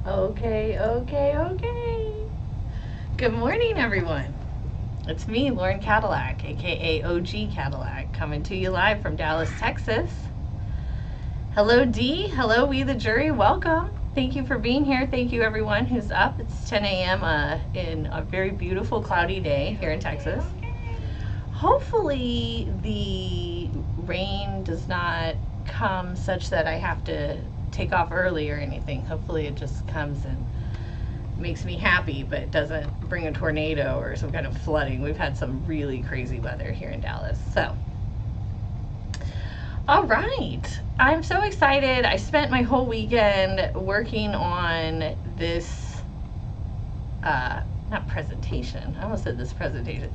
Okay. Good morning, everyone. It's me, Lauren Cadillac, aka OG Cadillac, coming to you live from Dallas, Texas. Hello, Dee. Hello, we the jury. Welcome. Thank you for being here. Thank you, everyone who's up. It's 10 a.m. In a very beautiful, cloudy day here in Texas. Hopefully, the rain does not come such that I have to take off early or anything. Hopefully, it just comes and makes me happy, but it doesn't bring a tornado or some kind of flooding. We've had some really crazy weather here in Dallas. So, all right. I'm so excited. I spent my whole weekend working on this, not presentation. I almost said this presentation.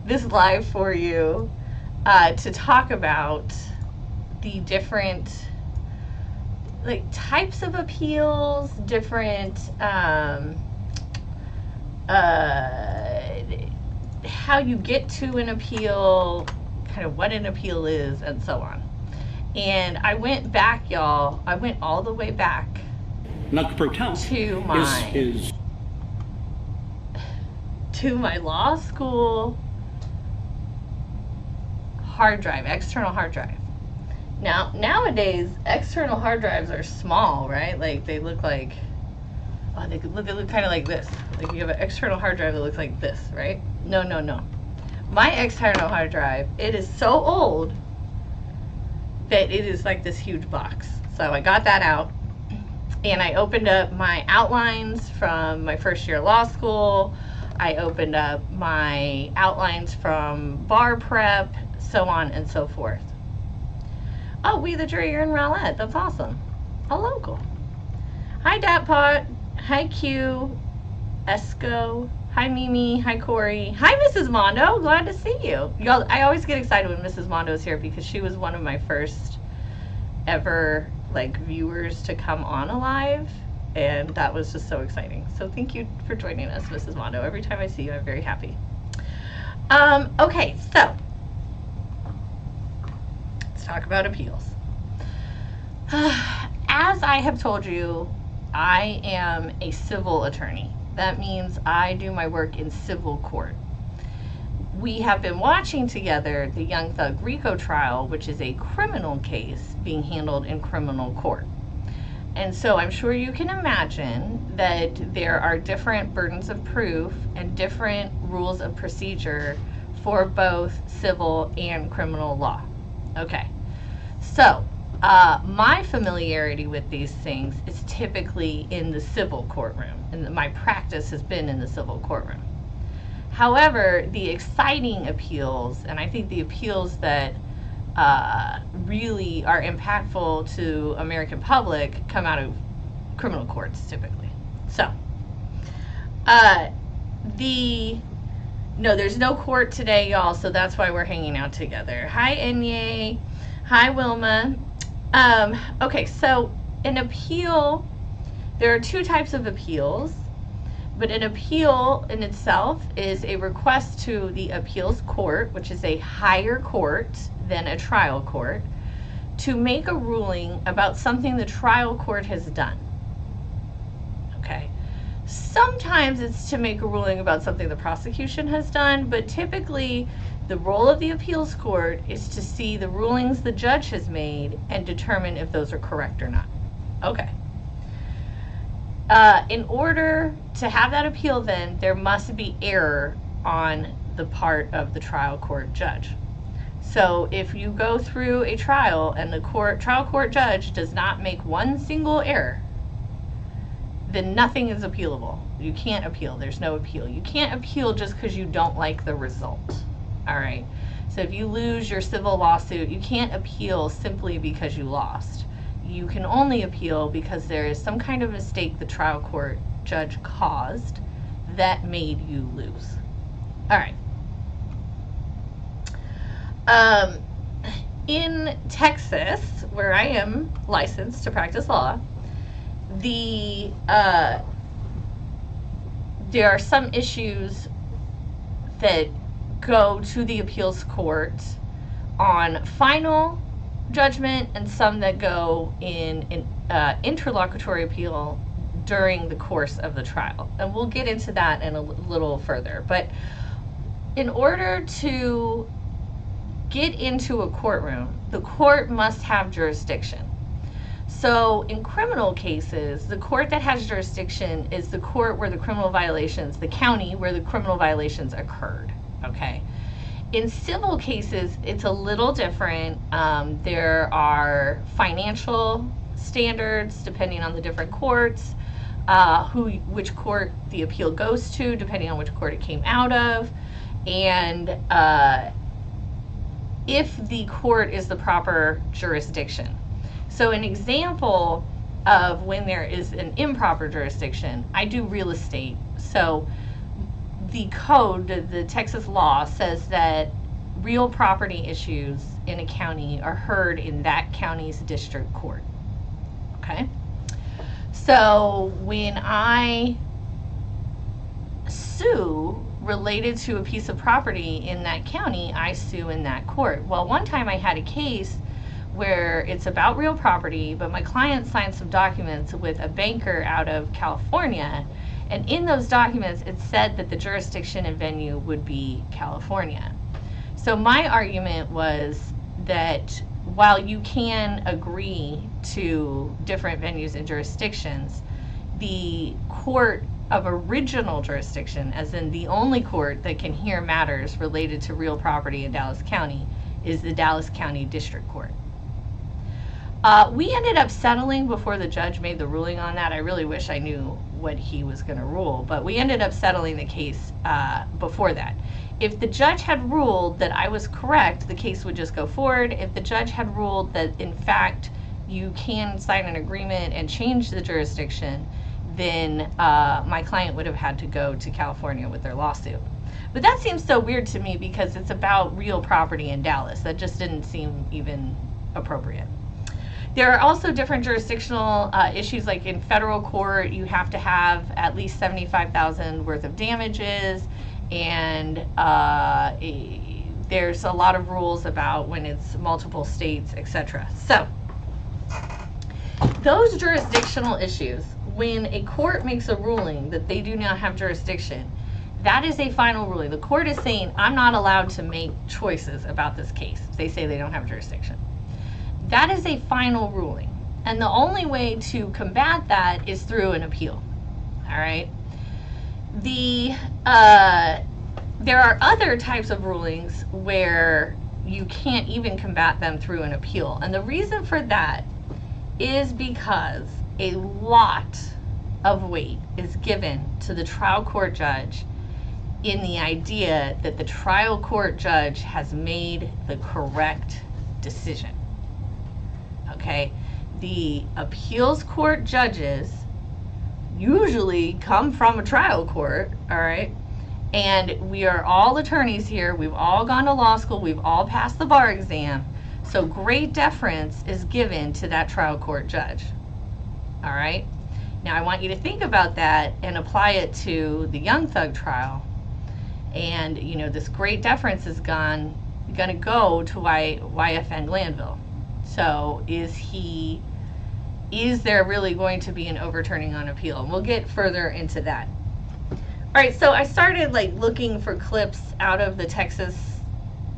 This live for you to talk about the different types of appeals, different how you get to an appeal, kind of what an appeal is, and so on. And I went back, y'all. I went all the way back to my law school hard drive, external hard drive. Now, nowadays, external hard drives are small, right? Like, they look like, oh, they look kind of like this. Like, you have an external hard drive that looks like this, right? No. My external hard drive, it is so old that it is like this huge box. So I got that out, and I opened up my outlines from my first year of law school. I opened up my outlines from bar prep, so on and so forth. Oh, we the jury, you're in Rowlett. That's awesome. A local. Hi, Datpot. Hi, Q. Esco. Hi, Mimi. Hi, Corey. Hi, Mrs. Mondo. Glad to see you. Y'all, I always get excited when Mrs. Mondo is here because she was one of my first ever viewers to come on live, and that was just so exciting. So thank you for joining us, Mrs. Mondo. Every time I see you, I'm very happy. Okay, so talk about appeals. As I have told you, I am a civil attorney. That means I do my work in civil court. We have been watching together the young Thug RICO trial, which is a criminal case being handled in criminal court. And so I'm sure you can imagine that there are different burdens of proof and different rules of procedure for both civil and criminal law. Okay, so my familiarity with these things is typically in the civil courtroom, and my practice has been in the civil courtroom. However, the exciting appeals, and I think the appeals that really are impactful to American public, come out of criminal courts typically. So, no, there's no court today, y'all, so that's why we're hanging out together. Hi, Enye. Hi, Wilma. Okay, so an appeal, there are two types of appeals, but an appeal in itself is a request to the appeals court, which is a higher court than a trial court, to make a ruling about something the trial court has done. Okay. Sometimes it's to make a ruling about something the prosecution has done, but typically the role of the appeals court is to see the rulings the judge has made and determine if those are correct or not. Okay. In order to have that appeal, then, there must be error on the part of the trial court judge. So if you go through a trial and the trial court judge does not make one single error, then nothing is appealable. You can't appeal. There's no appeal. You can't appeal just because you don't like the result. All right. So if you lose your civil lawsuit, you can't appeal simply because you lost. You can only appeal because there is some kind of mistake the trial court judge caused that made you lose. All right. In Texas, where I am licensed to practice law, there are some issues that go to the appeals court on final judgment and some that go in interlocutory appeal during the course of the trial. And we'll get into that in a little further. But in order to get into a courtroom, the court must have jurisdiction. So in criminal cases, the court that has jurisdiction is the court where the criminal violations, the county where the criminal violations occurred, okay? In civil cases, it's a little different. There are financial standards depending on the different courts, which court the appeal goes to, depending on which court it came out of, and if the court is the proper jurisdiction. So an example of when there is an improper jurisdiction, I do real estate. So the code, the Texas law, says that real property issues in a county are heard in that county's district court. Okay? So when I sue related to a piece of property in that county, I sue in that court. Well, one time I had a case where it's about real property, but my client signed some documents with a banker out of California, and in those documents it said that the jurisdiction and venue would be California. So my argument was that while you can agree to different venues and jurisdictions, the court of original jurisdiction, as in the only court that can hear matters related to real property in Dallas County, is the Dallas County District Court. We ended up settling before the judge made the ruling on that. I really wish I knew what he was going to rule, but we ended up settling the case before that. If the judge had ruled that I was correct, the case would just go forward. If the judge had ruled that, in fact, you can sign an agreement and change the jurisdiction, then my client would have had to go to California with their lawsuit. But that seems so weird to me because it's about real property in Dallas. That just didn't seem even appropriate. There are also different jurisdictional issues, like in federal court, you have to have at least $75,000 worth of damages, and there's a lot of rules about when it's multiple states, etc. So, those jurisdictional issues, when a court makes a ruling that they do not have jurisdiction, that is a final ruling. The court is saying, I'm not allowed to make choices about this case. They say they don't have jurisdiction. That is a final ruling. And the only way to combat that is through an appeal. All right? There are other types of rulings where you can't even combat them through an appeal. And the reason for that is because a lot of weight is given to the trial court judge in the idea that the trial court judge has made the correct decision. Okay? The appeals court judges usually come from a trial court, all right? And we are all attorneys here. We've all gone to law school. We've all passed the bar exam. So great deference is given to that trial court judge. All right? Now I want you to think about that and apply it to the Young Thug trial. And, you know, this great deference is going to go to YFN Glanville. So is there really going to be an overturning on appeal? And we'll get further into that. All right, so I started like looking for clips out of the Texas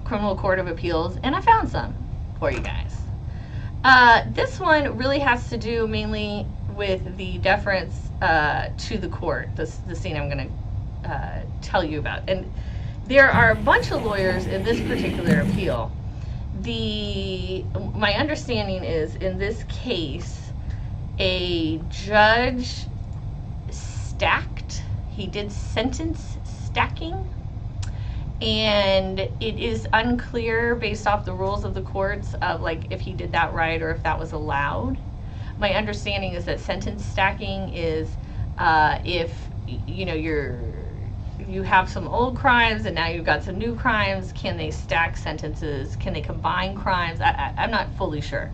Criminal Court of Appeals, and I found some for you guys. This one really has to do mainly with the deference to the court, the scene I'm going to tell you about. And there are a bunch of lawyers in this particular appeal. My understanding is, in this case, a judge he did sentence stacking, and it is unclear based off the rules of the courts of like if he did that right or if that was allowed. My understanding is that sentence stacking is if you know you have some old crimes and now you've got some new crimes, can they stack sentences? Can they combine crimes? I'm not fully sure.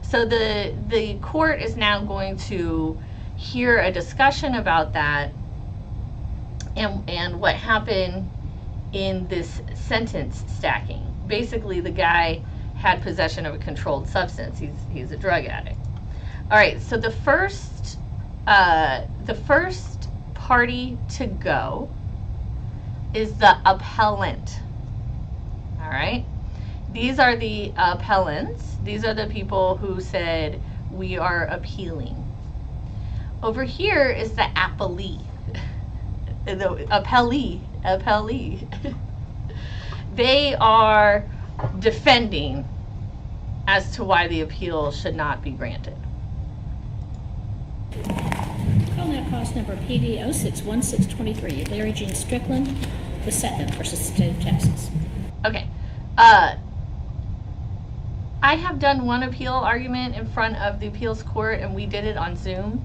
So the court is now going to hear a discussion about that and what happened in this sentence stacking. Basically, the guy had possession of a controlled substance. He's a drug addict. All right, so the first The first party to go is the appellant. All right? These are the appellants. These are the people who said, we are appealing. Over here is the appellee. The appellee. They are defending as to why the appeal should not be granted. Call now cause number PD 061623, Larry Jean Strickland, the second versus the state of Texas. Okay. I have done one appeal argument in front of the appeals court, and we did it on Zoom.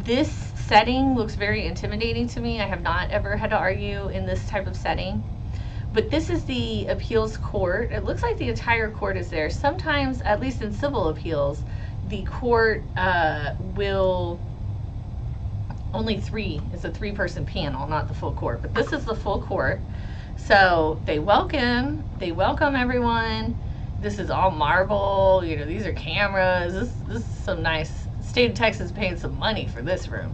This setting looks very intimidating to me. I have not ever had to argue in this type of setting. But this is the appeals court. It looks like the entire court is there. Sometimes, at least in civil appeals, the court will, only three, it's a three-person panel, not the full court. But this is the full court. So they welcome everyone. This is all marble, you know, these are cameras. This is some nice, state of Texas paying some money for this room.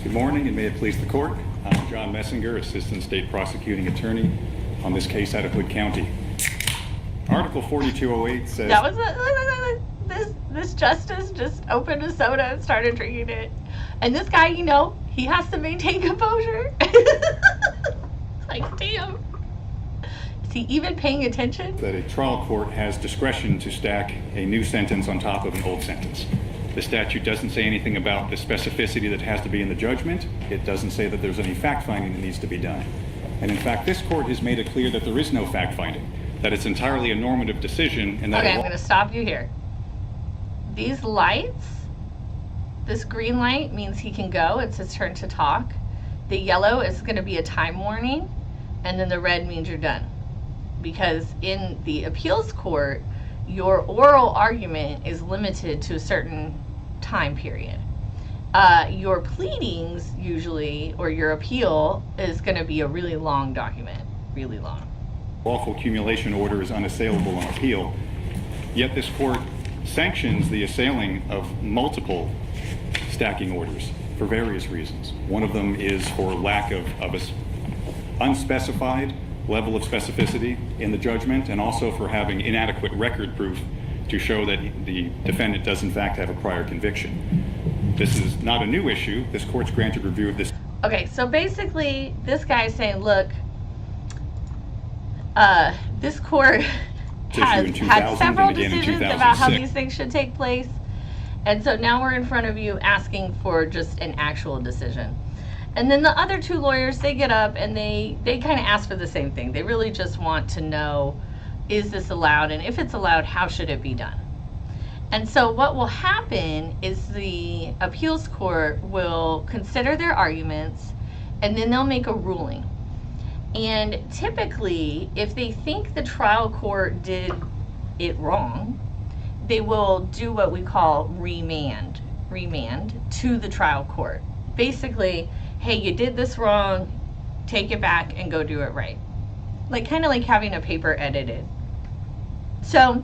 Good morning, and may it please the court. I'm John Messinger, Assistant State Prosecuting Attorney on this case out of Hood County. Article 4208 says... That was this justice just opened a soda and started drinking it. And this guy, you know, he has to maintain composure. Like, damn. Is he even paying attention? That a trial court has discretion to stack a new sentence on top of an old sentence. The statute doesn't say anything about the specificity that has to be in the judgment. It doesn't say that there's any fact-finding that needs to be done. And in fact, this court has made it clear that there is no fact-finding, that it's entirely a normative decision, and that... Okay, I'm going to stop you here. These lights, this green light means he can go. It's his turn to talk. The yellow is going to be a time warning, and then the red means you're done. Because in the appeals court, your oral argument is limited to a certain time period. Your pleadings usually, or your appeal, is going to be a really long document, really long. Lawful accumulation order is unassailable on appeal, yet this court sanctions the assailing of multiple stacking orders for various reasons. One of them is for lack of an unspecified level of specificity in the judgment, and also for having inadequate record proof to show that the defendant does in fact have a prior conviction. This is not a new issue. This court's granted review of this. Okay, so basically this guy is saying, look, this court has had several decisions about how these things should take place. And so now we're in front of you asking for just an actual decision. And then the other two lawyers, they get up and they kind of ask for the same thing. They really just want to know, is this allowed? And if it's allowed, how should it be done? And so what will happen is the appeals court will consider their arguments, and then they'll make a ruling. And typically, if they think the trial court did it wrong, they will do what we call remand to the trial court. Basically, hey, you did this wrong, take it back and go do it right. Like, kind of like having a paper edited. So,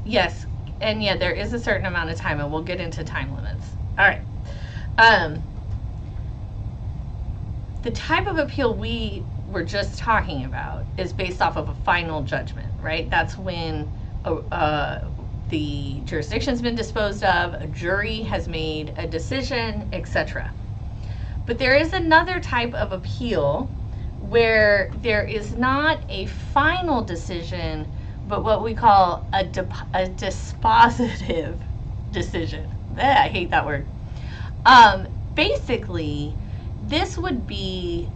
yes, and yeah, there is a certain amount of time, and we'll get into time limits. All right. The type of appeal we were just talking about is based off of a final judgment, right? That's when the jurisdiction's been disposed of, a jury has made a decision, etc. But there is another type of appeal where there is not a final decision, but what we call a dispositive decision. I hate that word. Basically, this would be,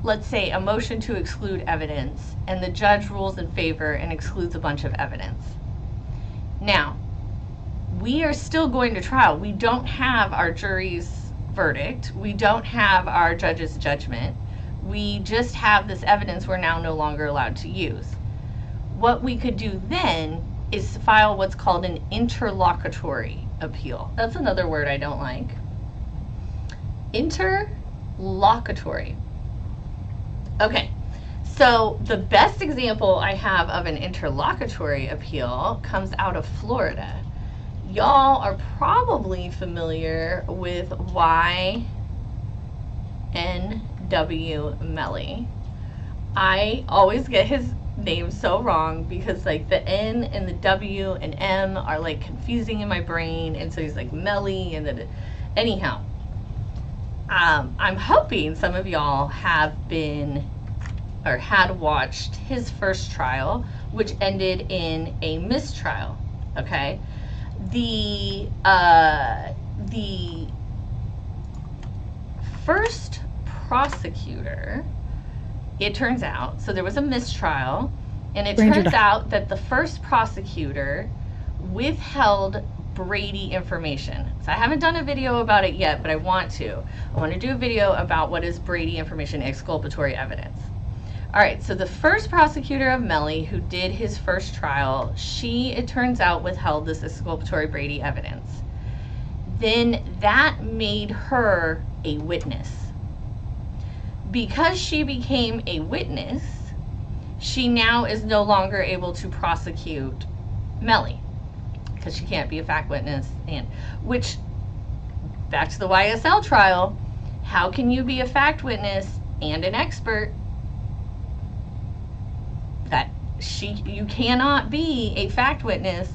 let's say, a motion to exclude evidence, and the judge rules in favor and excludes a bunch of evidence. Now, we are still going to trial. We don't have our jury's verdict. We don't have our judge's judgment. We just have this evidence we're now no longer allowed to use. What we could do then is file what's called an interlocutory appeal. That's another word I don't like. Interlocutory. Okay, so the best example I have of an interlocutory appeal comes out of Florida. Y'all are probably familiar with Y.N.W. Melly. I always get his name so wrong because like the N and the W and M are like confusing in my brain, and so he's like Melly, and then anyhow, I'm hoping some of y'all have been or had watched his first trial, which ended in a mistrial. Okay, the first prosecutor, it turns out, so there was a mistrial, and it turns out that the first prosecutor withheld Brady information. So I haven't done a video about it yet, but I want to. I want to do a video about what is Brady information, exculpatory evidence. All right, so the first prosecutor of Melly, who did his first trial, she, it turns out, withheld this exculpatory Brady evidence. Then that made her a witness. Because she became a witness, she now is no longer able to prosecute Melly because she can't be a fact witness. And which, back to the YSL trial, how can you be a fact witness and an expert? You cannot be a fact witness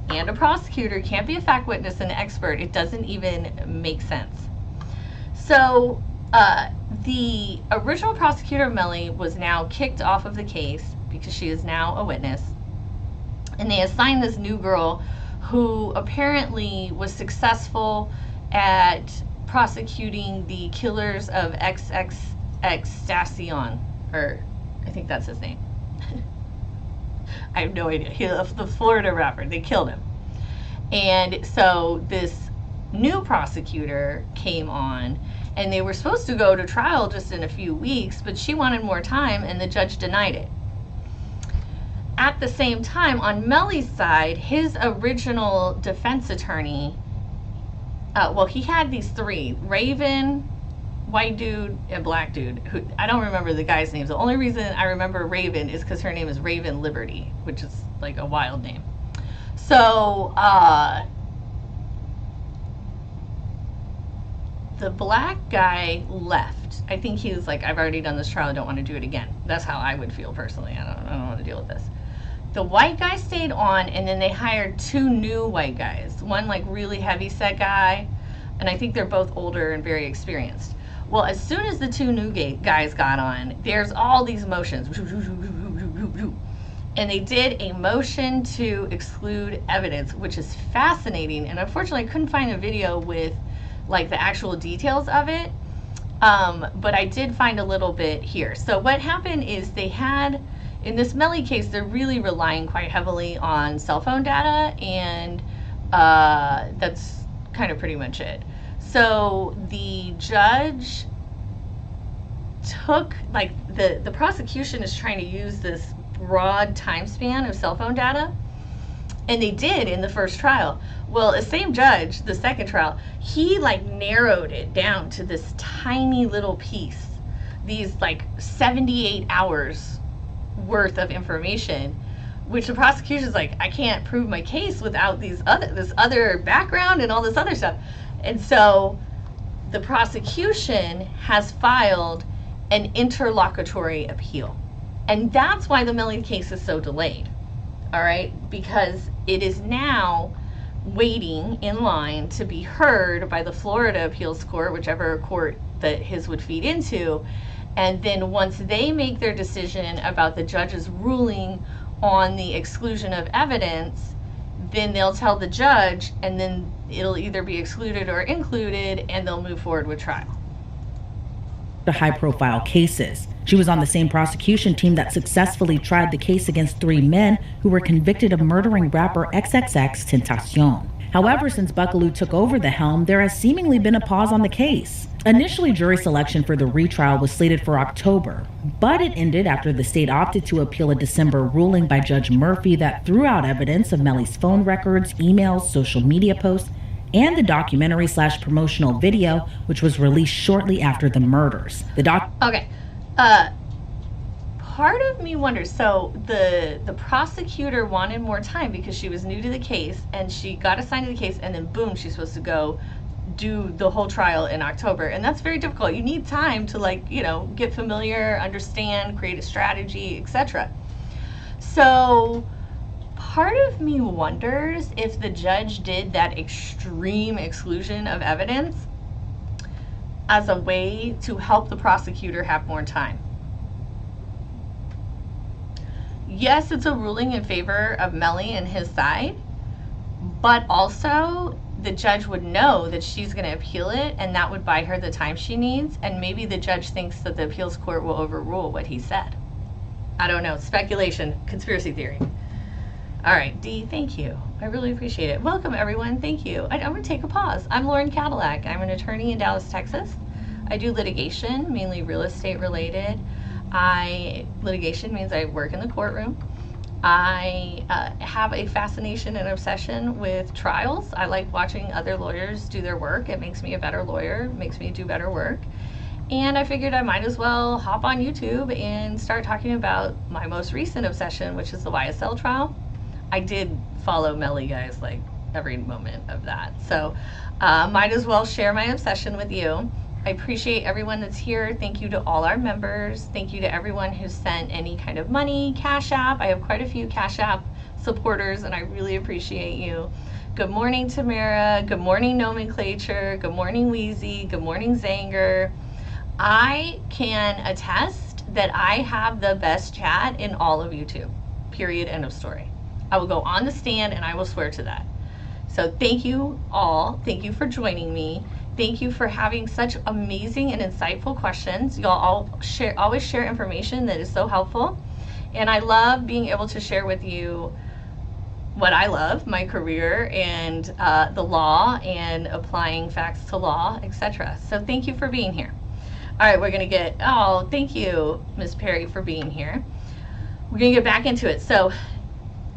and a prosecutor. You can't be a fact witness and an expert. It doesn't even make sense. So the original prosecutor of Melly was now kicked off of the case because she is now a witness, and they assigned this new girl who apparently was successful at prosecuting the killers of XXXTentacion, or I think that's his name. I have no idea. He was the Florida rapper. They killed him. And so this new prosecutor came on, and they were supposed to go to trial just in a few weeks, but she wanted more time, and the judge denied it. At the same time, on Melly's side, his original defense attorney, well, he had these three: Raven, white dude, and black dude. Who I don't remember the guy's names. The only reason I remember Raven is because her name is Raven Liberty, which is like a wild name. So the black guy left. I think he was like, I've already done this trial, I don't want to do it again. That's how I would feel personally. I don't want to deal with this. The white guy stayed on, and then they hired two new white guys. One like really heavy set guy, and I think they're both older and very experienced. Well, as soon as the two new guys got on, there's all these motions. And they did a motion to exclude evidence, which is fascinating. And unfortunately, I couldn't find a video with like the actual details of it. But I did find a little bit here. So what happened is they had, in this Melly case, they're really relying quite heavily on cell phone data, and that's kind of pretty much it. So the judge took, like, the prosecution is trying to use this broad time span of cell phone data, and they did in the first trial. Well, the same judge, the second trial, he like narrowed it down to this tiny little piece, these like 78 hours worth of information, which the prosecution's like, I can't prove my case without this other background and all this other stuff. And so the prosecution has filed an interlocutory appeal. And that's why the Melly case is so delayed, all right? Because it is now waiting in line to be heard by the Florida Appeals Court, whichever court that his would feed into. And then once they make their decision about the judge's ruling on the exclusion of evidence, then they'll tell the judge, and then it'll either be excluded or included, and they'll move forward with trial. The high-profile cases. She was on the same prosecution team that successfully tried the case against 3 men who were convicted of murdering rapper XXXTentacion. However, since Buckaloo took over the helm, there has seemingly been a pause on the case. Initially, jury selection for the retrial was slated for October, but it ended after the state opted to appeal a December ruling by Judge Murphy that threw out evidence of Melly's phone records, emails, social media posts, and the documentary/promotional video, which was released shortly after the murders. Okay. Part of me wonders, so the prosecutor wanted more time because she was new to the case, and she got assigned to the case, and then boom, she's supposed to go do the whole trial in October. And that's very difficult. You need time to, like, you know, get familiar, understand, create a strategy, etc. So part of me wonders if the judge did that extreme exclusion of evidence as a way to help the prosecutor have more time. Yes, it's a ruling in favor of Melly and his side, but also the judge would know that she's going to appeal it, and that would buy her the time she needs, and maybe the judge thinks that the appeals court will overrule what he said. I don't know. Speculation, conspiracy theory. All right, Dee, thank you. I really appreciate it. Welcome, everyone. Thank you. I'm going to take a pause. I'm lcadilac. I'm an attorney in Dallas, Texas. I do litigation, mainly real estate related. Litigation means I work in the courtroom. I have a fascination and obsession with trials. I like watching other lawyers do their work. It makes me a better lawyer, makes me do better work. And I figured I might as well hop on YouTube and start talking about my most recent obsession, which is the YSL trial. I did follow Melly, guys, like every moment of that. So might as well share my obsession with you. I appreciate everyone that's here. Thank you to all our members. Thank you to everyone who sent any kind of money, Cashapp. I have quite a few Cashapp supporters, and I really appreciate you. Good morning, Tamara. Good morning, Nomenclature. Good morning, Wheezy. Good morning, Zanger. I can attest that I have the best chat in all of YouTube. Period. End of story. I will go on the stand and I will swear to that. So thank you all. Thank you for joining me. Thank you for having such amazing and insightful questions. Y'all all always share information that is so helpful. And I love being able to share with you what I love, my career and the law and applying facts to law, etc. So thank you for being here. All right, we're gonna get, oh, thank you, Ms. Perry, for being here. We're gonna get back into it. So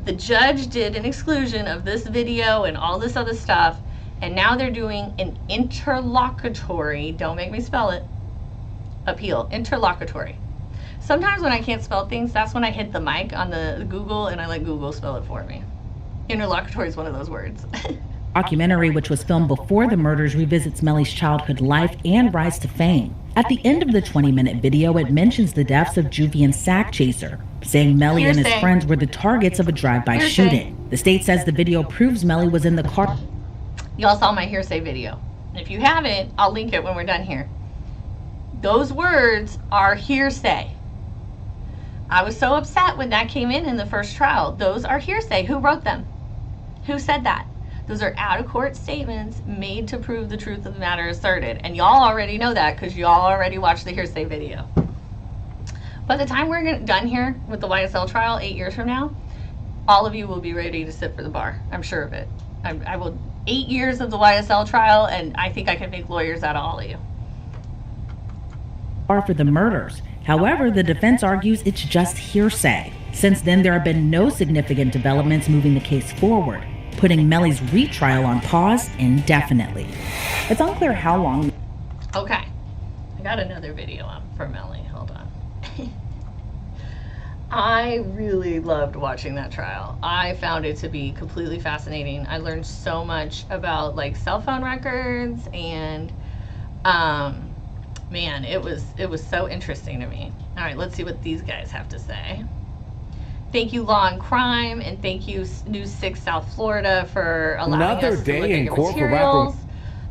the judge did an exclusion of this video and all this other stuff, and now they're doing an interlocutory, don't make me spell it, appeal, interlocutory. Sometimes when I can't spell things, that's when I hit the mic on the Google and I let Google spell it for me. Interlocutory is one of those words. Documentary, which was filmed before the murders, revisits Melly's childhood life and rise to fame. At the end of the 20-minute video, it mentions the deaths of Juvie and Sack Chaser, saying Melly and his friends were the targets of a drive-by shooting. The state says the video proves Melly was in the car. Y'all saw my hearsay video. If you haven't, I'll link it when we're done here. Those words are hearsay. I was so upset when that came in the first trial. Those are hearsay. Who wrote them? Who said that? Those are out-of-court statements made to prove the truth of the matter asserted. And y'all already know that because y'all already watched the hearsay video. By the time we're done here with the YSL trial 8 years from now, all of you will be ready to sit for the bar. I'm sure of it. I will 8 years of the YSL trial, and I think I can make lawyers out of all of you. For the murders. However, the defense argues it's just hearsay. Since then, there have been no significant developments moving the case forward, putting Melly's retrial on pause indefinitely. It's unclear how long. Okay, I got another video up for Melly. Hold on. I really loved watching that trial. I found it to be completely fascinating. I learned so much about like cell phone records and man, it was so interesting to me. All right, let's see what these guys have to say. Thank you, Law and Crime, and thank you, News 6 South Florida, for allowing us to look at your materials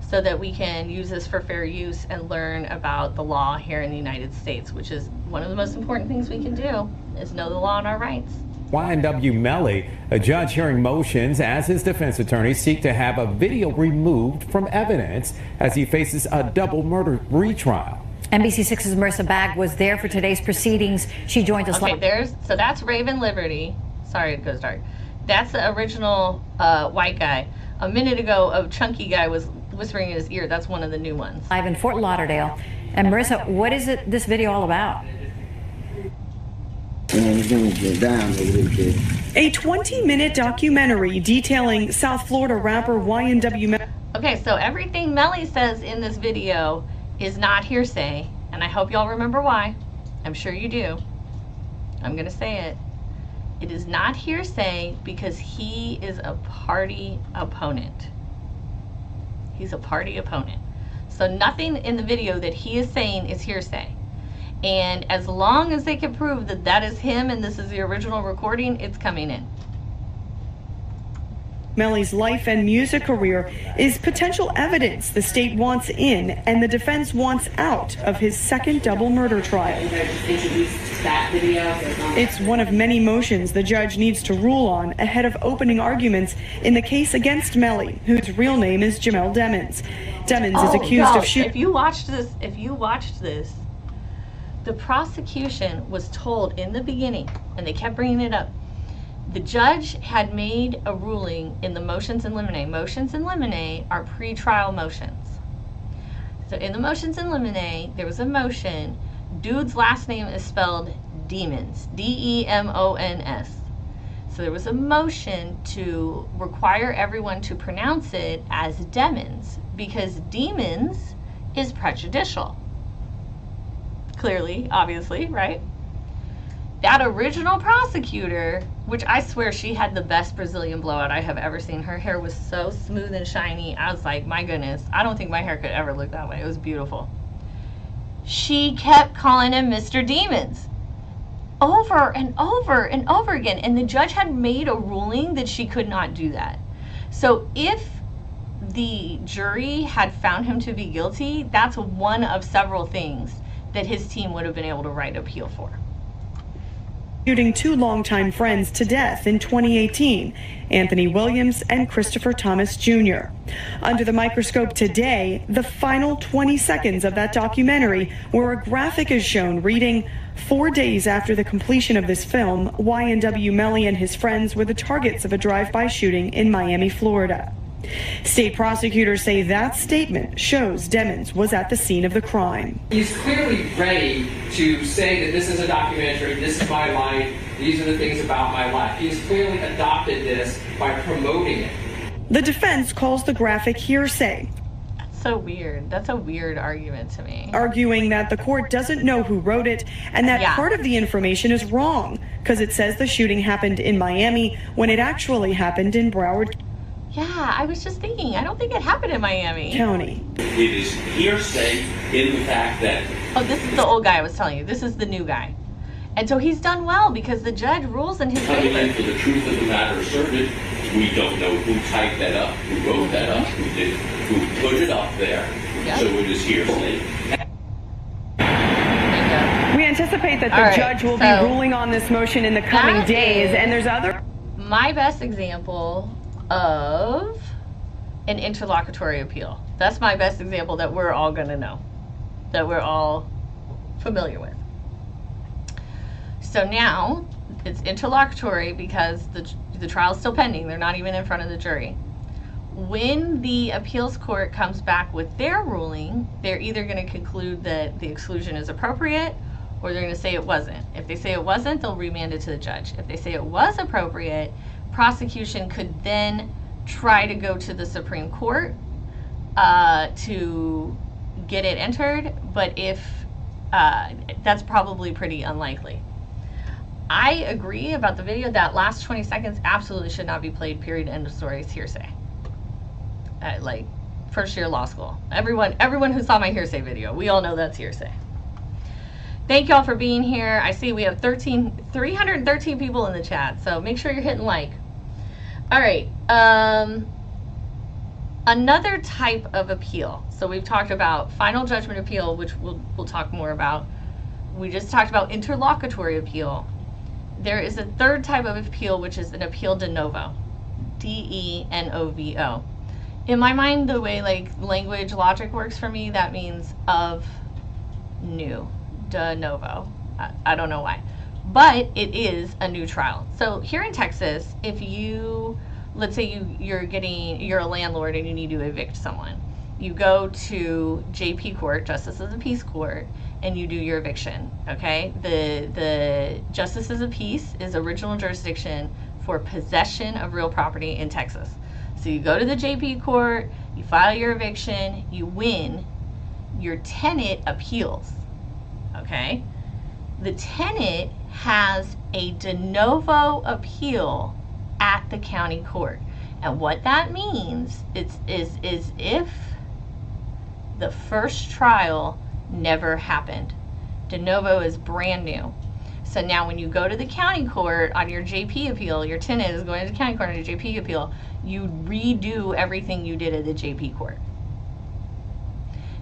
so that we can use this for fair use and learn about the law here in the United States, which is one of the most important things we can do, is know the law and our rights. Y&W Melly, a judge hearing motions as his defense attorneys seek to have a video removed from evidence as he faces a double murder retrial. NBC6's Marissa Bagg was there for today's proceedings. She joined us. Okay, so that's Raven Liberty. Sorry, it goes dark. That's the original white guy. A minute ago, a chunky guy was whispering in his ear. That's one of the new ones. Live in Fort Lauderdale. And Marissa, what is this video all about? A 20-minute documentary detailing South Florida rapper Y&W. Okay, so everything Melly says in this video is not hearsay, and I hope y'all remember why. I'm sure you do. I'm going to say it. It is not hearsay because he is a party opponent. He's a party opponent. So nothing in the video that he is saying is hearsay. And as long as they can prove that that is him and this is the original recording, it's coming in. Melly's life and music career is potential evidence the state wants in and the defense wants out of his second double murder trial. It's one of many motions the judge needs to rule on ahead of opening arguments in the case against Melly, whose real name is Jamel Demons. Demons is accused of shooting. If you watched this, the prosecution was told in the beginning, and they kept bringing it up, the judge had made a ruling in the motions in limine. Motions in limine are pre-trial motions. So in the motions in limine, there was a motion. Dude's last name is spelled Demons, D-E-M-O-N-S. So there was a motion to require everyone to pronounce it as Demons because demons is prejudicial. Clearly, obviously, right? That original prosecutor, which I swear she had the best Brazilian blowout I have ever seen. Her hair was so smooth and shiny. I was like, my goodness, I don't think my hair could ever look that way. It was beautiful. She kept calling him Mr. Demons over and over and over again. And the judge had made a ruling that she could not do that. So if the jury had found him to be guilty, that's one of several things that his team would have been able to write appeal for. Shooting two longtime friends to death in 2018, Anthony Williams and Christopher Thomas Jr. Under the microscope today, the final 20 seconds of that documentary where a graphic is shown reading, 4 days after the completion of this film, YNW Melly and his friends were the targets of a drive-by shooting in Miami, Florida. State prosecutors say that statement shows Demons was at the scene of the crime. He's clearly ready to say that this is a documentary, this is my life, these are the things about my life. He's clearly adopted this by promoting it. The defense calls the graphic hearsay. That's so weird. That's a weird argument to me. Arguing that the court doesn't know who wrote it and that part of the information is wrong because it says the shooting happened in Miami when it actually happened in Broward Yeah, I was just thinking, I don't think it happened in Miami County. It is hearsay in the fact that... Oh, this is the old guy I was telling you. This is the new guy. And so he's done well because the judge rules in his favor. Coming in for the truth of the matter asserted, we don't know who typed that up, who wrote that up, who put it up there. Yep. So it is hearsay. We anticipate that the judge will be ruling on this motion in the coming days, and there's other... My best example of an interlocutory appeal. That's my best example that we're all going to know, that we're all familiar with. So now it's interlocutory because the trial's still pending. They're not even in front of the jury. When the appeals court comes back with their ruling, they're either going to conclude that the exclusion is appropriate or they're going to say it wasn't. If they say it wasn't, they'll remand it to the judge. If they say it was appropriate, prosecution could then try to go to the Supreme Court to get it entered, but if that's probably pretty unlikely. I agree about the video. That last 20 seconds absolutely should not be played, period, end of story. It's hearsay. Like first year law school. Everyone who saw my hearsay video, we all know that's hearsay. Thank y'all for being here. I see we have 313 people in the chat, so make sure you're hitting like. All right, another type of appeal. So we've talked about final judgment appeal, which we'll talk more about. We just talked about interlocutory appeal. There is a third type of appeal, which is an appeal de novo, D-E-N-O-V-O. In my mind, the way like language logic works for me, that means of new, de novo. I don't know why. But it is a new trial. So here in Texas, if you, let's say you're a landlord and you need to evict someone, you go to JP court, Justice of the Peace Court, and you do your eviction, okay? The Justice of the Peace is original jurisdiction for possession of real property in Texas. So you go to the JP court, you file your eviction, you win, your tenant appeals, okay? The tenant has a de novo appeal at the county court. And what that means is if the first trial never happened. De novo is brand new. So now when you go to the county court on your JP appeal, your tenant is going to the county court on your JP appeal, you redo everything you did at the JP court.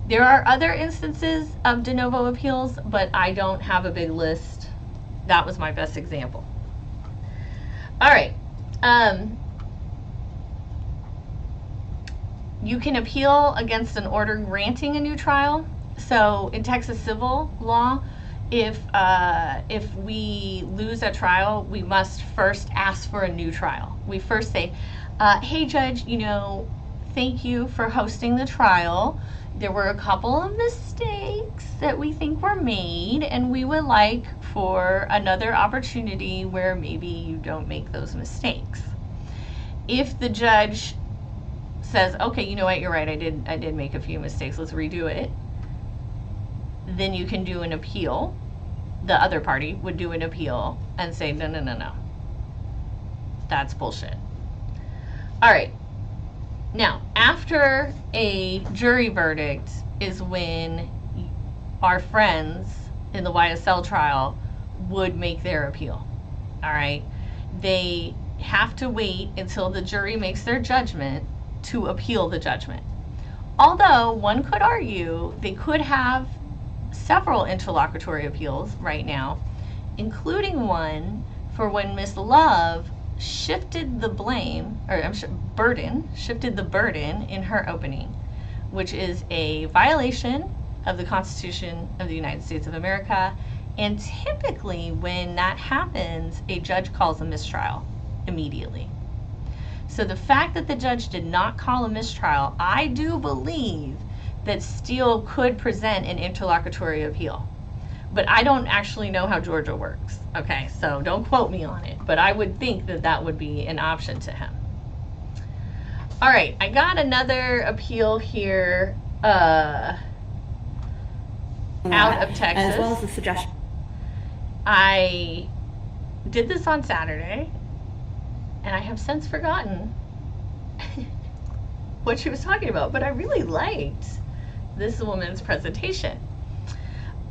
There are other instances of de novo appeals, but I don't have a big list. That was my best example. All right. You can appeal against an order granting a new trial. So in Texas civil law, if we lose a trial, we must first ask for a new trial. We first say, hey judge, you know, thank you for hosting the trial. There were a couple of mistakes that we think were made, and we would like for another opportunity where maybe you don't make those mistakes. If the judge says, okay, you know what, you're right, I did make a few mistakes, let's redo it, then you can do an appeal. The other party would do an appeal and say, no, no, no, no. That's bullshit. All right. Now, after a jury verdict is when our friends in the YSL trial would make their appeal. All right. They have to wait until the jury makes their judgment to appeal the judgment. Although one could argue they could have several interlocutory appeals right now, including one for when Miss Love shifted the blame, or shifted the burden in her opening, which is a violation of the Constitution of the United States of America. And typically when that happens, a judge calls a mistrial immediately. So the fact that the judge did not call a mistrial, I do believe that still could present an interlocutory appeal. But I don't actually know how Georgia works, okay? So don't quote me on it, but I would think that that would be an option to him. All right, I got another appeal here out of Texas. As well as the suggestion. I did this on Saturday, and I have since forgotten what she was talking about, but I really liked this woman's presentation.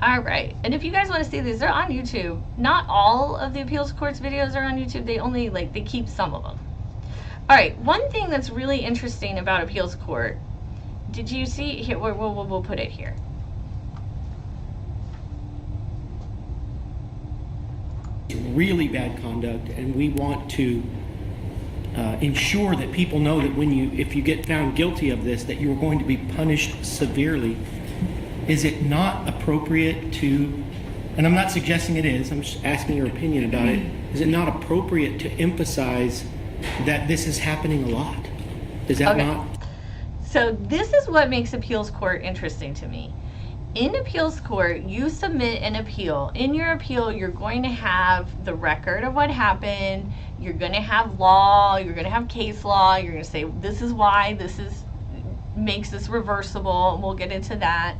All right, and if you guys want to see these, they're on YouTube. Not all of the appeals court's videos are on YouTube. They only, they keep some of them. All right, one thing that's really interesting about appeals court, did you see, here, we'll put it here. Really bad conduct, and we want to ensure that people know that if you get found guilty of this, that you're going to be punished severely. Is it not appropriate to, and I'm not suggesting it is, I'm just asking your opinion about it, is it not appropriate to emphasize that this is happening a lot? Is that not? So this is what makes appeals court interesting to me. In appeals court, you submit an appeal. In your appeal, you're going to have the record of what happened. You're going to have law. You're going to have case law. You're going to say, this is why this makes this reversible. We'll get into that.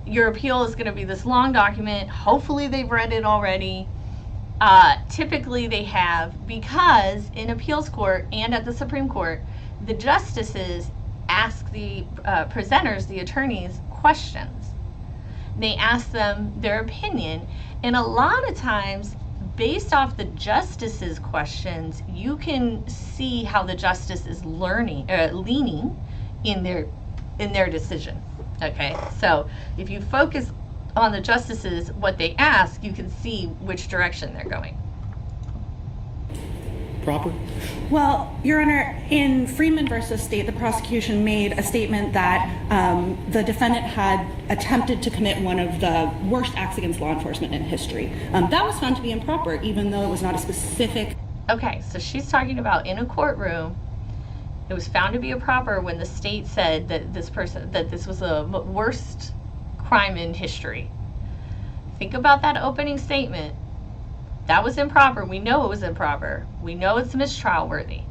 Your appeal is going to be this long document. Hopefully they've read it already. Typically they have, because in appeals court and at the Supreme Court, the justices ask the presenters, the attorneys, questions. They ask them their opinion, and a lot of times based off the justice's questions, you can see how the justice is leaning in their decision. Okay, so if you focus on the justices, what they ask, you can see which direction they're going. Proper? Well, Your Honor, in Freeman versus State, the prosecution made a statement that the defendant had attempted to commit one of the worst acts against law enforcement in history. That was found to be improper, even though it was not a specific. Okay, so she's talking about in a courtroom, it was found to be improper when the state said that this was the worst crime in history. Think about that opening statement. That was improper. We know it was improper. We know it's mistrial worthy.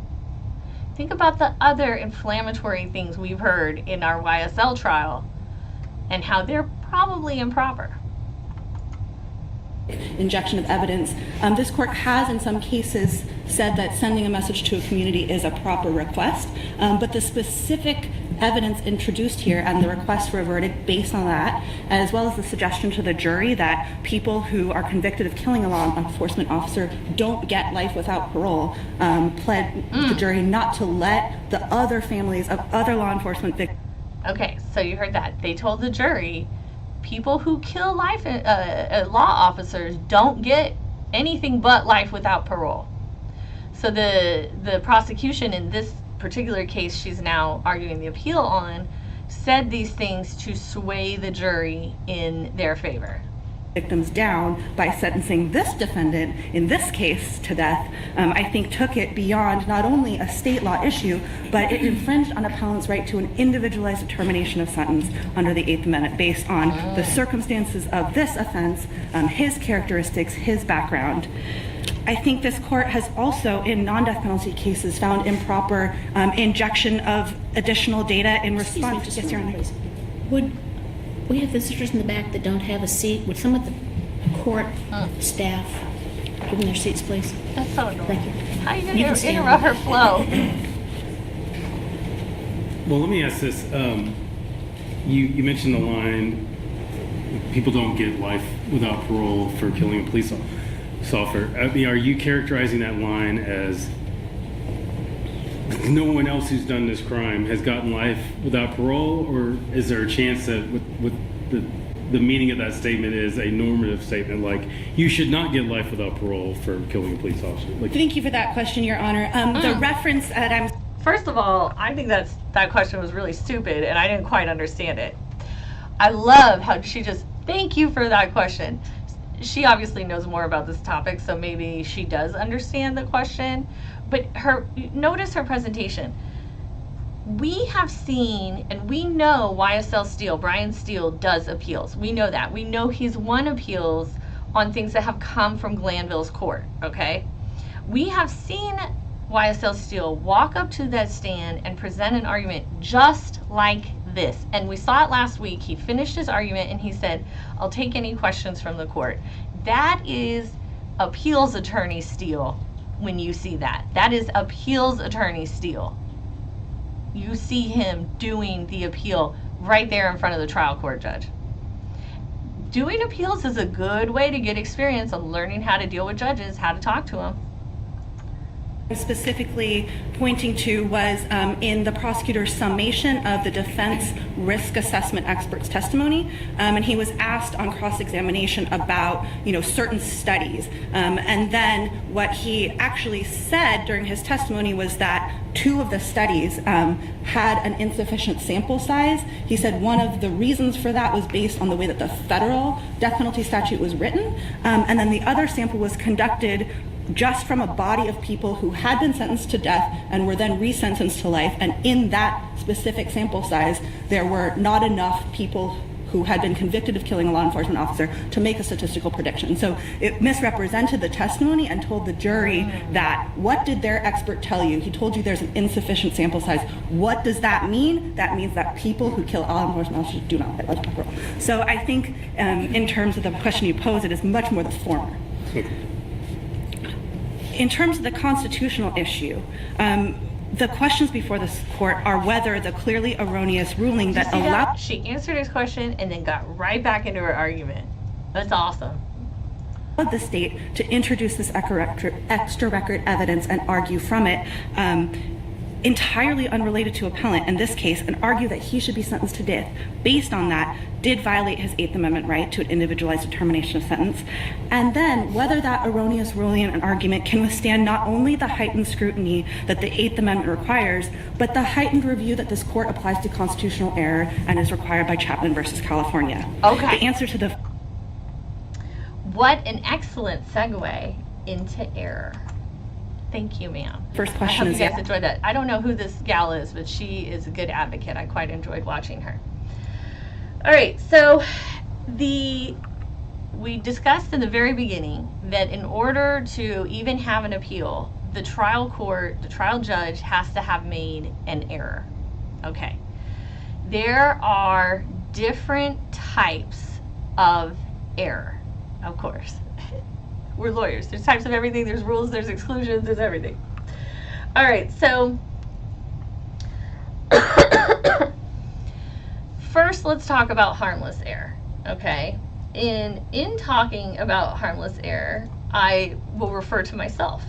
Think about the other inflammatory things we've heard in our YSL trial and how they're probably improper. Injection of evidence. This court has in some cases said that sending a message to a community is a proper request, but the specific evidence introduced here and the request for a verdict based on that, as well as the suggestion to the jury that people who are convicted of killing a law enforcement officer don't get life without parole, pled the jury not to let the other families of other law enforcement victims. Okay, so you heard that. They told the jury people who kill law officers don't get anything but life without parole. So the prosecution in this particular case she's now arguing the appeal on said these things to sway the jury in their favor. Victims down by sentencing this defendant in this case to death, I think took it beyond not only a state law issue, but it infringed on appellant's right to an individualized determination of sentence under the 8th Amendment based on the circumstances of this offense, his characteristics, his background. I think this court has also, in non-death penalty cases, found improper injection of additional data in response. Excuse me, just would we have visitors in the back that don't have a seat? Would some of the court staff give them their seats, please? That's so annoying. Thank you. How are you going to interrupt her flow? Well, let me ask this. You mentioned the line, people don't get life without parole for killing a police officer. I mean, are you characterizing that line as no one else who's done this crime has gotten life without parole, or is there a chance that with the meaning of that statement is a normative statement, like you should not get life without parole for killing a police officer? Like, thank you for that question, Your Honor. The reference that I'm... First of all, I think that question was really stupid and I didn't quite understand it. I love how she just, thank you for that question. She obviously knows more about this topic, so maybe she does understand the question. But notice her presentation. We have seen, and we know YSL Steele, Brian Steele, does appeals. We know that. We know he's won appeals on things that have come from Glanville's court, okay? We have seen YSL Steele walk up to that stand and present an argument just like this. And we saw it last week. He finished his argument and he said, I'll take any questions from the court. That is appeals attorney Steele. When you see that, that is appeals attorney Steele. You see him doing the appeal right there in front of the trial court judge. Doing appeals is a good way to get experience on learning how to deal with judges, how to talk to them. Specifically pointing to was in the prosecutor's summation of the defense risk assessment expert's testimony, and he was asked on cross-examination about certain studies, and then what he actually said during his testimony was that 2 of the studies had an insufficient sample size. He said one of the reasons for that was based on the way that the federal death penalty statute was written, and then the other sample was conducted just from a body of people who had been sentenced to death and were then resentenced to life, and in that specific sample size there were not enough people who had been convicted of killing a law enforcement officer to make a statistical prediction. So it misrepresented the testimony and told the jury that, what did their expert tell you? He told you there's an insufficient sample size. What does that mean? That means that people who kill law enforcement officers do not get life without parole. So I think in terms of the question you pose, it is much more the former. In terms of the constitutional issue, the questions before this court are whether the clearly erroneous ruling that allowed... She answered his question and then got right back into her argument. That's awesome. ...the state to introduce this extra record evidence and argue from it, entirely unrelated to appellant in this case, and argue that he should be sentenced to death based on that, did violate his 8th Amendment right to an individualized determination of sentence. And then whether that erroneous ruling and argument can withstand not only the heightened scrutiny that the 8th Amendment requires, but the heightened review that this court applies to constitutional error and is required by Chapman versus California. Okay. The answer to the... What an excellent segue into error. Thank you, ma'am. First question I hope is... you guys enjoyed that. I don't know who this gal is, but she is a good advocate. I quite enjoyed watching her. All right, so we discussed in the very beginning that in order to even have an appeal, the trial court, the trial judge has to have made an error. Okay. There are different types of error, of course. We're lawyers. There's types of everything. There's rules, there's exclusions, there's everything. All right, so first let's talk about harmless error, okay? In talking about harmless error, I will refer to myself.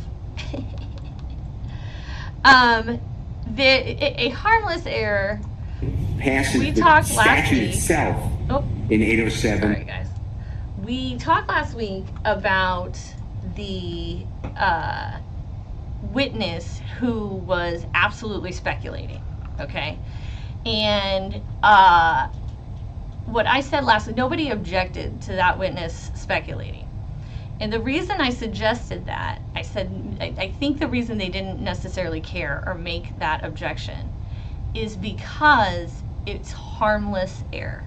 A harmless error, passes we the talked last statute week. itself Oh, in 807. sorry guys. We talked last week about the witness who was absolutely speculating, okay? And what I said last week, nobody objected to that witness speculating. And the reason I suggested that, I said, I think the reason they didn't necessarily care or make that objection is because it's harmless error.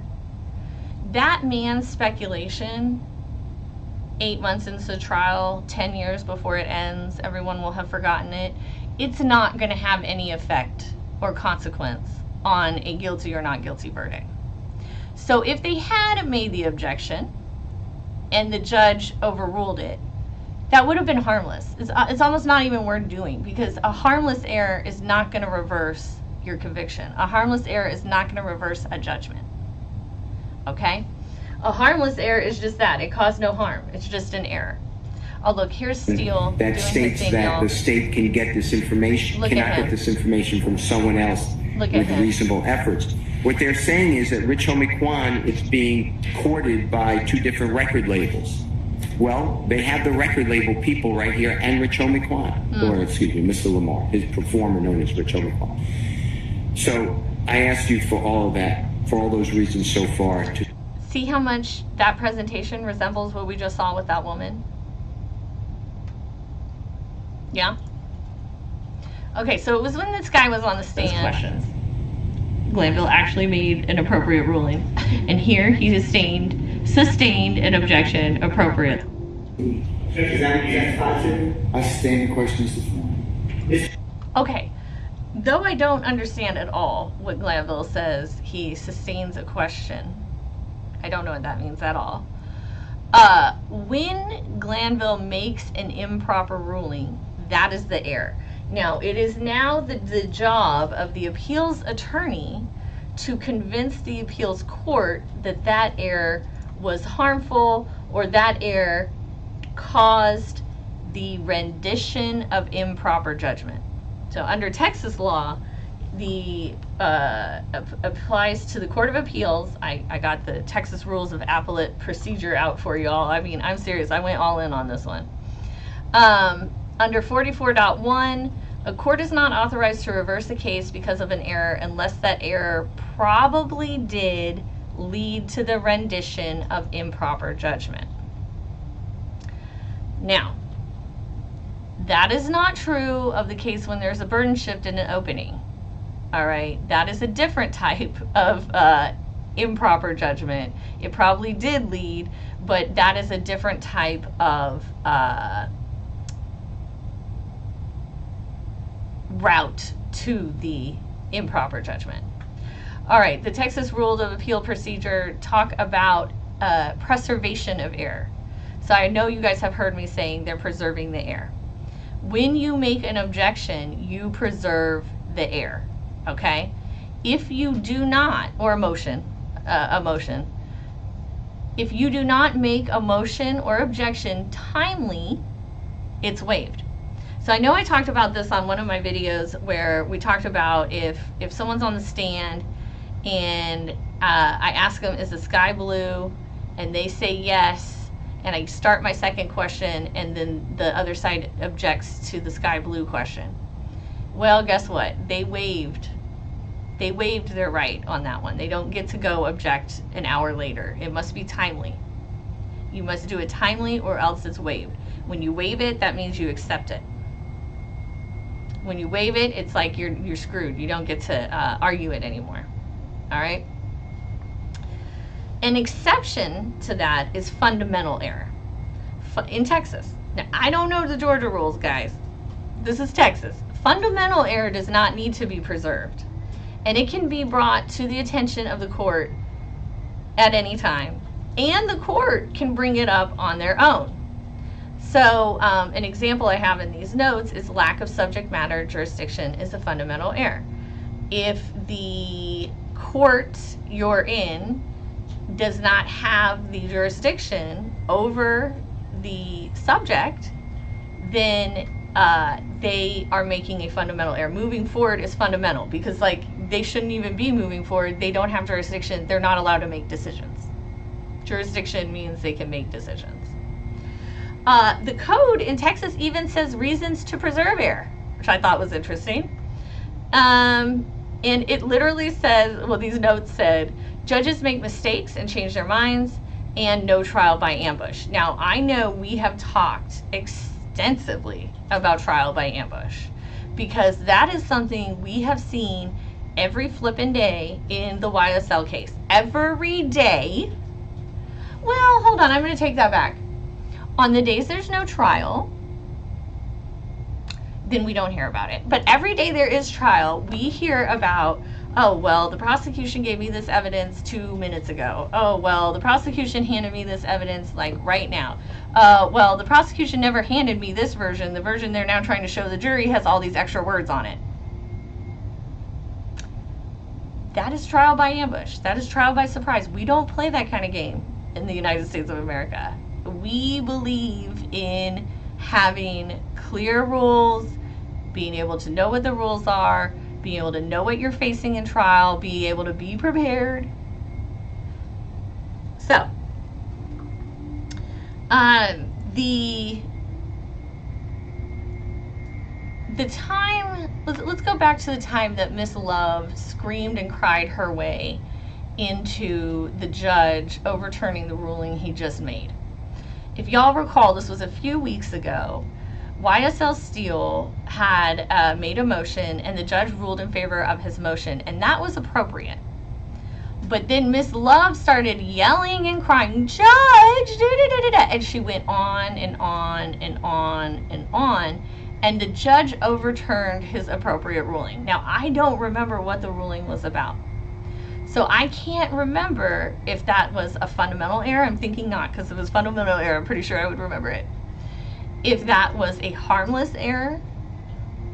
That man's speculation, 8 months into the trial, 10 years before it ends, everyone will have forgotten it. It's not going to have any effect or consequence on a guilty or not guilty verdict. So if they had made the objection and the judge overruled it, that would have been harmless. It's almost not even worth doing, because a harmless error is not going to reverse your conviction. A harmless error is not going to reverse a judgment. Okay? A harmless error is just that. It caused no harm. It's just an error. Oh, look, here's Steele. That states that the state can get this information, cannot get this information from someone else with reasonable efforts. What they're saying is that Rich Homie Kwan is being courted by 2 different record labels. Well, they have the record label people right here and Rich Homie Kwan, or excuse me, Mr. Lamar, his performer known as Rich Homie Kwan. So I asked you for all of that, for all those reasons so far. To see how much that presentation resembles what we just saw with that woman? Yeah? Okay, so it was when this guy was on the stand. Questions. Glanville actually made an appropriate ruling, and here he sustained an objection appropriate. I sustain the questions this morning. Okay, though I don't understand at all what Glanville says he sustains a question, I don't know what that means at all. When Glanville makes an improper ruling, that is the error. Now, it is now the job of the appeals attorney to convince the appeals court that that error was harmful or that error caused the rendition of improper judgment. So under Texas law, the applies to the Court of Appeals. I got the Texas Rules of Appellate Procedure out for y'all. I mean, I'm serious. I went all in on this one. Under 44.1, a court is not authorized to reverse a case because of an error unless that error probably did lead to the rendition of improper judgment. Now, that is not true of the case when there's a burden shift in an opening. All right, that is a different type of improper judgment. It probably did lead, but that is a different type of route to the improper judgment. All right, the Texas Rules of Appeal Procedure talk about preservation of error. So I know you guys have heard me saying they're preserving the error. When you make an objection, you preserve the error, okay? If you do not, or a motion, if you do not make a motion or objection timely, it's waived. So I know I talked about this on one of my videos where we talked about if someone's on the stand and I ask them, is the sky blue? And they say yes, and I start my second question, and then the other side objects to the sky blue question. Well, guess what? They waived their right on that one. They don't get to go object an hour later. It must be timely. You must do it timely or else it's waived. When you waive it, that means you accept it. When you waive it, it's like you're screwed. You don't get to argue it anymore. All right? An exception to that is fundamental error in Texas. Now, I don't know the Georgia rules, guys. this is Texas. Fundamental error does not need to be preserved, and it can be brought to the attention of the court at any time, and the court can bring it up on their own. So an example I have in these notes is lack of subject matter jurisdiction is a fundamental error. If the court you're in does not have the jurisdiction over the subject, then they are making a fundamental error. Moving forward is fundamental, because like they shouldn't even be moving forward. They don't have jurisdiction. They're not allowed to make decisions. Jurisdiction means they can make decisions. The code in Texas even says reasons to preserve error, which I thought was interesting. And it literally says, well, these notes said, judges make mistakes and change their minds, and no trial by ambush. Now, I know we have talked extensively about trial by ambush, because that is something we have seen every flippin' day in the YSL case. Every day. Well, hold on, I'm going to take that back. On the days there's no trial, then we don't hear about it. But every day there is trial, we hear about, oh, well, the prosecution gave me this evidence 2 minutes ago. Oh, well, the prosecution handed me this evidence like right now. Well, the prosecution never handed me this version. The version they're now trying to show the jury has all these extra words on it. That is trial by ambush. That is trial by surprise. We don't play that kind of game in the United States of America. We believe in having clear rules, being able to know what the rules are, being able to know what you're facing in trial, being able to be prepared. So, the time, let's go back to the time that Miss Love screamed and cried her way into the judge overturning the ruling he just made. If y'all recall, this was a few weeks ago. YSL Steel had made a motion, and the judge ruled in favor of his motion, and that was appropriate. But then Miss Love started yelling and crying, "Judge!" And she went on and on and on and on, and the judge overturned his appropriate ruling. Now, I don't remember what the ruling was about. So I can't remember if that was a fundamental error. I'm thinking not, because if it was fundamental error, I'm pretty sure I would remember it. If that was a harmless error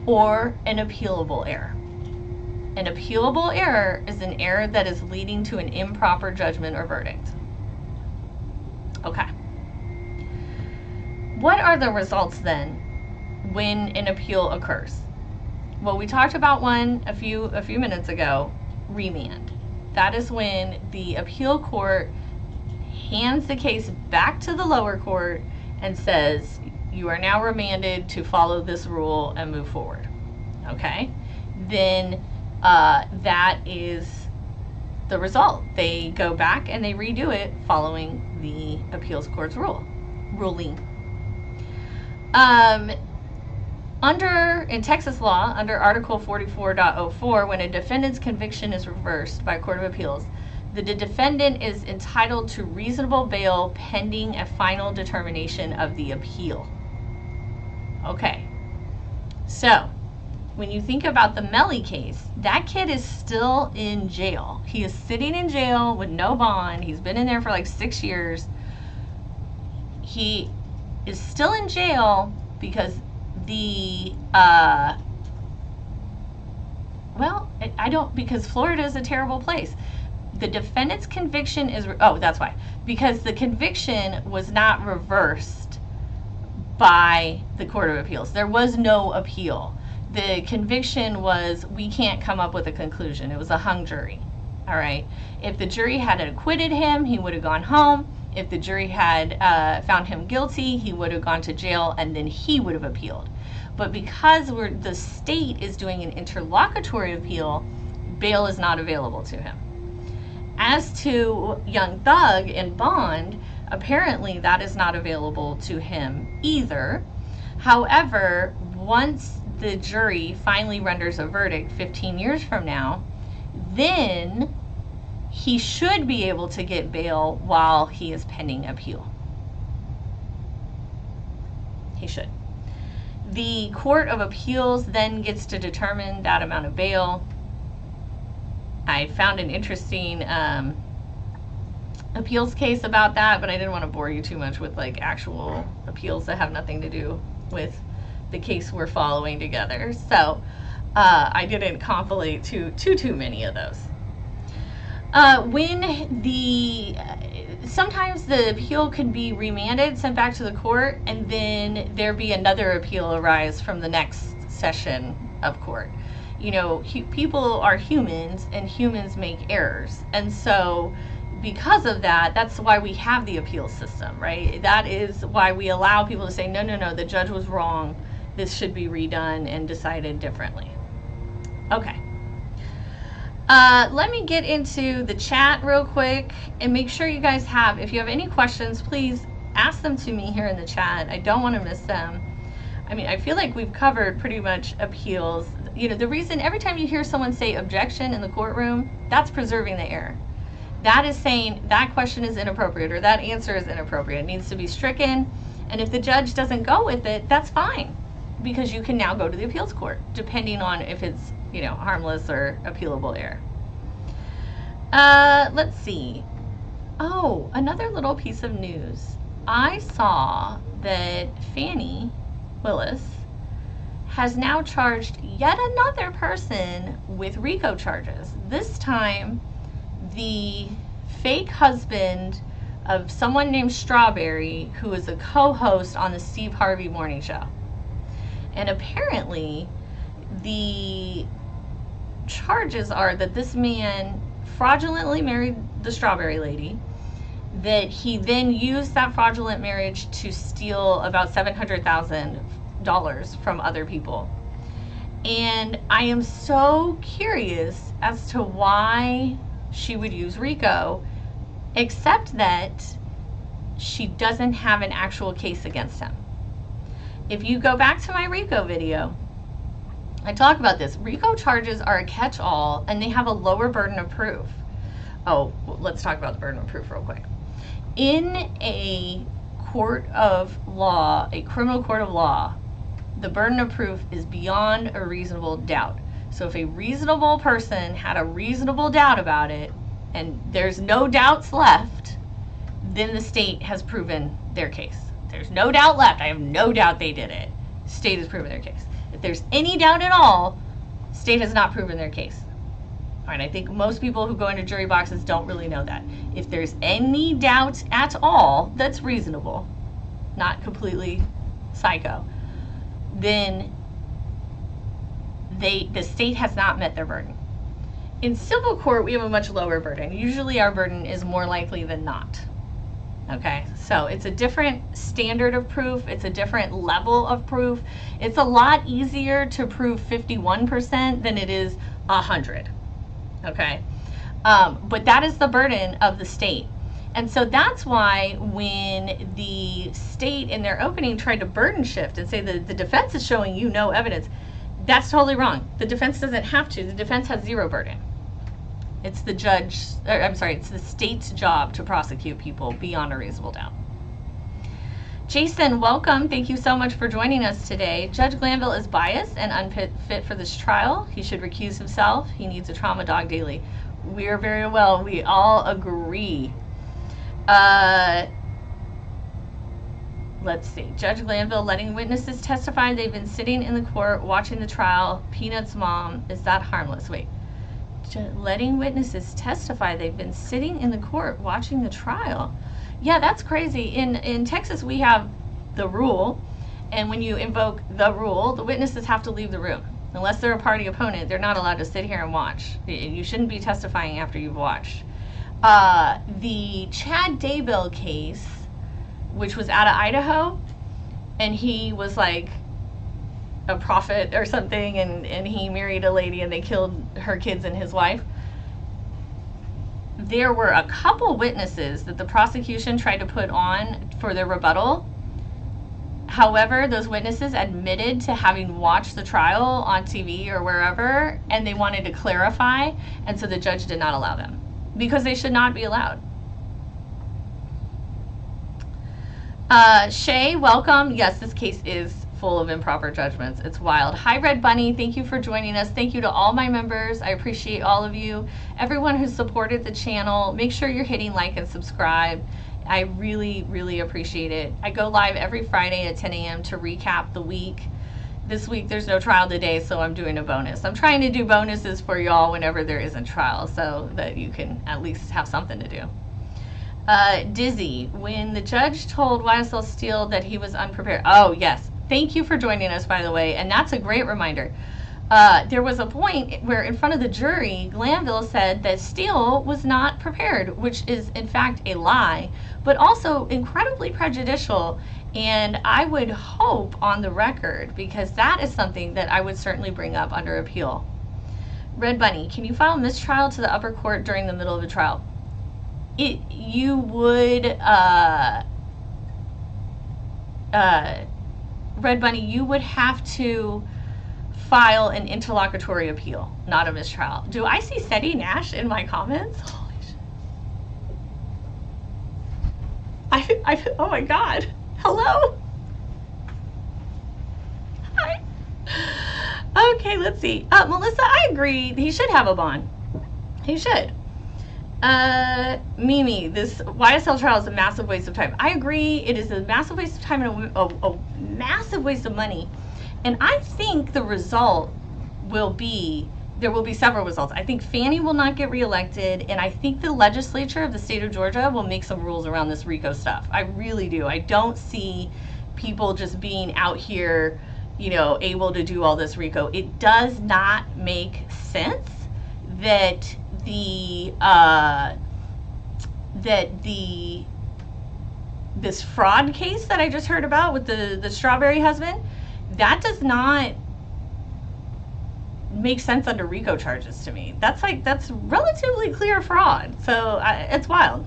or an appealable error. An appealable error is an error that is leading to an improper judgment or verdict. Okay. What are the results then when an appeal occurs? Well, we talked about one a few minutes ago, remand. That is when the appeal court hands the case back to the lower court and says, you are now remanded to follow this rule and move forward. Okay? Then that is the result. They go back and they redo it following the appeals court's ruling. In Texas law, under Article 44.04, when a defendant's conviction is reversed by a court of appeals, the defendant is entitled to reasonable bail pending a final determination of the appeal. Okay, so when you think about the Melly case, that kid is still in jail. He is sitting in jail with no bond. He's been in there for like 6 years. He is still in jail because because Florida is a terrible place. The defendant's conviction is, that's why. Because the conviction was not reversed by the Court of Appeals. There was no appeal. The conviction was, we can't come up with a conclusion. It was a hung jury. All right. If the jury had acquitted him, he would have gone home. If the jury had found him guilty, he would have gone to jail, and then he would have appealed. But because the state is doing an interlocutory appeal, bail is not available to him. As to young Thug in bond, apparently that is not available to him either. However, once the jury finally renders a verdict 15 years from now, then he should be able to get bail while he is pending appeal. He should. The Court of Appeals then gets to determine that amount of bail. I found an interesting appeals case about that, but I didn't want to bore you too much with like actual appeals that have nothing to do with the case we're following together. So I didn't compilate too many of those. Sometimes the appeal could be remanded, sent back to the court, and then there be another appeal arise from the next session of court. You know, people are humans, and humans make errors. And so because of that, that's why we have the appeal system, right? That is why we allow people to say, no, the judge was wrong. This should be redone and decided differently. Okay. Let me get into the chat real quick and make sure you guys have, if you have any questions, please ask them to me here in the chat. I don't want to miss them. I mean, I feel like we've covered pretty much appeals. You know, the reason every time you hear someone say objection in the courtroom, that's preserving the error. That is saying that question is inappropriate or that answer is inappropriate. It needs to be stricken. And if the judge doesn't go with it, that's fine, because you can now go to the appeals court, depending on if it's, you know, harmless or appealable error. Let's see. Oh, another little piece of news. I saw that Fanny Willis has now charged yet another person with RICO charges. This time, the fake husband of someone named Strawberry, who is a co-host on the Steve Harvey Morning Show. And apparently, the charges are that this man fraudulently married the Strawberry lady, that he then used that fraudulent marriage to steal about $700,000 from other people. And I am so curious as to why she would use RICO, except that she doesn't have an actual case against him. If you go back to my RICO video, I talk about this. RICO charges are a catch-all, and they have a lower burden of proof. Oh, let's talk about the burden of proof real quick. In a court of law, a criminal court of law, the burden of proof is beyond a reasonable doubt. So if a reasonable person had a reasonable doubt about it, and there's no doubts left, then the state has proven their case. There's no doubt left. I have no doubt they did it. State has proven their case. If there's any doubt at all, state has not proven their case. All right, I think most people who go into jury boxes don't really know that. If there's any doubt at all that's reasonable, not completely psycho, then the state has not met their burden. In civil court, we have a much lower burden. Usually our burden is more likely than not. Okay, so it's a different standard of proof. It's a different level of proof. It's a lot easier to prove 51% than it is 100. Okay, but that is the burden of the state. And so that's why when the state in their opening tried to burden shift and say that the defense is showing you no evidence, that's totally wrong. The defense doesn't have to. The defense has zero burden. It's the judge, it's the state's job to prosecute people beyond a reasonable doubt. Jason, welcome. Thank you so much for joining us today. Judge Glanville is biased and unfit for this trial. He should recuse himself. He needs a trauma dog daily. We are very well. We all agree. Let's see. Judge Glanville letting witnesses testify they've been sitting in the court watching the trial. Peanut's mom, is that harmless? Wait. Letting witnesses testify they've been sitting in the court watching the trial. Yeah, that's crazy. In Texas, we have the rule, and when you invoke the rule, the witnesses have to leave the room. Unless they're a party opponent, they're not allowed to sit here and watch. You shouldn't be testifying after you've watched. The Chad Daybell case, which was out of Idaho, and he was like a prophet or something, and he married a lady and they killed her kids and his wife. There were a couple witnesses that the prosecution tried to put on for their rebuttal. However, those witnesses admitted to having watched the trial on TV or wherever, and they wanted to clarify, and so the judge did not allow them because they should not be allowed. Shay, welcome. Yes, this case is full of improper judgments. It's wild. Hi, Red Bunny. Thank you for joining us. Thank you to all my members. I appreciate all of you. Everyone who's supported the channel, make sure you're hitting like and subscribe. I really, really appreciate it. I go live every Friday at 10 a.m. to recap the week. This week there's no trial today, so I'm doing a bonus. I'm trying to do bonuses for y'all whenever there isn't trial so that you can at least have something to do. Dizzy, when the judge told YSL Steele that he was unprepared. Oh, yes. Thank you for joining us, by the way, and that's a great reminder. There was a point where in front of the jury, Glanville said that Steele was not prepared, which is in fact a lie, but also incredibly prejudicial. And I would hope on the record, because that is something that I would certainly bring up under appeal. Red Bunny, can you file mistrial to the upper court during the middle of a trial? You would, Red Bunny, you would have to file an interlocutory appeal, not a mistrial. Do I see Steady Nash in my comments? Holy shit. Oh my God. Hello? Hi. Okay, let's see. Melissa, I agree. He should have a bond. He should. Mimi, this YSL trial is a massive waste of time. I agree. It is a massive waste of time and a massive waste of money. And I think the result will be, there will be several results. I think Fanny will not get reelected, and I think the legislature of the state of Georgia will make some rules around this RICO stuff. I really do. I don't see people just being out here, you know, able to do all this RICO. It does not make sense that this fraud case that I just heard about with the strawberry husband, that does not make sense under RICO charges to me. That's relatively clear fraud. So it's wild.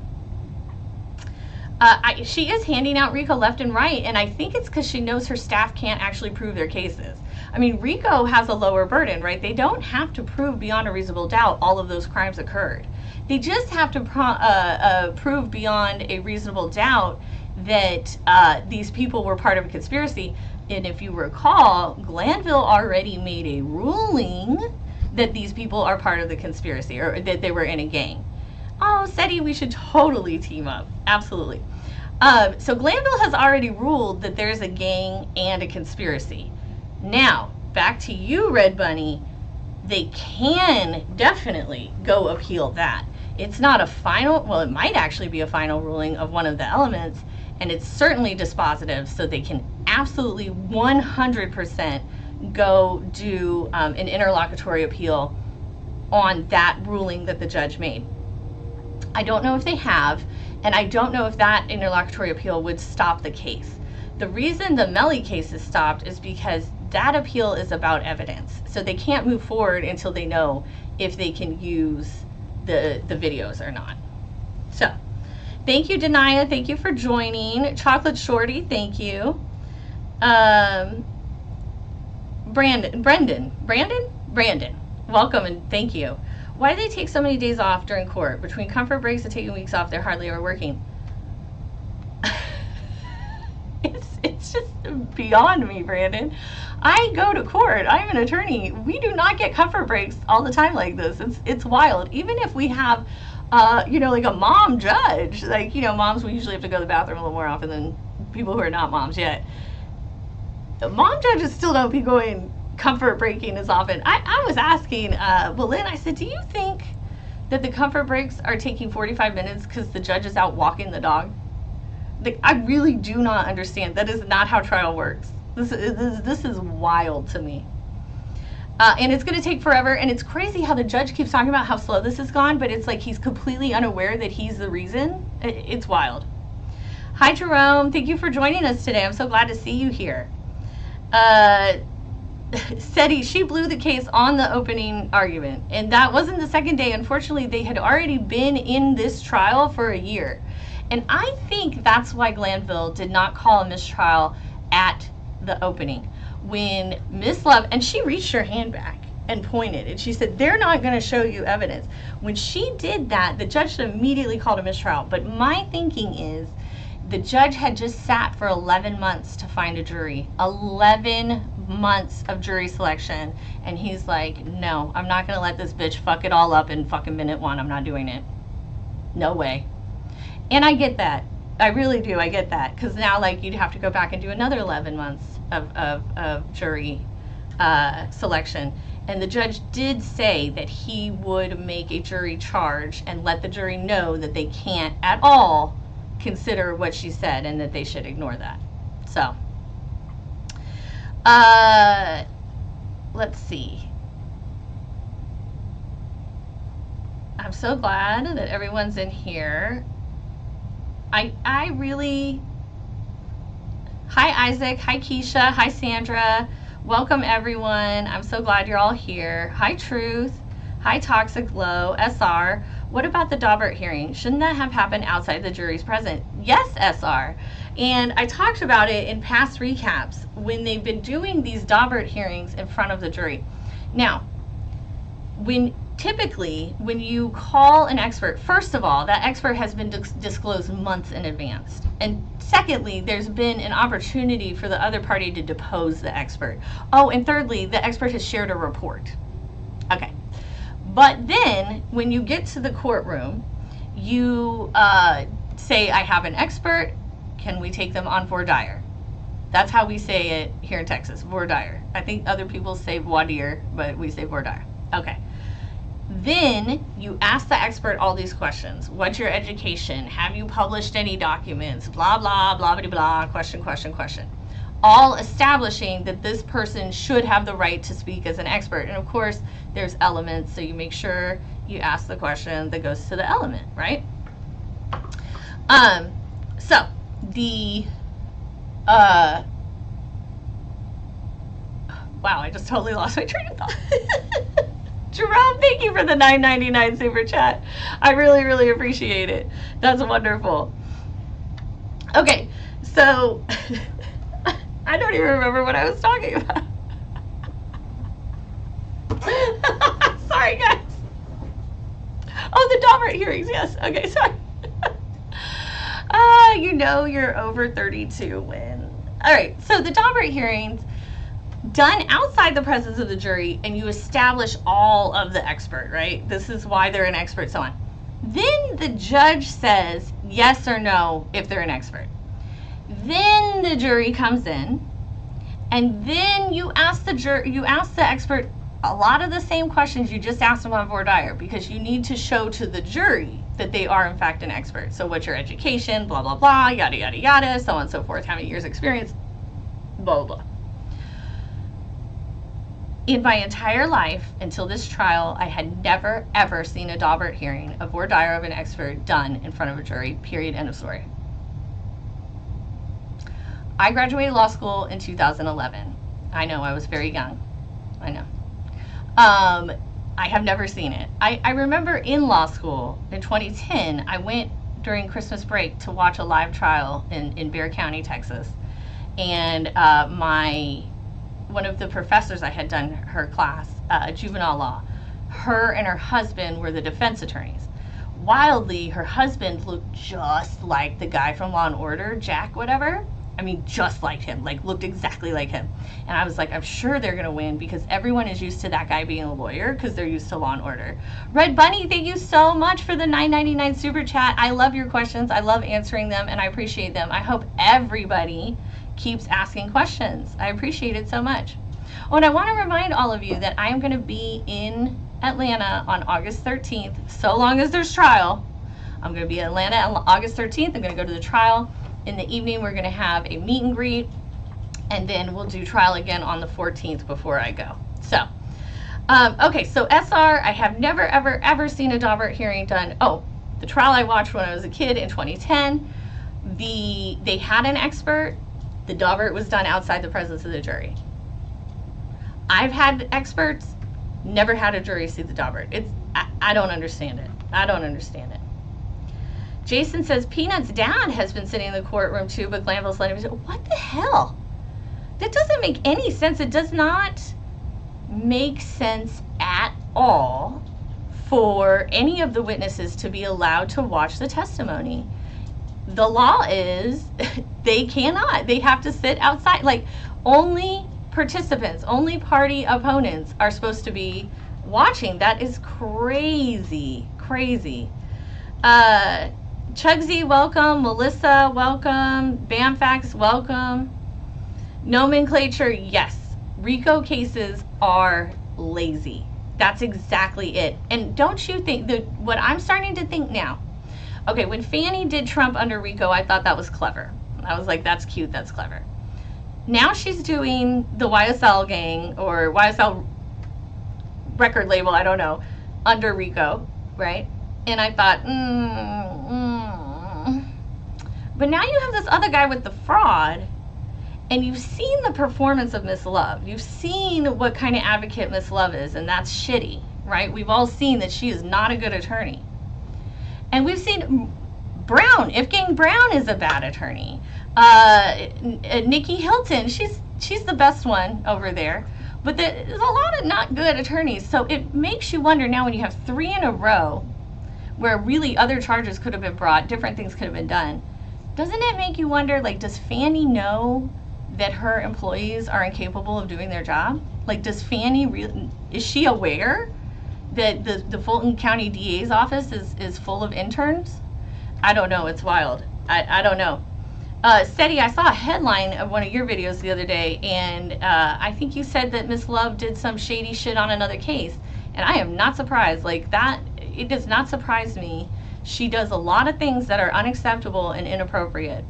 She is handing out RICO left and right, and I think it's because she knows her staff can't actually prove their cases. I mean, RICO has a lower burden, right? They don't have to prove beyond a reasonable doubt all of those crimes occurred. They just have to prove beyond a reasonable doubt that these people were part of a conspiracy. And if you recall, Glanville already made a ruling that these people are part of the conspiracy, or that they were in a gang. Oh, Seti, we should totally team up. Absolutely. So Glanville has already ruled that there's a gang and a conspiracy. Now, back to you, Red Bunny. They can definitely go appeal that. It's not a final, well, it might actually be a final ruling of one of the elements, and it's certainly dispositive, so they can absolutely 100% go do an interlocutory appeal on that ruling that the judge made. I don't know if they have, and I don't know if that interlocutory appeal would stop the case. The reason the Melly case is stopped is because that appeal is about evidence. So they can't move forward until they know if they can use the videos or not. So, thank you, Denia. Thank you for joining. Chocolate Shorty, thank you. Brandon, welcome and thank you. Why do they take so many days off during court? Between comfort breaks and taking weeks off, they're hardly ever working. It's just beyond me, Brandon. I go to court. I'm an attorney. We do not get comfort breaks all the time like this. It's wild. Even if we have, you know, like a mom judge, like, you know, moms, we usually have to go to the bathroom a little more often than people who are not moms yet. The mom judges still don't be going comfort breaking as often. I was asking Lynn, I said, do you think that the comfort breaks are taking 45 minutes because the judge is out walking the dog? Like, I really do not understand. That is not how trial works. This is wild to me. And it's going to take forever. And it's crazy how the judge keeps talking about how slow this has gone, but it's like he's completely unaware that he's the reason. It's wild. Hi, Jerome. Thank you for joining us today. I'm so glad to see you here. Seti, she blew the case on the opening argument. And that wasn't the second day. Unfortunately, they had already been in this trial for a year. And I think that's why Glanville did not call a mistrial at the opening. When Miss Love, and she reached her hand back and pointed, and she said, they're not going to show you evidence. When she did that, the judge immediately called a mistrial. But my thinking is The judge had just sat for 11 months to find a jury. 11 months of jury selection. And he's like, no, I'm not going to let this bitch fuck it all up in fucking minute one. I'm not doing it. No way. And I get that. I really do. I get that. Because now, like, you'd have to go back and do another 11 months of jury selection. And the judge did say that he would make a jury charge and let the jury know that they can't at all consider what she said and that they should ignore that. So, let's see. I'm so glad that everyone's in here. I really... Hi, Isaac. Hi, Keisha. Hi, Sandra. Welcome, everyone. I'm so glad you're all here. Hi, Truth. Hi, Toxic Glow. SR. What about the Daubert hearing? Shouldn't that have happened outside the jury's present? Yes, SR. And I talked about it in past recaps when they've been doing these Daubert hearings in front of the jury. Now, typically, when you call an expert, first of all, that expert has been disclosed months in advance. And secondly, there's been an opportunity for the other party to depose the expert. Oh, and thirdly, the expert has shared a report. Okay. But then, when you get to the courtroom, you say, I have an expert. Can we take them on voir dire? That's how we say it here in Texas, voir dire. I think other people say voir dire, but we say voir dire. Okay. Then you ask the expert all these questions. What's your education? Have you published any documents? Blah, blah, blah, blah, blah, question, question, question. All establishing that this person should have the right to speak as an expert. And of course, there's elements, so you make sure you ask the question that goes to the element, right? So the, wow, I just totally lost my train of thought. Jerome, thank you for the $9.99 super chat. I really, really appreciate it. That's wonderful. Okay, so I don't even remember what I was talking about. Sorry, guys. Oh, the Daubert hearings. Yes. Okay, sorry. You know you're over 32 when. All right, so the Daubert hearings done outside the presence of the jury, and you establish all of the expert, right? This is why they're an expert, so on. Then the judge says yes or no if they're an expert. Then the jury comes in, and then you ask the expert a lot of the same questions you just asked them on voir dire, because you need to show to the jury that they are in fact an expert. So what's your education, blah, blah, blah, yada, yada, yada, so on and so forth, how many years experience, blah, blah, blah. In my entire life, until this trial, I had never, ever seen a Daubert hearing, a voir dire of an expert done in front of a jury, period, end of story. I graduated law school in 2011. I know, I was very young. I know. I have never seen it. I remember in law school in 2010, I went during Christmas break to watch a live trial in Bexar County, Texas. And one of the professors I had done her class, juvenile law, her and her husband were the defense attorneys. Wildly, her husband looked just like the guy from Law and Order, Jack whatever. I mean, just like him, like looked exactly like him. And I was like, I'm sure they're gonna win because everyone is used to that guy being a lawyer because they're used to Law and Order. Red Bunny, thank you so much for the $9.99 super chat. I love your questions. I love answering them and I appreciate them. I hope everybody keeps asking questions. I appreciate it so much. Oh, and I want to remind all of you that I am going to be in Atlanta on August 13th, so long as there's trial. I'm going to be in Atlanta on August 13th. I'm going to go to the trial. In the evening, we're going to have a meet and greet, and then we'll do trial again on the 14th before I go. So, okay, so SR, I have never, ever, ever seen a Daubert hearing done. Oh, the trial I watched when I was a kid in 2010, they had an expert. The Daubert was done outside the presence of the jury. I've had experts, never had a jury see the Daubert. I don't understand it. I don't understand it. Jason says, Peanut's dad has been sitting in the courtroom too, but Glanville's letting him. What the hell? That doesn't make any sense. It does not make sense at all for any of the witnesses to be allowed to watch the testimony. the law is they cannot. They have to sit outside. Like, only participants, only party opponents are supposed to be watching. That is crazy, crazy. Chugsy, welcome. Melissa, welcome. Bamfax, welcome. Nomenclature, yes. RICO cases are lazy. That's exactly it. And don't you think that what I'm starting to think now, okay, when Fanny did Trump under RICO, I thought that was clever. I was like, that's cute, that's clever. Now she's doing the YSL gang or YSL record label, I don't know, under RICO, right? And I thought, But now you have this other guy with the fraud, and you've seen the performance of Miss Love. You've seen what kind of advocate Miss Love is, and that's shitty, right? We've all seen that she is not a good attorney. And we've seen Brown, Ifgang Brown is a bad attorney. Nikki Hilton, she's the best one over there. But there's a lot of not good attorneys. So it makes you wonder now when you have 3 in a row where really other charges could have been brought, different things could have been done. Doesn't it make you wonder, like, does Fanny know that her employees are incapable of doing their job? Like, does Fanny is she aware that the Fulton County DA's office is full of interns? I don't know. It's wild. I don't know. Seti, I saw a headline of one of your videos the other day, and I think you said that Miss Love did some shady shit on another case, and I am not surprised. Like, that, it does not surprise me. She does a lot of things that are unacceptable and inappropriate,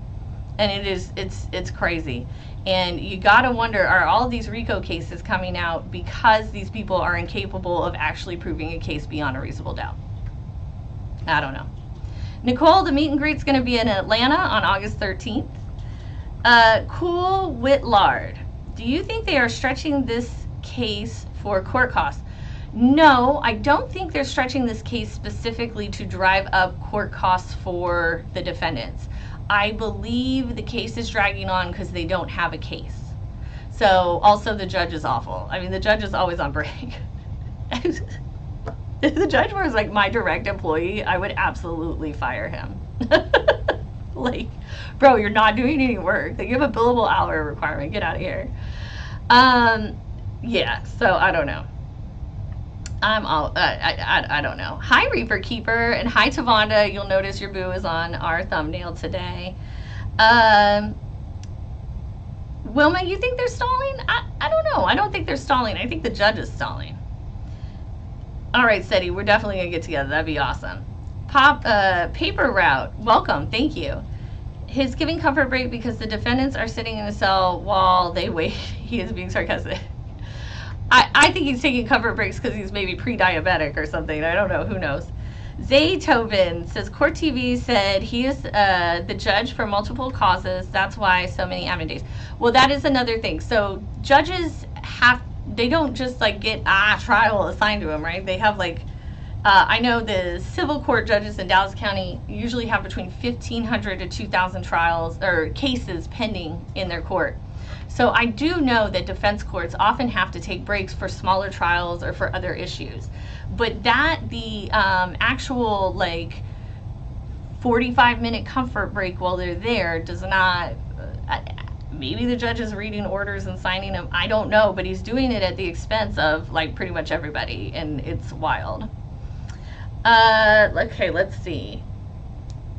and it's crazy. And you gotta wonder, are all these RICO cases coming out because these people are incapable of actually proving a case beyond a reasonable doubt? I don't know. Nicole, the meet and greet's gonna be in Atlanta on August 13th. Cool Whitlard, do you think they are stretching this case for court costs? No, I don't think they're stretching this case specifically to drive up court costs for the defendants. I believe the case is dragging on because they don't have a case. So also the judge is awful. I mean, the judge is always on break. If the judge was like my direct employee, I would absolutely fire him. Like, bro, you're not doing any work. Like, you have a billable hour requirement. Get out of here. Yeah, so I don't know. I don't know. Hi, Reaper Keeper, and hi, Tavonda. You'll notice your boo is on our thumbnail today. Wilma, you think they're stalling? I don't know. I don't think they're stalling. I think the judge is stalling. All right, Seti, we're definitely going to get together. That'd be awesome. Paper Route, welcome. Thank you. He's giving comfort break because the defendants are sitting in a cell while they wait. He is being sarcastic. I think he's taking comfort breaks because he's maybe pre-diabetic or something. I don't know. Who knows? Zaytoven says, Court TV said he is the judge for multiple causes. That's why so many admin days. Well, that is another thing. So judges they don't just like get trial assigned to them, right? They have like, I know the civil court judges in Dallas County usually have between 1,500 to 2,000 trials or cases pending in their court. So I do know that defense courts often have to take breaks for smaller trials or for other issues. But the actual like 45-minute comfort break while they're there does not, maybe the judge is reading orders and signing them. I don't know, but he's doing it at the expense of like pretty much everybody, and it's wild. Okay, let's see.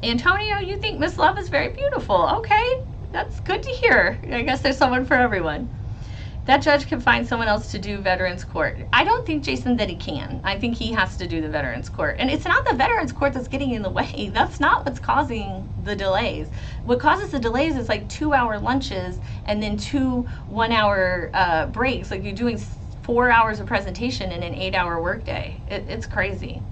Antonio, you think Miss Love is very beautiful. Okay. That's good to hear. I guess there's someone for everyone. That judge can find someone else to do Veterans Court. I don't think, Jason, that he can. I think he has to do the Veterans Court. And it's not the Veterans Court that's getting in the way. That's not what's causing the delays. What causes the delays is like 2-hour lunches and then 2 1-hour breaks. Like you're doing 4 hours of presentation in an 8-hour workday. It's crazy.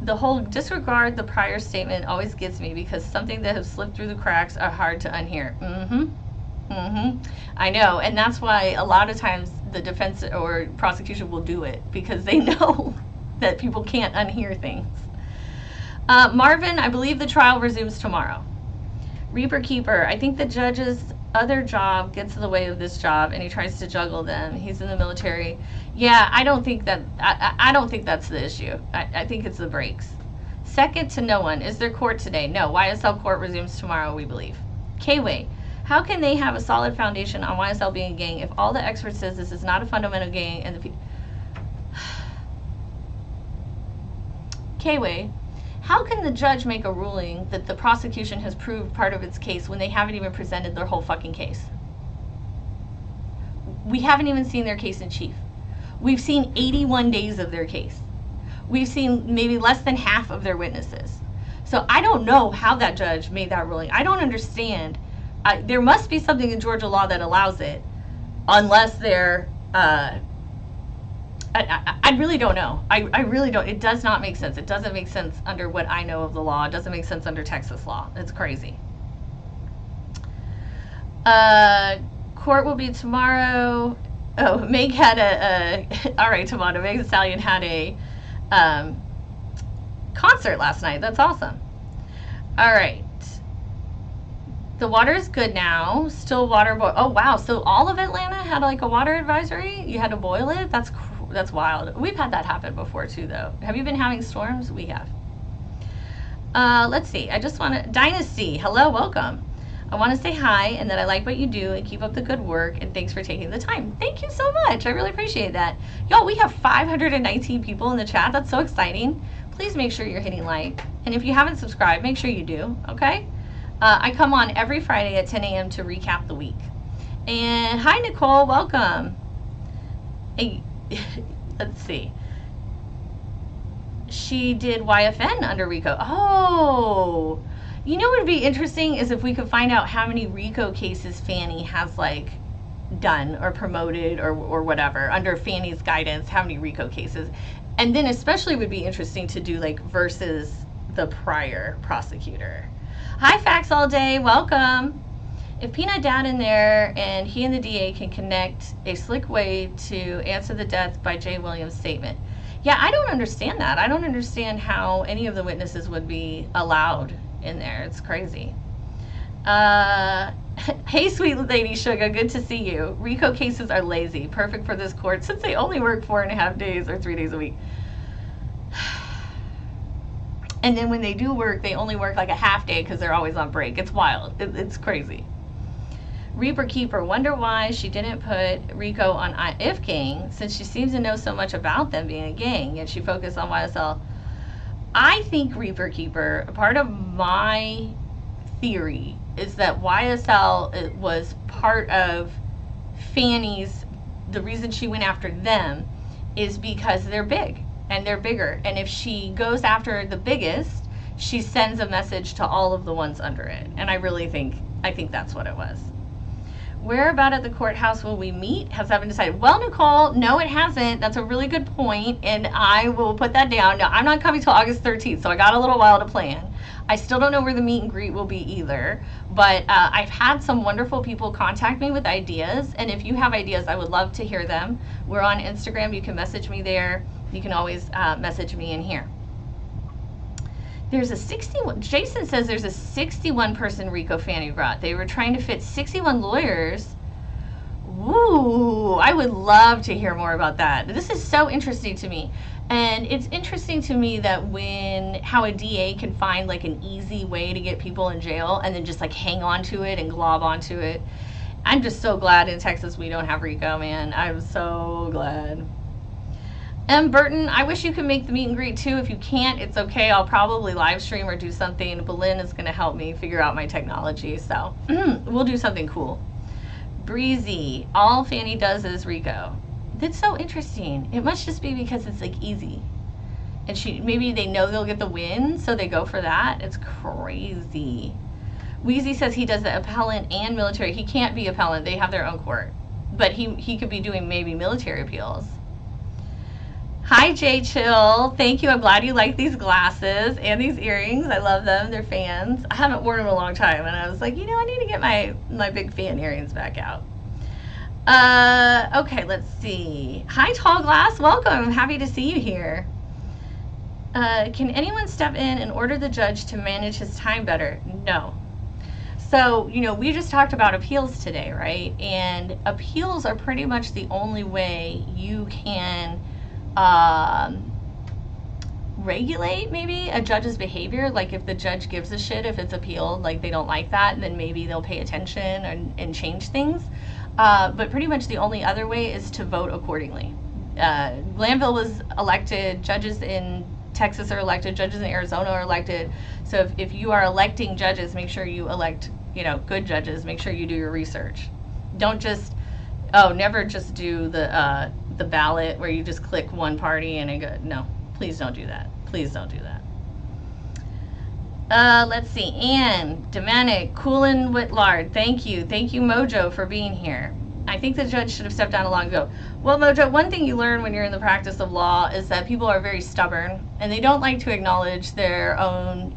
The whole disregard the prior statement always gets me because something that has slipped through the cracks are hard to unhear. I know, and that's why a lot of times the defense or prosecution will do it because they know that people can't unhear things. Marvin, I believe the trial resumes tomorrow. Reaper Keeper, I think the judge's other job gets in the way of this job and he tries to juggle them. He's in the military. Yeah, I don't think that, I don't think that's the issue. I think it's the breaks. Second to no one. Is there court today? No. YSL court resumes tomorrow, we believe. K-Way. How can they have a solid foundation on YSL being a gang if all the experts says this is not a fundamental gang and the K-Way. How can the judge make a ruling that the prosecution has proved part of its case when they haven't even presented their whole fucking case? We haven't even seen their case in chief. We've seen 81 days of their case. We've seen maybe less than half of their witnesses. So I don't know how that judge made that ruling. I don't understand. There must be something in Georgia law that allows it, unless they're, I really don't know. I really don't. It does not make sense. It doesn't make sense under what I know of the law. It doesn't make sense under Texas law. It's crazy. Court will be tomorrow. Oh, Meg had all right, Tamana, Meg Thee Stallion had a concert last night. That's awesome. All right. The water is good now. Still water boil. Oh, wow. So all of Atlanta had like a water advisory? You had to boil it? That's wild. We've had that happen before too, though. Have you been having storms? We have. Let's see. I just want to... Dynasty. Hello, welcome. I want to say hi and that I like what you do and keep up the good work, and thanks for taking the time. Thank you so much. I really appreciate that. Y'all, we have 519 people in the chat. That's so exciting. Please make sure you're hitting like. And if you haven't subscribed, make sure you do, okay? I come on every Friday at 10 a.m. to recap the week. And hi, Nicole. Welcome. Hey, let's see. She did YFN under RICO. Oh, you know what would be interesting is if we could find out how many RICO cases Fanny has like done or promoted or whatever under Fanny's guidance, how many RICO cases. And then especially would be interesting to do like versus the prior prosecutor. Hi, Facts All Day. Welcome. If Peanut Dad in there and he and the DA can connect a slick way to answer the death by Jay Williams' statement. Yeah, I don't understand that. I don't understand how any of the witnesses would be allowed in there. It's crazy. Hey, sweet lady Sugar, good to see you. RICO cases are lazy, perfect for this court since they only work 4.5 days or 3 days a week. And then when they do work, they only work like a half day because they're always on break. It's wild. It's crazy. Reaper Keeper, wonder why she didn't put RICO on If Gang since she seems to know so much about them being a gang, yet she focused on YSL. I think Reaper Keeper, part of my theory is that YSL was part of Fanny's, the reason she went after them is because they're big and they're bigger. And if she goes after the biggest, she sends a message to all of the ones under it. And I think that's what it was. Where about at the courthouse will we meet? Has that been decided? Well, Nicole, no, it hasn't. That's a really good point, and I will put that down. No, I'm not coming till August 13th, so I got a little while to plan. I still don't know where the meet and greet will be either, but I've had some wonderful people contact me with ideas, and if you have ideas, I would love to hear them. We're on Instagram. You can message me there. You can always message me in here. There's a 61, Jason says there's a 61 person RICO Fanny brought. They were trying to fit 61 lawyers. Ooh, I would love to hear more about that. This is so interesting to me. And it's interesting to me that how a DA can find like an easy way to get people in jail and then just like hang on to it and glob onto it. I'm just so glad in Texas we don't have RICO, man. I'm so glad. M. Burton, I wish you could make the meet and greet too. If you can't, it's okay. I'll probably live stream or do something. Boleyn is going to help me figure out my technology, so we'll do something cool. Breezy, all Fanny does is RICO. That's so interesting. It must just be because it's like easy. And maybe they know they'll get the win, so they go for that. It's crazy. Wheezy says he does the appellant and military. He can't be appellant. They have their own court. But he could be doing maybe military appeals. Hi, Jay Chill. Thank you. I'm glad you like these glasses and these earrings. I love them. They're fans. I haven't worn them in a long time, and I was like, I need to get my big fan earrings back out. Okay, let's see. Hi, Tall Glass. Welcome. I'm happy to see you here. Can anyone step in and order the judge to manage his time better? No. So, we just talked about appeals today, right? And appeals are pretty much the only way you can regulate maybe a judge's behavior. Like if the judge gives a shit if it's appealed, like they don't like that, then maybe they'll pay attention and change things. But pretty much the only other way is to vote accordingly. Glanville was elected, judges in Texas are elected, judges in Arizona are elected. So if you are electing judges, make sure you elect, good judges. Make sure you do your research. Don't just, never just do the ballot where you just click one party and it go. No, please don't do that. Please don't do that. Let's see, Ann, Domenic, Coolin Whitlard, thank you. Thank you, Mojo, for being here. I think the judge should have stepped down long ago. Well, Mojo, one thing you learn when you're in the practice of law is that people are very stubborn and they don't like to acknowledge their own,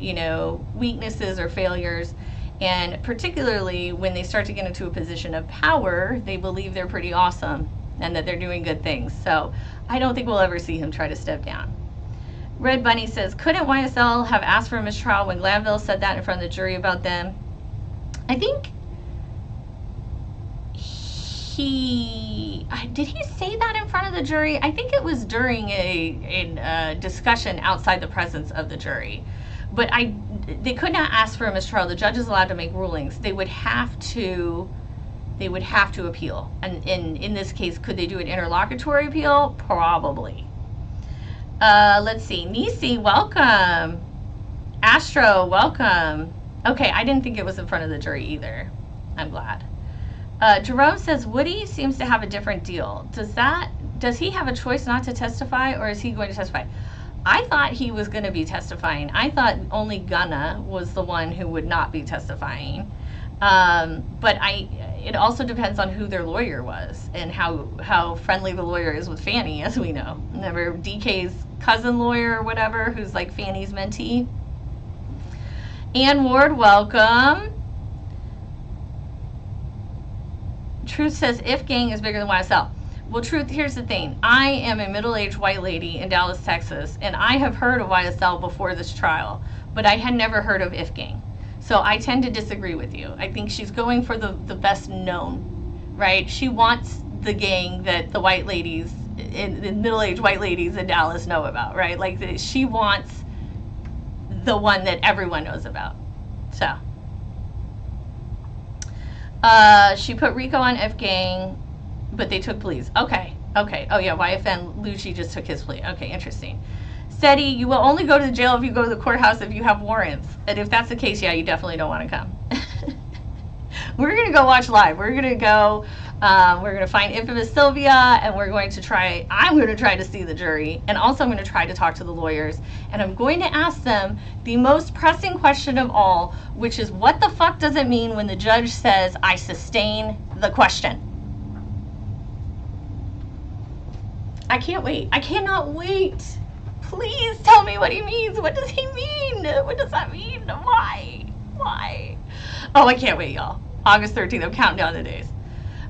weaknesses or failures. And particularly when they start to get into a position of power, they believe they're pretty awesome and that they're doing good things. So I don't think we'll ever see him try to step down. Red Bunny says, couldn't YSL have asked for a mistrial when Glanville said that in front of the jury about them? I think did he say that in front of the jury? I think it was during a discussion outside the presence of the jury. But they could not ask for a mistrial. The judge is allowed to make rulings. They would have to appeal. And in this case, could they do an interlocutory appeal? Probably. Let's see. Nisi, welcome. Astro, welcome. Okay, I didn't think it was in front of the jury either. I'm glad. Jerome says Woody seems to have a different deal. Does he have a choice not to testify, or is he going to testify? I thought he was going to be testifying. I thought only Gunna was the one who would not be testifying. But it also depends on who their lawyer was and how friendly the lawyer is with Fanny, as we know. Remember DK's cousin lawyer or whatever, who's like Fanny's mentee. Ann Ward, welcome. Truth says if gang is bigger than YSL. Well, Truth, here's the thing. I am a middle-aged white lady in Dallas, Texas, and I have heard of YSL before this trial, but I had never heard of if gang. So I tend to disagree with you. I think she's going for the best known, right? She wants the gang that the white ladies, the middle-aged white ladies in Dallas know about, right? Like she wants the one that everyone knows about. So. She put Rico on F gang, but they took pleas. Okay. Oh yeah, YFN Lucci just took his plea. Okay, interesting. Steady, you will only go to the jail if you go to the courthouse if you have warrants. And if that's the case, yeah, you definitely don't want to come. We're going to go watch live. We're going to go, we're going to find Infamous Sylvia, and I'm going to try to see the jury. And also I'm going to try to talk to the lawyers. And I'm going to ask them the most pressing question of all, which is what the fuck does it mean when the judge says, I sustain the question? I can't wait. I cannot wait. Please tell me what he means. What does he mean? What does that mean? Why? Oh, I can't wait, y'all. August 13th. I'm counting down the days.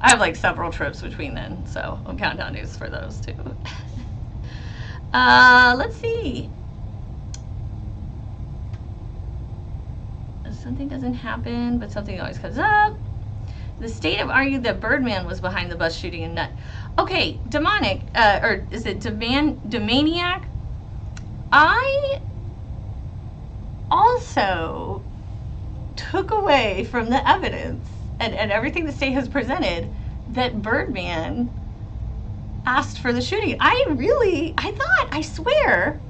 I have like several trips between then, so I'm counting down days for those too. Let's see. Something doesn't happen, but something always comes up. The state have argued that Birdman was behind the bus shooting in Nut. Okay, demonic, or is it demaniac? I also took away from the evidence and everything the state has presented that Birdman asked for the shooting. I swear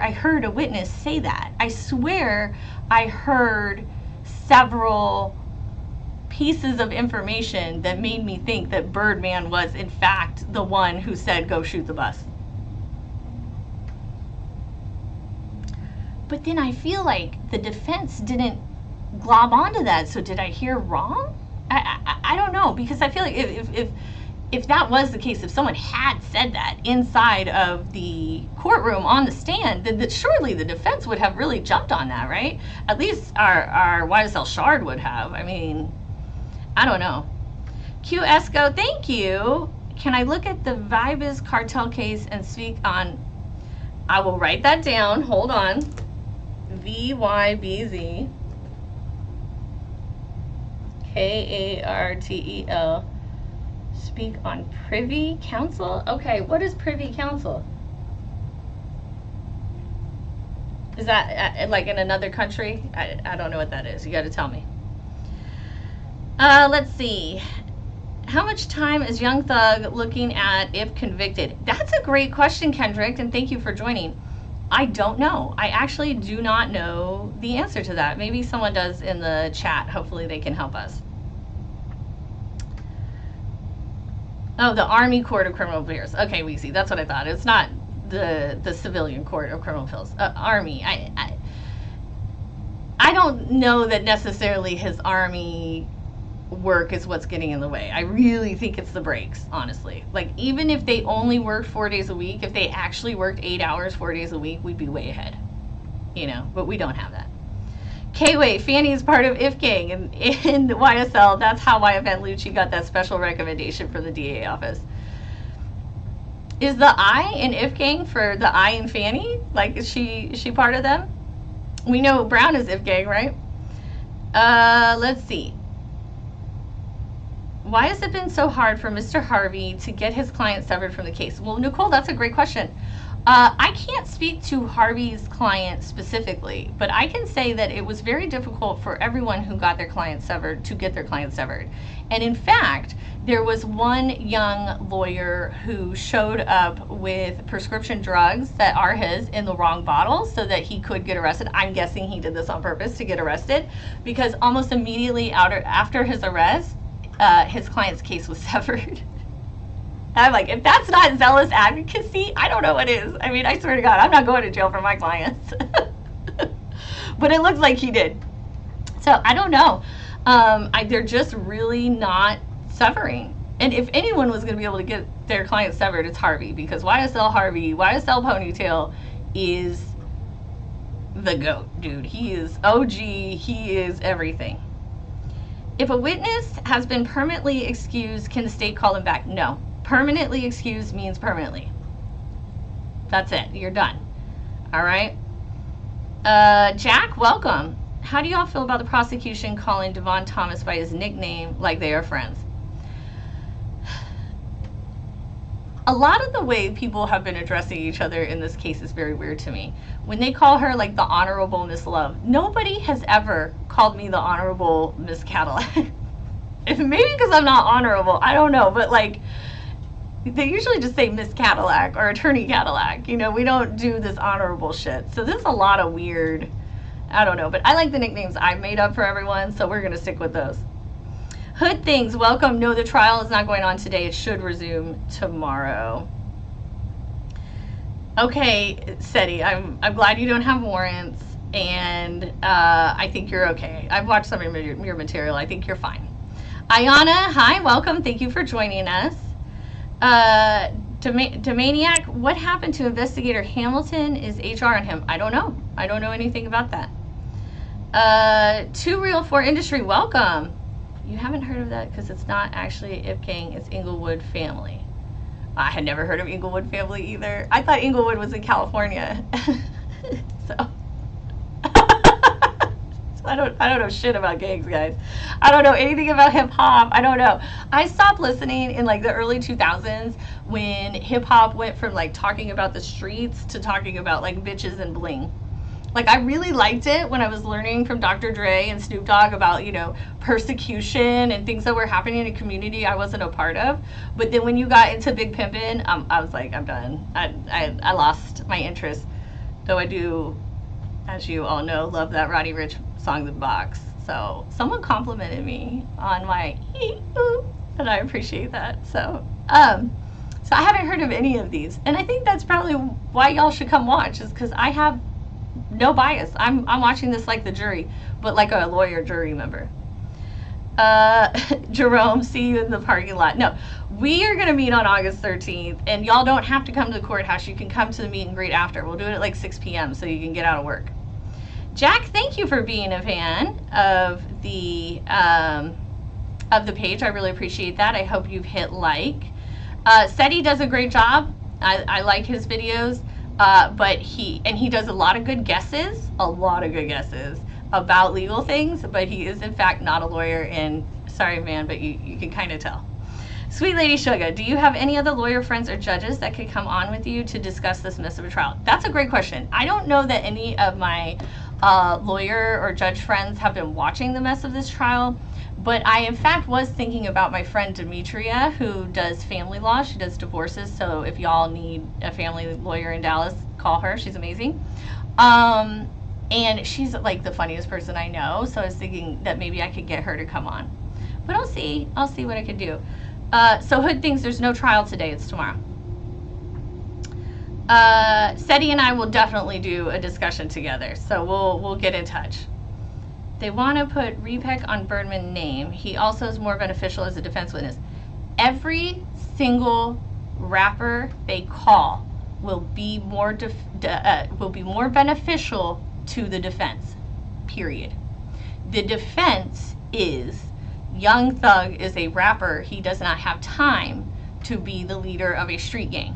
I heard a witness say that. I swear I heard several pieces of information that made me think that Birdman was in fact the one who said go shoot the bus. But then I feel like the defense didn't glob onto that. So did I hear wrong? I don't know, because I feel like if that was the case, if someone had said that inside of the courtroom on the stand, then surely the defense would have really jumped on that, right? At least our YSL Shard would have. I mean, I don't know. Q Esco, thank you. Can I look at the Vibes cartel case and speak on? I will write that down. Hold on. VYBZ KARTEL. Speak on Privy Council. Okay, what is Privy Council? Is that like in another country? I don't know what that is. You got to tell me. Let's see. How much time is young Thug looking at if convicted? That's a great question, Kendrick, and thank you for joining. I don't know. I actually do not know the answer to that. Maybe someone does in the chat. Hopefully they can help us. Oh, the Army Court of Criminal Appeals. Okay, we see. That's what I thought. It's not the Civilian Court of Criminal Appeals. Army. I don't know that necessarily his Army work is what's getting in the way. I really think it's the breaks, honestly. Like, even if they only worked 4 days a week, if they actually worked 8 hours 4 days a week, we'd be way ahead. You know, but we don't have that. K-Way, Fanny is part of IF Gang in YSL. That's how YFN Lucci got that special recommendation from the DA office. Is the I in IF Gang for the I in Fanny? Like, is she part of them? We know Brown is IF Gang, right? Let's see. Why has it been so hard for Mr. Harvey to get his client severed from the case? Well, Nicole, that's a great question. I can't speak to Harvey's client specifically, but I can say that it was very difficult for everyone who got their client severed to get their client severed. And in fact, there was one young lawyer who showed up with prescription drugs that are his in the wrong bottles so that he could get arrested. I'm guessing he did this on purpose to get arrested, because almost immediately after his arrest, his client's case was severed. I'm like, if that's not zealous advocacy, I don't know what is. I mean, I swear to God, I'm not going to jail for my clients. But it looks like he did. So I don't know. They're just really not severing. And if anyone was going to be able to get their client severed, it's Harvey, because YSL Harvey, YSL Ponytail is the GOAT, dude. He is OG. He is everything. If a witness has been permanently excused, can the state call him back? No. Permanently excused means permanently. That's it. You're done. All right. Jack, welcome. How do y'all feel about the prosecution calling Devon Thomas by his nickname like they are friends? A lot of the way people have been addressing each other in this case is very weird to me. When they call her like the Honorable Miss Love, nobody has ever called me the Honorable Miss Cadillac. Maybe because I'm not honorable, I don't know, but like, they usually just say Miss Cadillac or Attorney Cadillac. You know, we don't do this honorable shit. So there's a lot of weird, I don't know, but I like the nicknames I've made up for everyone, so we're gonna stick with those. Hood Things, welcome. No, the trial is not going on today. It should resume tomorrow. Okay, Seti, I'm glad you don't have warrants, and I think you're okay. I've watched some of your material. I think you're fine. Ayana, hi, welcome. Thank you for joining us. Domaniac, what happened to Investigator Hamilton? Is HR on him? I don't know. I don't know anything about that. Too Real for Industry, welcome. You haven't heard of that because it's not actually IF Gang, it's Inglewood Family. I had never heard of Inglewood Family either. I thought Inglewood was in California. So I don't know shit about gangs, guys. I don't know anything about hip hop. I don't know. I stopped listening in like the early 2000s when hip hop went from like talking about the streets to talking about like bitches and bling. Like, I really liked it when I was learning from Dr. Dre and Snoop Dogg about, you know, persecution and things that were happening in a community I wasn't a part of. But then when you got into Big Pimpin', I was like, I'm done. I lost my interest. Though I do, as you all know, love that Roddy Ricch song, The Box. So someone complimented me on my and I appreciate that. So I haven't heard of any of these. And I think that's probably why y'all should come watch, is because I have no bias. I'm watching this like the jury, but like a lawyer jury member. Jerome, see you in the parking lot. No, we are going to meet on August 13th, and y'all don't have to come to the courthouse. You can come to the meet and greet after. We'll do it at like 6 p.m. so you can get out of work. Jack, thank you for being a fan of the page. I really appreciate that. I hope you've hit like. Seti does a great job. I like his videos. But he does a lot of good guesses about legal things, but he is in fact not a lawyer, and sorry man, but you can kind of tell. Sweet Lady Sugar, do you have any other lawyer friends or judges that could come on with you to discuss this mess of a trial? That's a great question. I don't know that any of my lawyer or judge friends have been watching the mess of this trial, but I in fact was thinking about my friend Demetria, who does family law. She does divorces, so if y'all need a family lawyer in Dallas, call her. She's amazing. And she's like the funniest person I know, so I was thinking that maybe I could get her to come on. But I'll see what I can do. So Hood thinks there's no trial today, it's tomorrow. Seti and I will definitely do a discussion together, so we'll get in touch. They want to put Repek on Birdman's name. He also is more beneficial as a defense witness. Every single rapper they call will be more beneficial to the defense. Period. The defense is Young Thug is a rapper. He does not have time to be the leader of a street gang.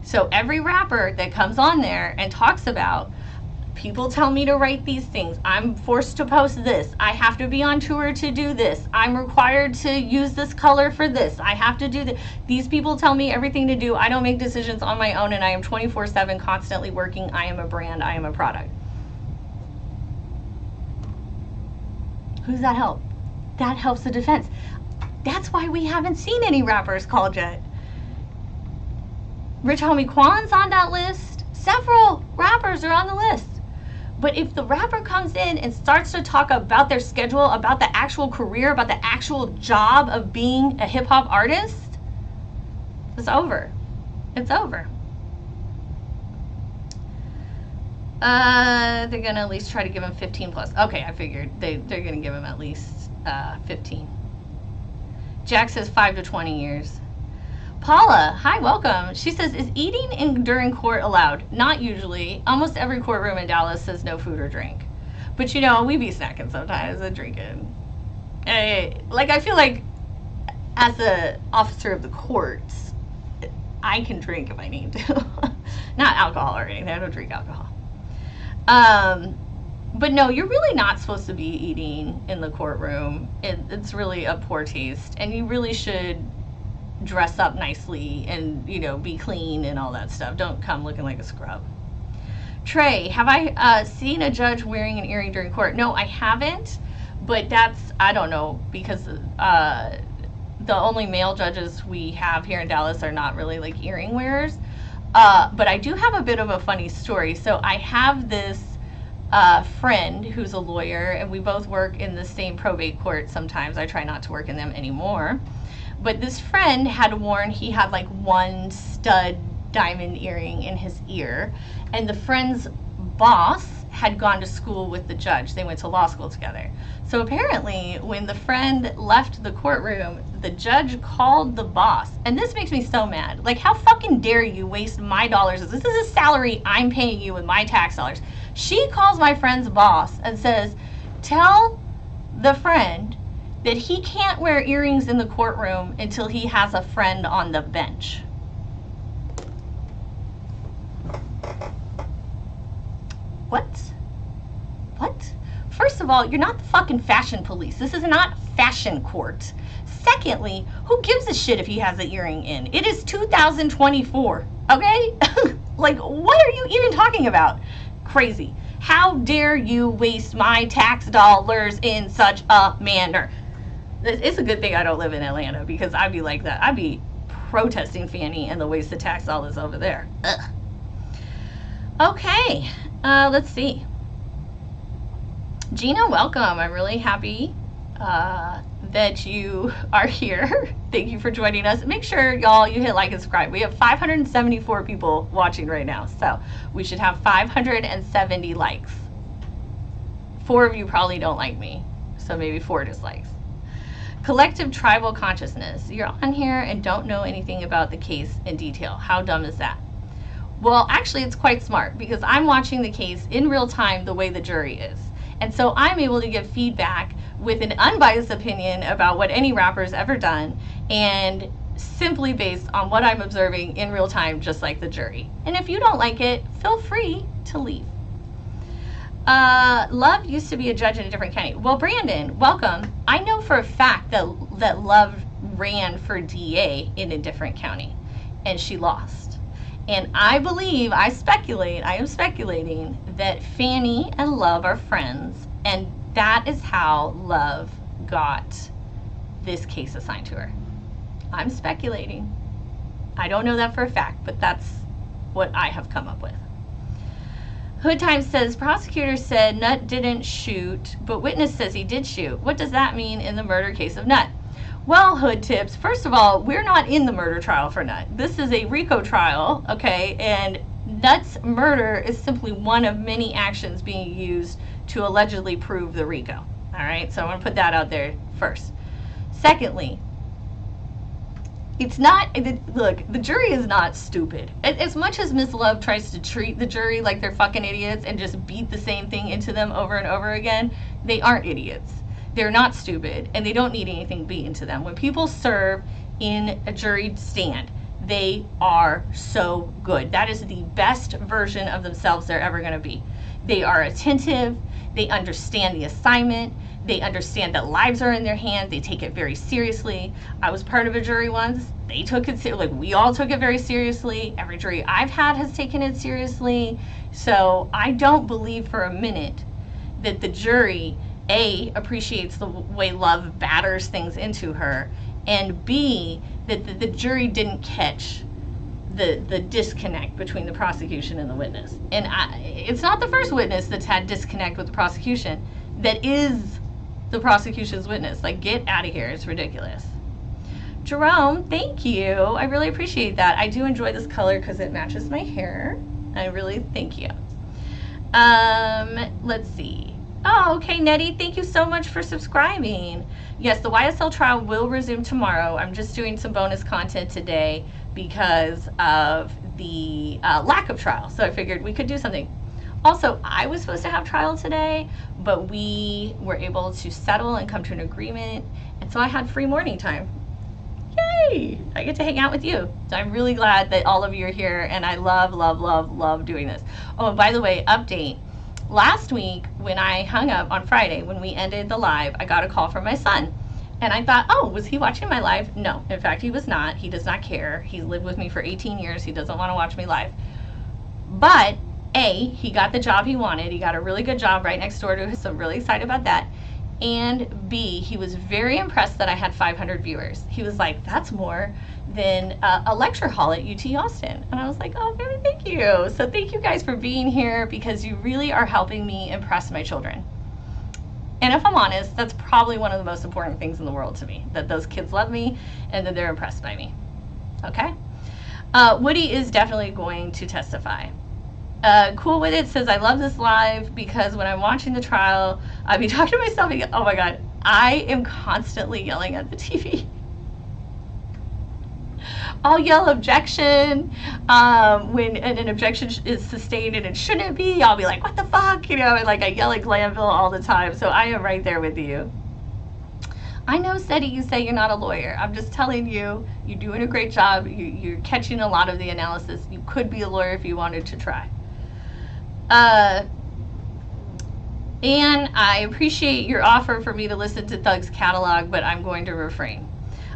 So every rapper that comes on there and talks about, people tell me to write these things, I'm forced to post this, I have to be on tour to do this, I'm required to use this color for this, I have to do this. These people tell me everything to do. I don't make decisions on my own, and I am 24/7 constantly working. I am a brand, I am a product. Who does that help? That helps the defense. That's why we haven't seen any rappers called yet. Rich Homie Quan's on that list. Several rappers are on the list. But if the rapper comes in and starts to talk about their schedule, about the actual career, about the actual job of being a hip-hop artist, it's over. It's over. They're gonna at least try to give him 15 plus. Okay, I figured they're gonna give him at least 15. Jack says 5 to 20 years. Paula, hi, welcome. She says, is eating during court allowed? Not usually. Almost every courtroom in Dallas says no food or drink. But you know, we be snacking sometimes and drinking. Like, I feel like as an officer of the courts, I can drink if I need to. Not alcohol or anything. I don't drink alcohol. But no, you're really not supposed to be eating in the courtroom. It's really a poor taste, and you really should dress up nicely and, you know, be clean and all that stuff. Don't come looking like a scrub. Trey, have I seen a judge wearing an earring during court? No, I haven't, but that's, I don't know, because the only male judges we have here in Dallas are not really like earring wearers. But I do have a bit of a funny story. So I have this friend who's a lawyer, and we both work in the same probate court sometimes. I try not to work in them anymore. But this friend had worn, he had like one stud diamond earring in his ear, and the friend's boss had gone to school with the judge. They went to law school together. So apparently when the friend left the courtroom, the judge called the boss, and this makes me so mad. Like, how fucking dare you waste my dollars? This is a salary I'm paying you with my tax dollars. She calls my friend's boss and says, tell the friend that he can't wear earrings in the courtroom until he has a friend on the bench. What? What? First of all, you're not the fucking fashion police. This is not fashion court. Secondly, who gives a shit if he has an earring in? It is 2024, okay? Like, what are you even talking about? Crazy. How dare you waste my tax dollars in such a manner? It's a good thing I don't live in Atlanta, because I'd be like that. I'd be protesting Fanny and the waste of tax dollars over there. Ugh. Okay, let's see. Gina, welcome. I'm really happy that you are here. Thank you for joining us. Make sure, y'all, you hit like and subscribe. We have 574 people watching right now, so we should have 570 likes. 4 of you probably don't like me, so maybe 4 dislikes. Collective tribal consciousness. You're on here and don't know anything about the case in detail. How dumb is that? Well, actually, it's quite smart, because I'm watching the case in real time the way the jury is. And so I'm able to give feedback with an unbiased opinion about what any rapper's ever done, and simply based on what I'm observing in real time, just like the jury. And if you don't like it, feel free to leave. Love used to be a judge in a different county. Well, Brandon, welcome. I know for a fact that Love ran for DA in a different county, and she lost. And I am speculating that Fanny and Love are friends, and that is how Love got this case assigned to her. I'm speculating. I don't know that for a fact, but that's what I have come up with. Hood Times says, prosecutor said Nutt didn't shoot, but witness says he did shoot. What does that mean in the murder case of Nutt? Well, Hood Tips, first of all, we're not in the murder trial for Nutt. This is a RICO trial, okay? And Nutt's murder is simply one of many actions being used to allegedly prove the RICO. All right, so I want to put that out there first. Secondly, it's not, look, the jury is not stupid. As much as Ms. Love tries to treat the jury like they're fucking idiots and just beat the same thing into them over and over again, they aren't idiots. They're not stupid, and they don't need anything beat into them. When people serve in a jury stand, they are so good. That is the best version of themselves they're ever going to be. They are attentive. They understand the assignment. They understand that lives are in their hands. They take it very seriously. I was part of a jury once. They took it seriously. Like, we all took it very seriously. Every jury I've had has taken it seriously. So I don't believe for a minute that the jury, A, appreciates the way Love batters things into her, and B, that the jury didn't catch the disconnect between the prosecution and the witness. And it's not the first witness that's had disconnect with the prosecution that is the prosecution's witness. Like, get out of here. It's ridiculous. Jerome, thank you. I really appreciate that. I do enjoy this color because it matches my hair. I really thank you. Let's see. Oh, okay, Nettie, thank you so much for subscribing. Yes, the YSL trial will resume tomorrow. I'm just doing some bonus content today because of the lack of trial. So I figured we could do something. Also, I was supposed to have trial today, but we were able to settle and come to an agreement. And so I had free morning time. Yay! I get to hang out with you. So I'm really glad that all of you are here, and I love, love, love, love doing this. Oh, and by the way, update. Last week, when I hung up on Friday, when we ended the live, I got a call from my son. And I thought, oh, was he watching my live? No, in fact, he was not. He does not care. He's lived with me for 18 years. He doesn't want to watch me live. But A, he got the job he wanted. He got a really good job right next door to him, so I'm really excited about that. And B, he was very impressed that I had 500 viewers. He was like, that's more than a lecture hall at UT Austin. And I was like, oh, baby, thank you. So thank you guys for being here, because you really are helping me impress my children. And if I'm honest, that's probably one of the most important things in the world to me, that those kids love me and that they're impressed by me. Okay? Woody is definitely going to testify. Cool With It says, I love this live because when I'm watching the trial, I'll be talking to myself and oh my God, I am constantly yelling at the TV. I'll yell objection when an objection is sustained and it shouldn't be. I'll be like, what the fuck? You know, and like I yell at Glanville all the time. So I am right there with you. I know, Seti, you say you're not a lawyer. I'm just telling you, you're doing a great job. You're catching a lot of the analysis. You could be a lawyer if you wanted to try. And I appreciate your offer for me to listen to Thug's catalog, but I'm going to refrain.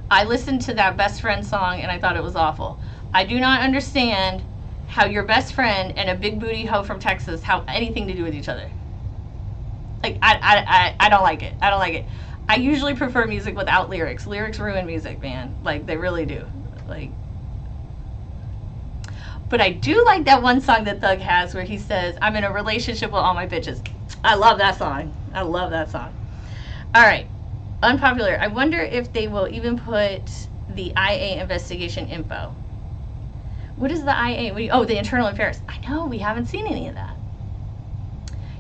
I listened to that best friend song and I thought it was awful. I do not understand how your best friend and a big booty hoe from Texas have anything to do with each other. Like, I don't like it. I don't like it. I usually prefer music without lyrics. Lyrics ruin music, man. Like, they really do. Like, but I do like that one song that Thug has where he says, I'm in a relationship with all my bitches. I love that song. I love that song. All right. Unpopular. I wonder if they will even put the IA investigation info. What is the IA? Oh, the internal affairs. I know, we haven't seen any of that.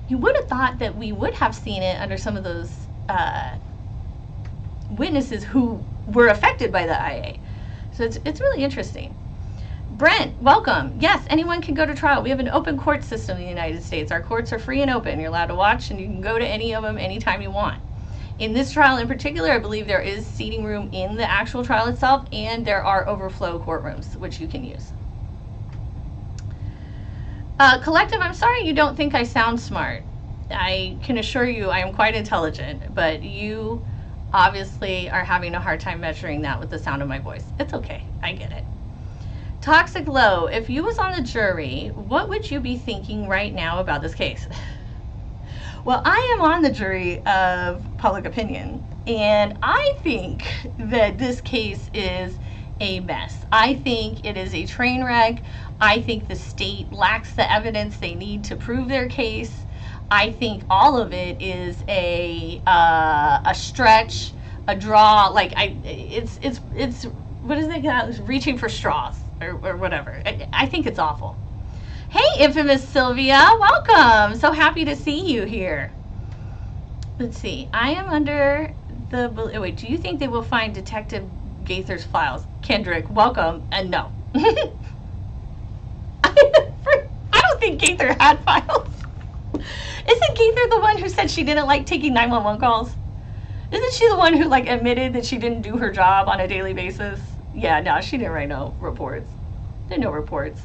You would have thought that we would have seen it under some of those witnesses who were affected by the IA. So it's really interesting. Brent, welcome. Yes, anyone can go to trial. We have an open court system in the United States. Our courts are free and open. You're allowed to watch, and you can go to any of them anytime you want. In this trial in particular, I believe there is seating room in the actual trial itself, and there are overflow courtrooms, which you can use. Collective, I'm sorry you don't think I sound smart. I can assure you I am quite intelligent, but you obviously are having a hard time measuring that with the sound of my voice. It's okay. I get it. Toxic Low, if you was on the jury, what would you be thinking right now about this case? Well, I am on the jury of public opinion, and I think that this case is a mess. I think it is a train wreck. I think the state lacks the evidence they need to prove their case. I think all of it is a stretch, a draw. Like it's what is it? It's reaching for straws or whatever. I think it's awful. Hey, infamous Sylvia, welcome. So happy to see you here. Let's see. I am under the. Wait, do you think they will find Detective Gaither's files? Kendrick, welcome. And no. I don't think Gaither had files. Isn't Gaither the one who said she didn't like taking 911 calls? Isn't she the one who like admitted that she didn't do her job on a daily basis? Yeah, no, she didn't write no reports. There are no reports.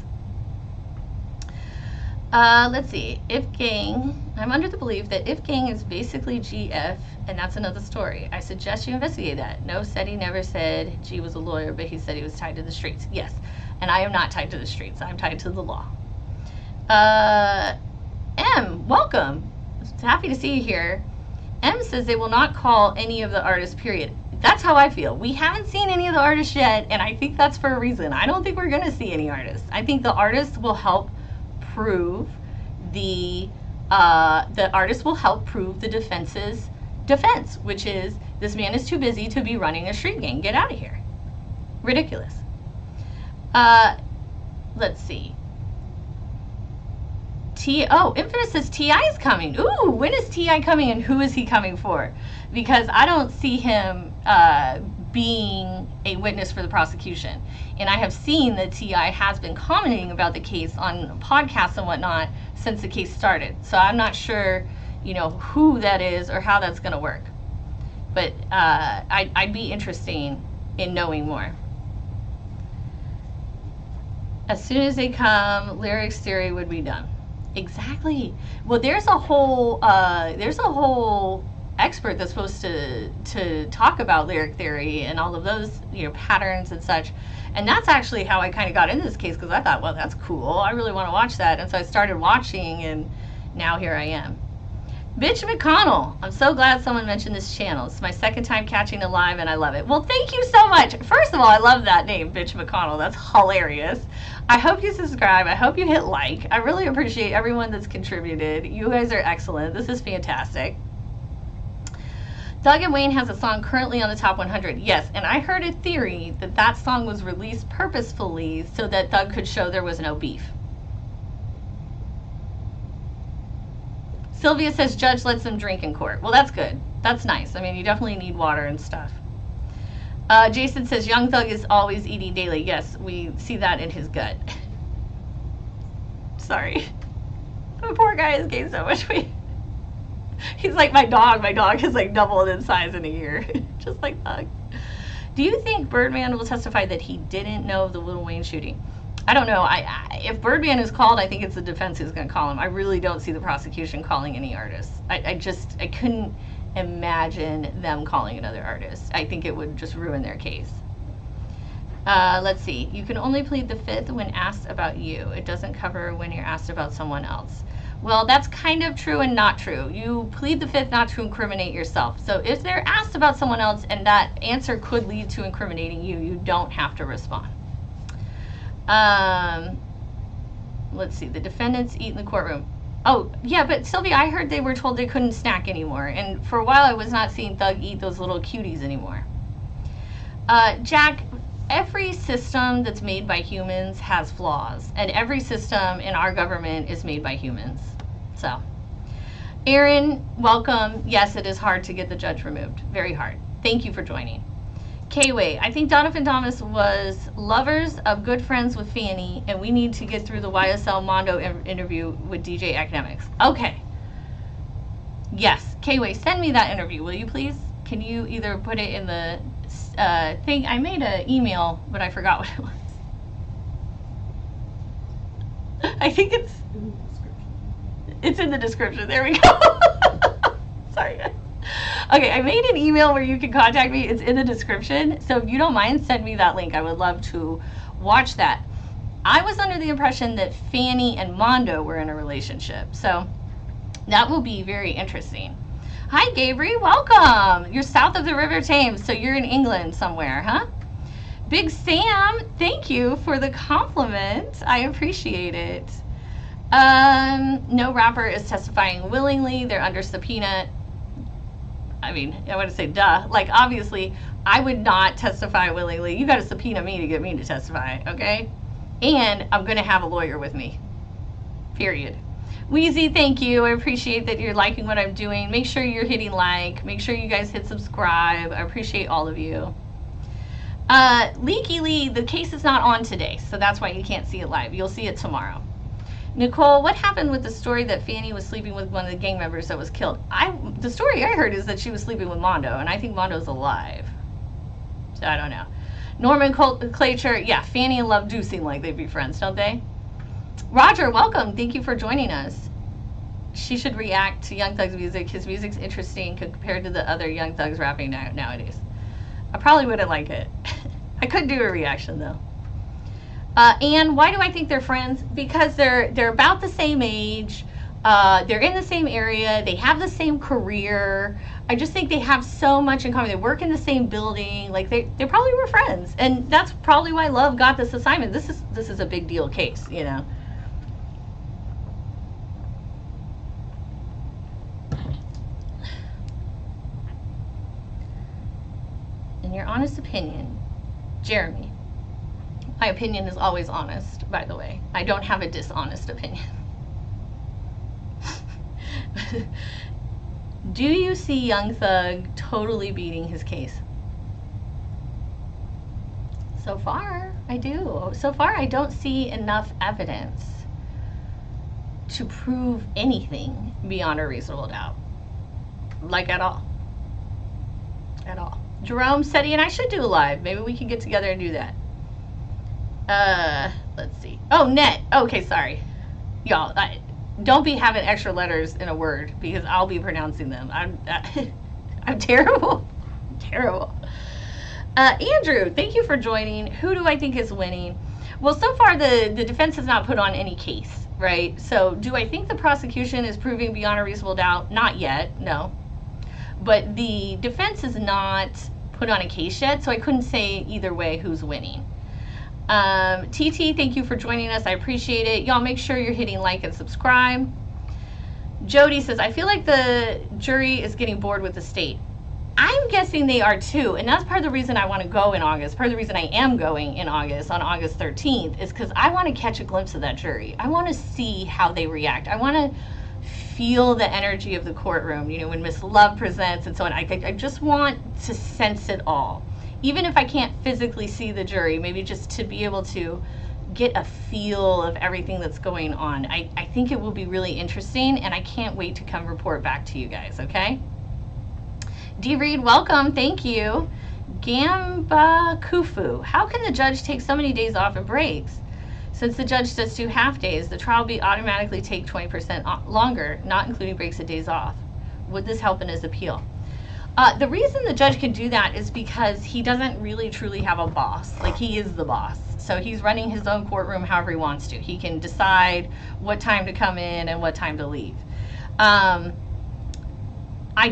Let's see. If gang, I'm under the belief that if gang is basically GF, and that's another story. I suggest you investigate that. No said he never said G was a lawyer, but he said he was tied to the streets. Yes, and I am not tied to the streets. I'm tied to the law. M, welcome. Happy to see you here. M says they will not call any of the artists, period. That's how I feel. We haven't seen any of the artists yet, and I think that's for a reason. I don't think we're going to see any artists. I think the artists will help prove the artist will help prove the defense's defense, which is this man is too busy to be running a street gang. Get out of here. Ridiculous. Let's see. Infamous says T.I. is coming. Ooh, when is T.I. coming and who is he coming for? Because I don't see him being a witness for the prosecution. And I have seen that T.I. has been commenting about the case on podcasts and whatnot since the case started. So I'm not sure, who that is or how that's going to work. But I'd be interested in knowing more. As soon as they come, lyrics theory would be done. Exactly. Well, there's a whole expert that's supposed to talk about lyric theory and all of those patterns and such. And that's actually how I kind of got into this case, because I thought, well, that's cool. I really want to watch that. And so I started watching, and now here I am. Bitch McConnell, I'm so glad someone mentioned this channel. It's my second time catching it live, and I love it. Well, thank you so much. First of all, I love that name, Bitch McConnell. That's hilarious. I hope you subscribe. I hope you hit like. I really appreciate everyone that's contributed. You guys are excellent. This is fantastic. Doug and Wayne has a song currently on the top 100. Yes, and I heard a theory that that song was released purposefully so that Doug could show there was no beef. Sylvia says judge lets them drink in court. Well, that's good. That's nice. I mean, you definitely need water and stuff. Jason says Young Thug is always eating daily. Yes, we see that in his gut. Sorry. The poor guy has gained so much weight. He's like my dog. My dog has like doubled in size in a year. Just like Thug. Do you think Birdman will testify that he didn't know of the Lil Wayne shooting? I don't know. If Birdman is called, I think it's the defense who's going to call him. I really don't see the prosecution calling any artists. I couldn't imagine them calling another artist. I think it would just ruin their case. Let's see. You can only plead the fifth when asked about you. It doesn't cover when you're asked about someone else. Well, that's kind of true and not true. You plead the fifth not to incriminate yourself. So if they're asked about someone else and that answer could lead to incriminating you, you don't have to respond. Let's see. The defendants eat in the courtroom. Oh, yeah, but Sylvia, I heard they were told they couldn't snack anymore. And for a while, I was not seeing Thug eat those little cuties anymore. Jack, every system that's made by humans has flaws. And every system in our government is made by humans. So, Aaron, welcome. Yes, it is hard to get the judge removed. Very hard. Thank you for joining. K-Way, I think Donovan Thomas was lovers of good friends with Fanny, and we need to get through the YSL Mondo interview with DJ Academics. Okay. Yes, K-Way, send me that interview, will you please? Can you either put it in the thing? I made an email, but I forgot what it was. I think it's in the description. There we go. Sorry, guys. Okay, I made an email where you can contact me. It's in the description. So if you don't mind, send me that link. I would love to watch that. I was under the impression that Fanny and Mondo were in a relationship. So that will be very interesting. Hi, Gabriel. Welcome. You're south of the River Thames, so you're in England somewhere, huh? Big Sam, thank you for the compliment. I appreciate it. No rapper is testifying willingly. They're under subpoena. I mean, I want to say duh. Like, obviously, I would not testify willingly. You got to subpoena me to get me to testify, okay? And I'm going to have a lawyer with me. Period. Wheezy, thank you. I appreciate that you're liking what I'm doing. Make sure you're hitting like. Make sure you guys hit subscribe. I appreciate all of you. Leaky Lee, the case is not on today, so that's why you can't see it live. You'll see it tomorrow. Nicole, what happened with the story that Fanny was sleeping with one of the gang members that was killed? The story I heard is that she was sleeping with Mondo, and I think Mondo's alive. So I don't know. Norman Claycher, yeah, Fanny and Love do seem like they'd be friends, don't they? Roger, welcome. Thank you for joining us. She should react to Young Thug's music. His music's interesting compared to the other Young Thugs rapping nowadays. I probably wouldn't like it. I could do a reaction, though. And why do I think they're friends? Because they're about the same age, they're in the same area, they have the same career. I just think they have so much in common. They work in the same building. Like they probably were friends, and that's probably why Love got this assignment. This is a big deal case, you know. In your honest opinion, Jeremy. My opinion is always honest, by the way. I don't have a dishonest opinion. Do you see Young Thug totally beating his case? So far, I do. So far, I don't see enough evidence to prove anything beyond a reasonable doubt. Like at all. At all. Jerome, Seti, and I should do a live. Maybe we can get together and do that. Let's see. Oh, net. Okay, sorry. Y'all, don't be having extra letters in a word because I'll be pronouncing them. I'm terrible. Terrible. Andrew, thank you for joining. Who do I think is winning? Well, so far the defense has not put on any case, right? So do I think the prosecution is proving beyond a reasonable doubt? Not yet, no. But the defense has not put on a case yet, so I couldn't say either way who's winning. TT, thank you for joining us. I appreciate it. Y'all make sure you're hitting like and subscribe. Jody says, I feel like the jury is getting bored with the state. I'm guessing they are too, and that's part of the reason I want to go in August. Part of the reason I am going in August, on August 13th, is because I want to catch a glimpse of that jury. I want to see how they react. I want to feel the energy of the courtroom, you know, when Miss Love presents and so on. I just want to sense it all. Even if I can't physically see the jury, maybe just to be able to get a feel of everything that's going on. I think it will be really interesting, and I can't wait to come report back to you guys, okay? D. Reed, welcome, thank you. Gamba Kufu, how can the judge take so many days off and breaks? Since the judge does 2 half days, the trial will be automatically take 20% longer, not including breaks and days off. Would this help in his appeal? The reason the judge can do that is because he doesn't really truly have a boss. Like, he is the boss. So he's running his own courtroom however he wants to. He can decide what time to come in and what time to leave. I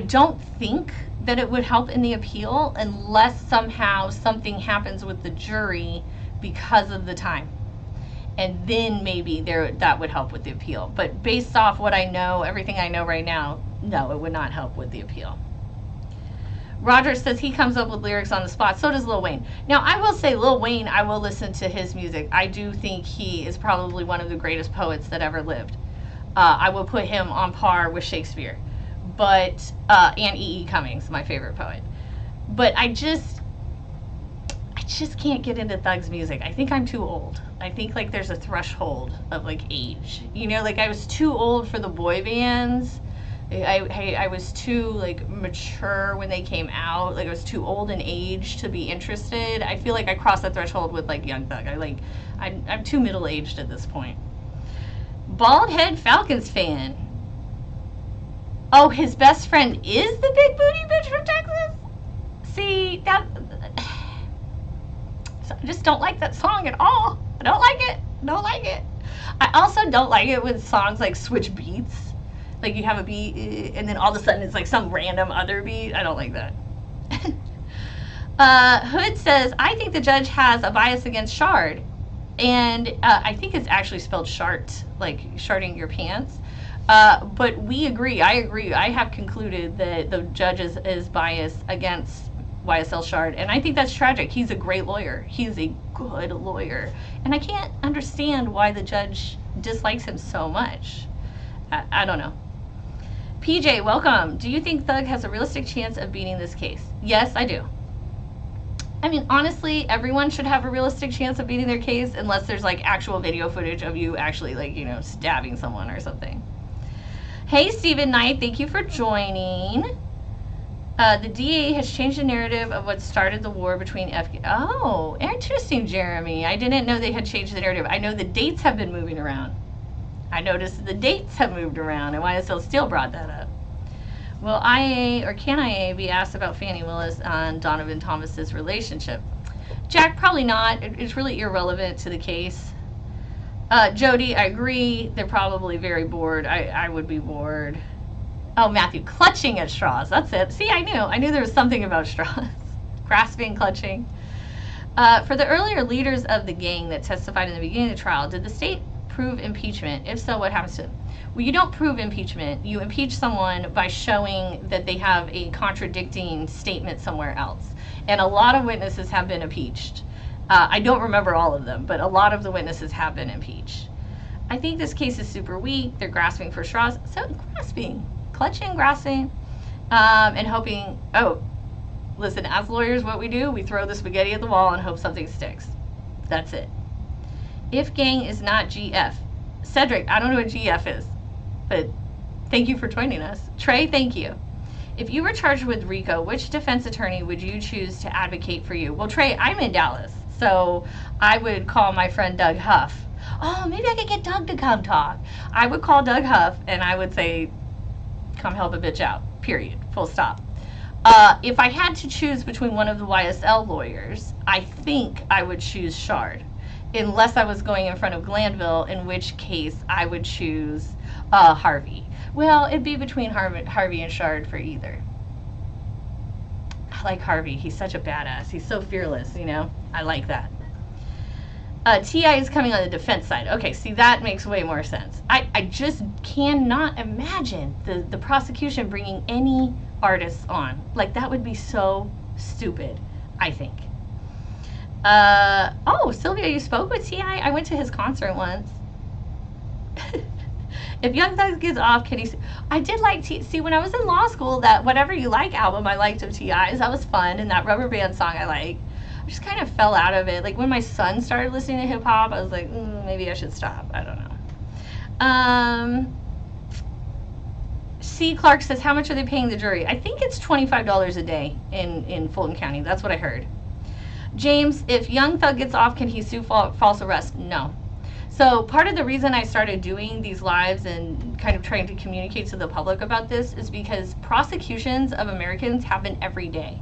don't think that it would help in the appeal unless somehow something happens with the jury because of the time. And then maybe that would help with the appeal. But based off what I know, everything I know right now, no, it would not help with the appeal. Roger says he comes up with lyrics on the spot. So does Lil Wayne. Now, I will say Lil Wayne, I will listen to his music. I do think he is probably one of the greatest poets that ever lived. I will put him on par with Shakespeare. But, and E.E. Cummings, my favorite poet. But I just can't get into Thug's music. I think I'm too old. I think, like, there's a threshold of, like, age. You know, like, I was too old for the boy bands. I was too, like, mature when they came out. Like, I was too old in age to be interested. I feel like I crossed that threshold with, like, Young Thug. I'm too middle-aged at this point. Bald Head Falcons fan. Oh, his best friend is the big booty bitch from Texas? See, that... I just don't like that song at all. I don't like it. Don't like it. I also don't like it when songs like switch beats. Like you have a beat and then all of a sudden it's like some random other beat. I don't like that. Hood says, I think the judge has a bias against shard. And I think it's actually spelled shart, like sharting your pants. But we agree. I agree. I have concluded that the judge is biased against YSL Shard, and I think that's tragic. He's a great lawyer. He's a good lawyer. And I can't understand why the judge dislikes him so much. I don't know. PJ, welcome. Do you think Thug has a realistic chance of beating this case? Yes, I do. I mean, honestly, everyone should have a realistic chance of beating their case unless there's like actual video footage of you actually like, you know, stabbing someone or something. Hey, Stephen Knight, thank you for joining. The DA has changed the narrative of what started the war between Oh, interesting, Jeremy. I didn't know they had changed the narrative. I know the dates have been moving around. I noticed the dates have moved around, and YSL still brought that up. Will IA, or can IA, be asked about Fanny Willis and Donovan Thomas's relationship? Jack, probably not. It's really irrelevant to the case. Jody, I agree. They're probably very bored. I would be bored. Oh, Matthew, clutching at straws. That's it. See, I knew there was something about straws. Grasping, clutching. For the earlier leaders of the gang that testified in the beginning of the trial, did the state prove impeachment? If so, what happens to them? Well, you don't prove impeachment. You impeach someone by showing that they have a contradicting statement somewhere else. And a lot of witnesses have been impeached. I don't remember all of them, but a lot of the witnesses have been impeached. I think this case is super weak. They're grasping for straws. So, grasping. Clutching, grasping, and hoping. Oh, listen, as lawyers, what we do, we throw the spaghetti at the wall and hope something sticks. That's it. If gang is not GF. Cedric, I don't know what GF is, but thank you for joining us. Trey, thank you. If you were charged with RICO, which defense attorney would you choose to advocate for you? Well, Trey, I'm in Dallas, so I would call my friend Doug Huff. Oh, maybe I could get Doug to come talk. I would call Doug Huff, and I would say, come help a bitch out, period, full stop. If I had to choose between one of the YSL lawyers, I think I would choose Shard, unless I was going in front of Glanville, in which case I would choose Harvey. Well, it'd be between Harvey and Shard for either. I like Harvey. He's such a badass. He's so fearless, you know? I like that. T.I. is coming on the defense side. Okay, see, that makes way more sense. I just cannot imagine the prosecution bringing any artists on. Like, that would be so stupid, I think. Oh, Sylvia, you spoke with T.I.? I went to his concert once. If Young Thug gets off, can he... I did like... See, when I was in law school, that Whatever You Like album I liked of T.I.'s, that was fun, and that Rubber Band song I liked. Just kind of fell out of it. Like when my son started listening to hip hop, I was like, maybe I should stop. I don't know. C. Clark says, how much are they paying the jury? I think it's $25 a day in Fulton County. That's what I heard. James, if Young Thug gets off, can he sue false arrest? No. So part of the reason I started doing these lives and kind of trying to communicate to the public about this is because prosecutions of Americans happen every day.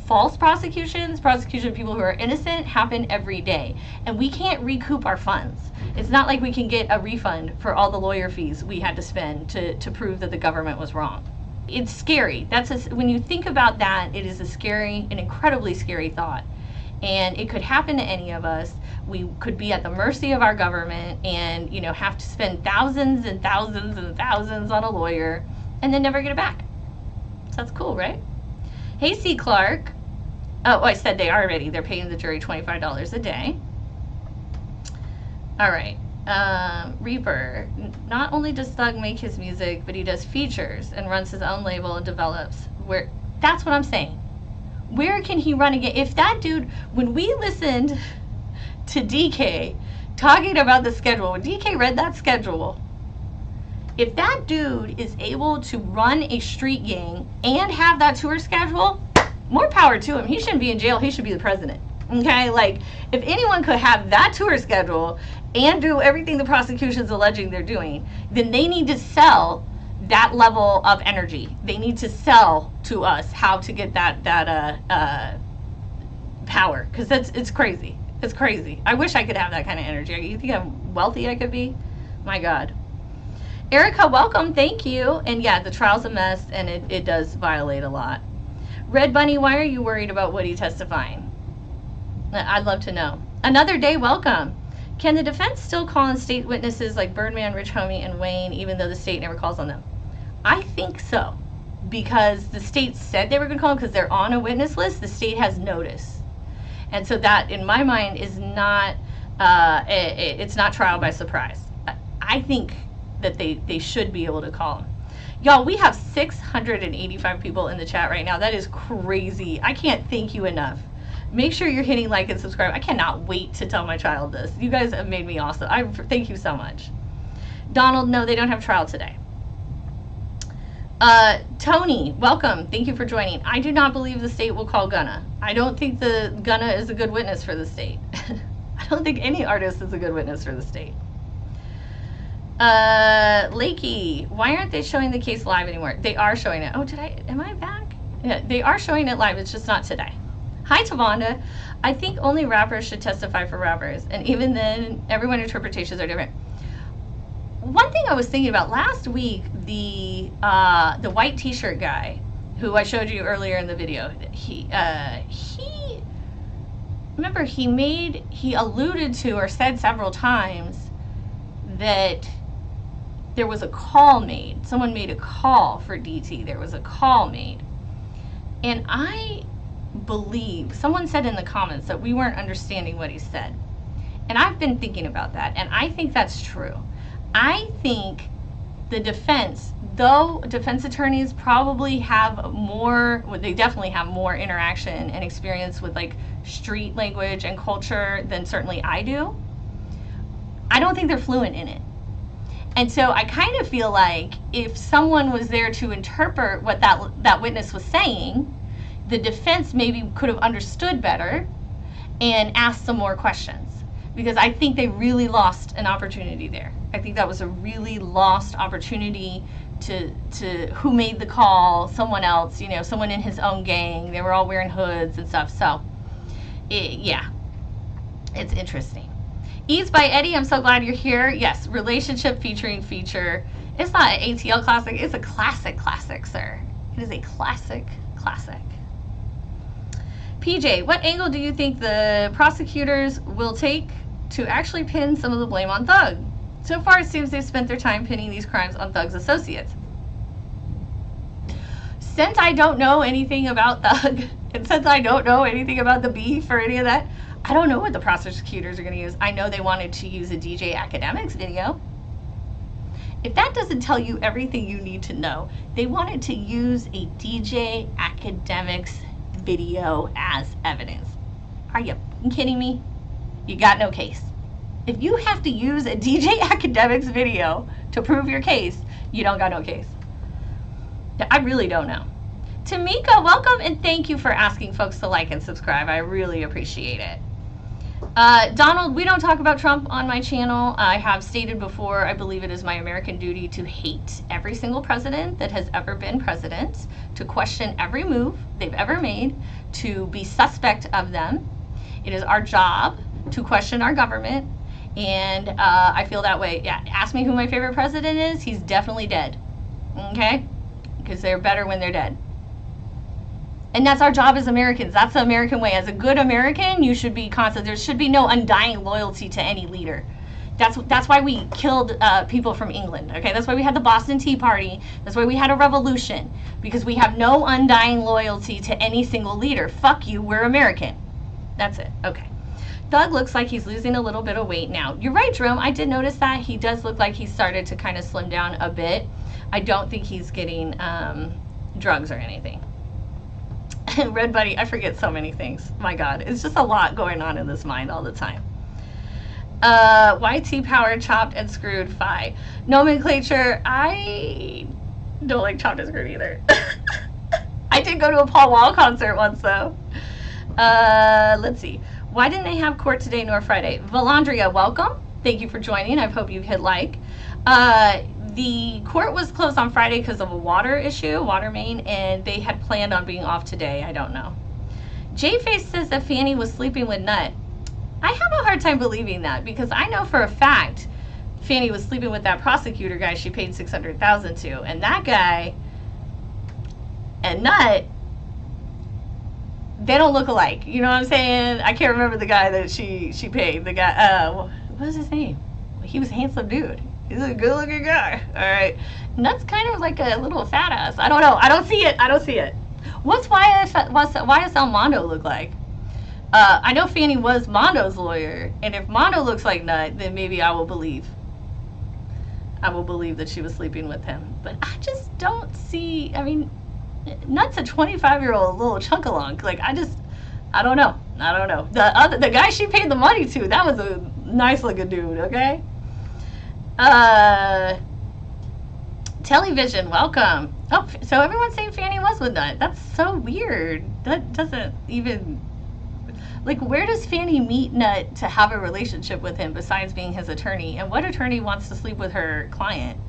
False prosecution of people who are innocent, happen every day. And we can't recoup our funds. It's not like we can get a refund for all the lawyer fees we had to spend to prove that the government was wrong. It's scary. When you think about that, it is an incredibly scary thought. And it could happen to any of us. We could be at the mercy of our government and, you know, have to spend thousands and thousands and thousands on a lawyer and then never get it back. So that's cool, right? Hey, C. Clark. Oh, I said they are already. They're paying the jury $25 a day. All right. Reaper. Not only does Thug make his music, but he does features and runs his own label and develops. That's what I'm saying. Where can he run again? If that dude, when we listened to DK talking about the schedule, when DK read that schedule, if that dude is able to run a street gang and have that tour schedule, more power to him. He shouldn't be in jail. He should be the president. Okay? Like, if anyone could have that tour schedule and do everything the prosecution's alleging they're doing, then they need to sell that level of energy. They need to sell to us how to get that power, because it's crazy. It's crazy. I wish I could have that kind of energy. You think how wealthy I could be? My God. Erica, welcome. Thank you. And yeah, the trial's a mess, and it does violate a lot. Red Bunny, why are you worried about Woody testifying? I'd love to know. Another day, welcome. Can the defense still call on state witnesses like Birdman, Rich Homie, and Wayne, even though the state never calls on them? I think so, because the state said they were going to call them because they're on a witness list. The state has notice. And so that, in my mind, is not, it's not trial by surprise. I think that they should be able to call them. Y'all, we have 685 people in the chat right now. That is crazy. I can't thank you enough. Make sure you're hitting like and subscribe. I cannot wait to tell my child this. You guys have made me awesome. Thank you so much. Donald, no, they don't have trial today. Tony, welcome. Thank you for joining. I do not believe the state will call Gunna. I don't think the Gunna is a good witness for the state. I don't think any artist is a good witness for the state. Lakey, why aren't they showing the case live anymore? They are showing it. Oh, am I back? Yeah, they are showing it live. It's just not today. Hi, Tavonda. I think only rappers should testify for rappers. And even then, everyone's interpretations are different. One thing I was thinking about last week, the white t-shirt guy who I showed you earlier in the video, he alluded to or said several times that there was a call made. Someone made a call for DT. There was a call made. And I believe, someone said in the comments that we weren't understanding what he said. And I've been thinking about that, and I think that's true. I think the defense, though defense attorneys probably have more, well, they definitely have more interaction and experience with like street language and culture than certainly I do, I don't think they're fluent in it. And so I kind of feel like if someone was there to interpret what that witness was saying, the defense maybe could have understood better and asked some more questions, because I think they really lost an opportunity there. I think that was a really lost opportunity to who made the call, someone else, you know, someone in his own gang. They were all wearing hoods and stuff. So, yeah, it's interesting. Ease by Eddie, I'm so glad you're here. Yes, relationship featuring feature. It's not an ATL classic. It's a classic, sir. It is a classic. PJ, what angle do you think the prosecutors will take to actually pin some of the blame on Thug? So far, it seems they've spent their time pinning these crimes on Thug's associates. Since I don't know anything about Thug, and since I don't know anything about the beef or any of that, I don't know what the prosecutors are going to use. I know they wanted to use a DJ Academics video. If that doesn't tell you everything you need to know, they wanted to use a DJ Academics video as evidence. Are you kidding me? You got no case. If you have to use a DJ Academics video to prove your case, you don't got no case. I really don't know. Tamika, welcome, and thank you for asking folks to like and subscribe. I really appreciate it. Donald, we don't talk about Trump on my channel. I have stated before, I believe it is my American duty to hate every single president that has ever been president, to question every move they've ever made, to be suspect of them. It is our job to question our government, and I feel that way. Yeah, ask me who my favorite president is. He's definitely dead, okay? Because they're better when they're dead. And that's our job as Americans. That's the American way. As a good American, you should be constant. There should be no undying loyalty to any leader. That's why we killed people from England, okay? That's why we had the Boston Tea Party. That's why we had a revolution, because we have no undying loyalty to any single leader. Fuck you, we're American. That's it, okay. Thug looks like he's losing a little bit of weight now. You're right, Jerome. I did notice that. He does look like he started to kind of slim down a bit. I don't think he's getting drugs or anything. Red Buddy, I forget so many things. My God, it's just a lot going on in this mind all the time. YT Power, chopped and screwed, Phi. Nomenclature, I don't like chopped and screwed either. I did go to a Paul Wall concert once, though. Let's see. Why didn't they have court today nor Friday? Valandria, welcome. Thank you for joining. I hope you hit like. The court was closed on Friday because of a water issue, water main, and they had planned on being off today. I don't know. J-Face says that Fanny was sleeping with Nut. I have a hard time believing that because I know for a fact Fanny was sleeping with that prosecutor guy she paid $600,000 to, and that guy and Nut, they don't look alike. You know what I'm saying? I can't remember the guy that she paid. The guy, what was his name? He was a handsome dude. He's a good-looking guy. All right. Nut's kind of like a little fat ass. I don't know. I don't see it. What's YSL Mondo look like? I know Fanny was Mondo's lawyer, and if Mondo looks like Nut, then maybe I will believe that she was sleeping with him. But I just don't see. I mean, Nut's a 25-year-old little chunk-along. Like, I don't know. The guy she paid the money to, that was a nice-looking dude. Okay. Television, welcome. Oh, so everyone's saying Fanny was with Nut. That's so weird. That doesn't even, like, where does Fanny meet Nut to have a relationship with him besides being his attorney? And what attorney wants to sleep with her client?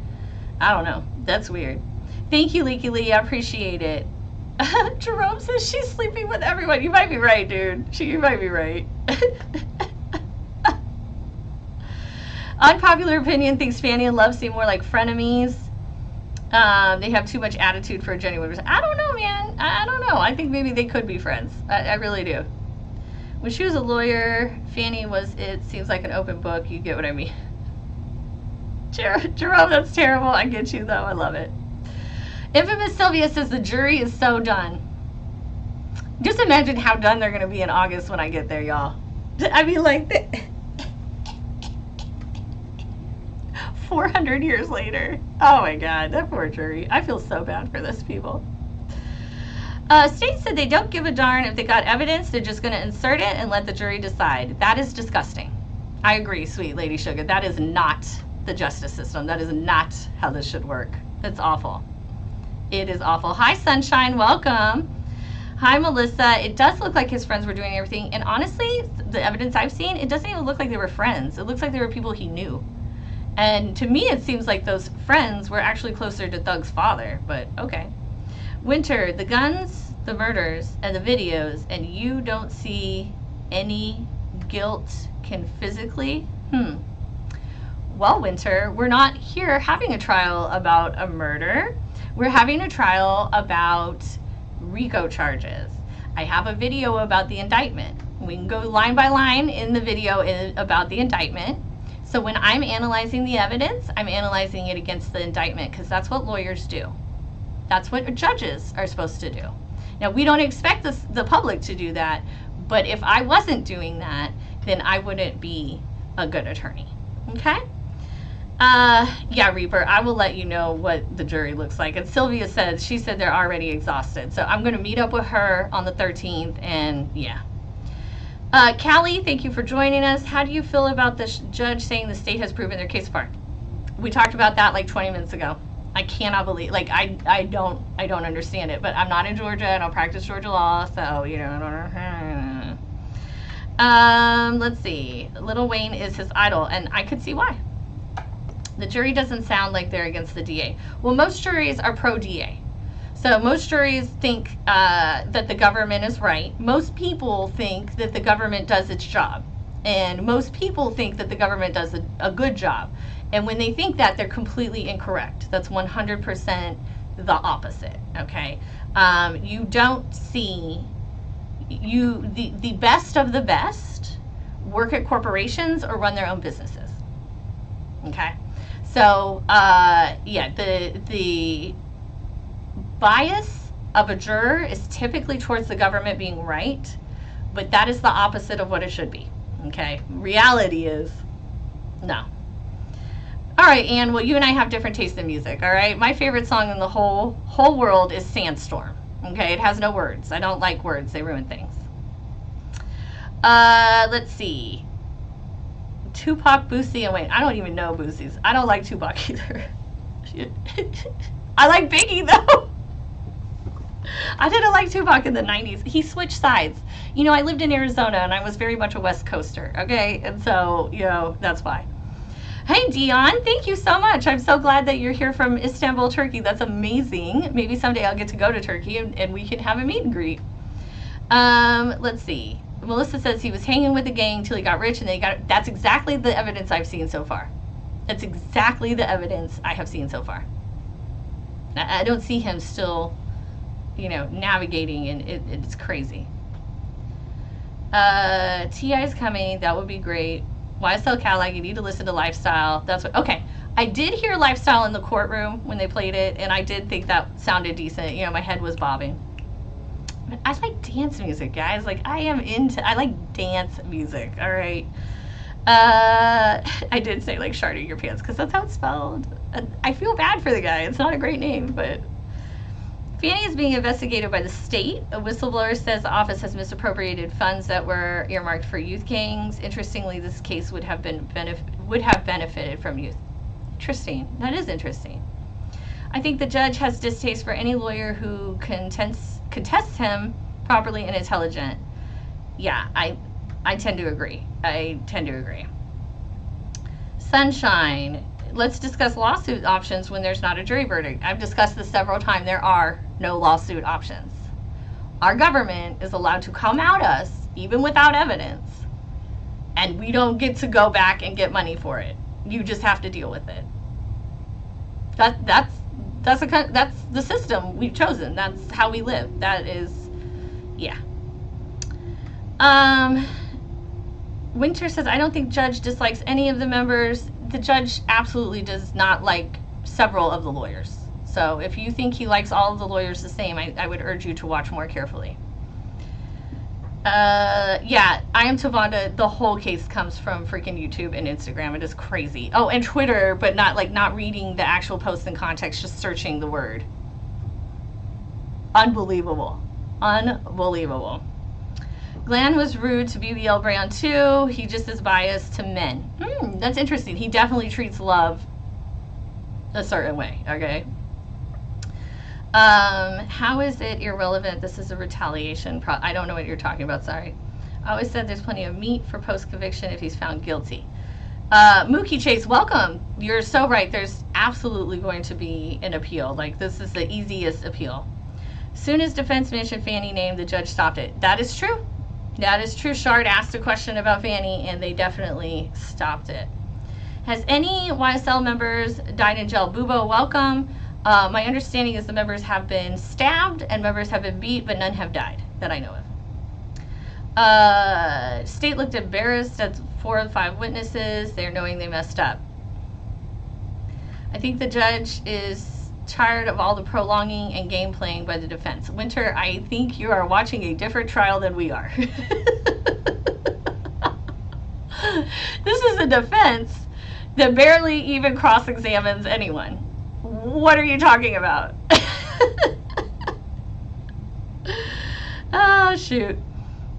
I don't know. That's weird. Thank you, Leaky Lee. I appreciate it. Jerome says she's sleeping with everyone. You might be right, dude. You might be right. Unpopular opinion thinks Fanny and Love seem more like frenemies. They have too much attitude for a genuine person. I don't know, man. I don't know. I think maybe they could be friends. I really do. When she was a lawyer, Fanny was, it seems like an open book. You get what I mean. Jerome, that's terrible. I get you, though. I love it. Infamous Sylvia says the jury is so done. Just imagine how done they're going to be in August when I get there, y'all. I mean, like, 400 years later. Oh my God, that poor jury. I feel so bad for those people. State said they don't give a darn if they got evidence. They're just going to insert it and let the jury decide. That is disgusting. I agree, sweet Lady Sugar. That is not the justice system. That is not how this should work. It's awful. It is awful. Hi, Sunshine. Welcome. Hi, Melissa. It does look like his friends were doing everything. And honestly, the evidence I've seen, it doesn't even look like they were friends. It looks like they were people he knew. And to me, it seems like those friends were actually closer to Thug's father. But okay. Winter, the guns, the murders, and the videos, and you don't see any guilt can physically? Well, Winter, we're not here having a trial about a murder. We're having a trial about RICO charges. I have a video about the indictment. We can go line by line in the video about the indictment. So when I'm analyzing the evidence, I'm analyzing it against the indictment because that's what lawyers do. That's what judges are supposed to do. Now, we don't expect the public to do that, but if I wasn't doing that, then I wouldn't be a good attorney. Okay? Yeah, Reaper, I will let you know what the jury looks like. And Sylvia said, she said they're already exhausted. So I'm going to meet up with her on the 13th, and yeah. Callie, thank you for joining us. How do you feel about the judge saying the state has proven their case apart? We talked about that like 20 minutes ago. I cannot believe, like, I don't understand it, but I'm not in Georgia. I don't practice Georgia law, so, you know, I don't know. Let's see. Lil Wayne is his idol, and I could see why. The jury doesn't sound like they're against the DA. Well, most juries are pro-DA. So most juries think that the government is right. Most people think that the government does its job. And most people think that the government does a good job. And when they think that, they're completely incorrect. That's 100% the opposite, okay? You don't see, the best of the best work at corporations or run their own businesses, okay? So, yeah, the bias of a juror is typically towards the government being right, but that is the opposite of what it should be, okay? Reality is, no. All right, Ann, well, you and I have different tastes in music, all right? My favorite song in the whole world is Sandstorm, okay? It has no words. I don't like words. They ruin things. Let's see. Tupac, Boosie, and Wayne. I don't even know Boosie's. I don't like Tupac either. I like Biggie, though. I didn't like Tupac in the 90s. He switched sides. You know, I lived in Arizona, and I was very much a West Coaster, okay? And so, you know, that's why. Hey, Dion, thank you so much. I'm so glad that you're here from Istanbul, Turkey. That's amazing. Maybe someday I'll get to go to Turkey and we can have a meet and greet. Let's see. Melissa says he was hanging with the gang till he got rich and they got. That's exactly the evidence I've seen so far. That's exactly the evidence I have seen so far. I don't see him still, you know, navigating, and it's crazy. T.I.'s coming. That would be great. YSL Cadillac, you need to listen to Lifestyle. That's what. Okay, I did hear Lifestyle in the courtroom when they played it, and I did think that sounded decent. You know, my head was bobbing. But I like dance music, guys. Like, I like dance music. All right. I did say like sharding your pants because that's how it's spelled. I feel bad for the guy. It's not a great name, but Fanny is being investigated by the state. A whistleblower says the office has misappropriated funds that were earmarked for youth gangs. Interestingly, this case would have benefited from youth. Interesting. That is interesting. I think the judge has distaste for any lawyer who contests him properly and intelligent. Yeah, I tend to agree. Sunshine. Let's discuss lawsuit options when there's not a jury verdict. I've discussed this several times. There are no lawsuit options. Our government is allowed to come at us even without evidence, and we don't get to go back and get money for it. You just have to deal with it. That's the system we've chosen. That's how we live. That is, yeah. Winter says, I don't think judge dislikes any of the members. The judge absolutely does not like several of the lawyers. So if you think he likes all of the lawyers the same, I would urge you to watch more carefully. Yeah, I Am Tavanda, the whole case comes from freaking YouTube and Instagram. It is crazy. Oh, and Twitter, but not reading the actual post in context, just searching the word. Unbelievable. Unbelievable. Glenn was rude to BBL Brown too. He just is biased to men. That's interesting. He definitely treats love a certain way, okay? How is it irrelevant? This is a retaliation. I don't know what you're talking about, sorry. I always said there's plenty of meat for post-conviction if he's found guilty. Mookie Chase, welcome. You're so right. There's absolutely going to be an appeal. Like, this is the easiest appeal. Soon as defense mentioned Fanny name, the judge stopped it. That is true. That is true. Shard asked a question about Fanny, and they definitely stopped it. Has any YSL members died in jail? Bubo, welcome. My understanding is the members have been stabbed and members have been beat, but none have died that I know of. State looked embarrassed at 4 of 5 witnesses. They're knowing they messed up. I think the judge is tired of all the prolonging and game playing by the defense. Winter, I think you are watching a different trial than we are. This is a defense that barely even cross-examines anyone. What are you talking about? Oh, shoot.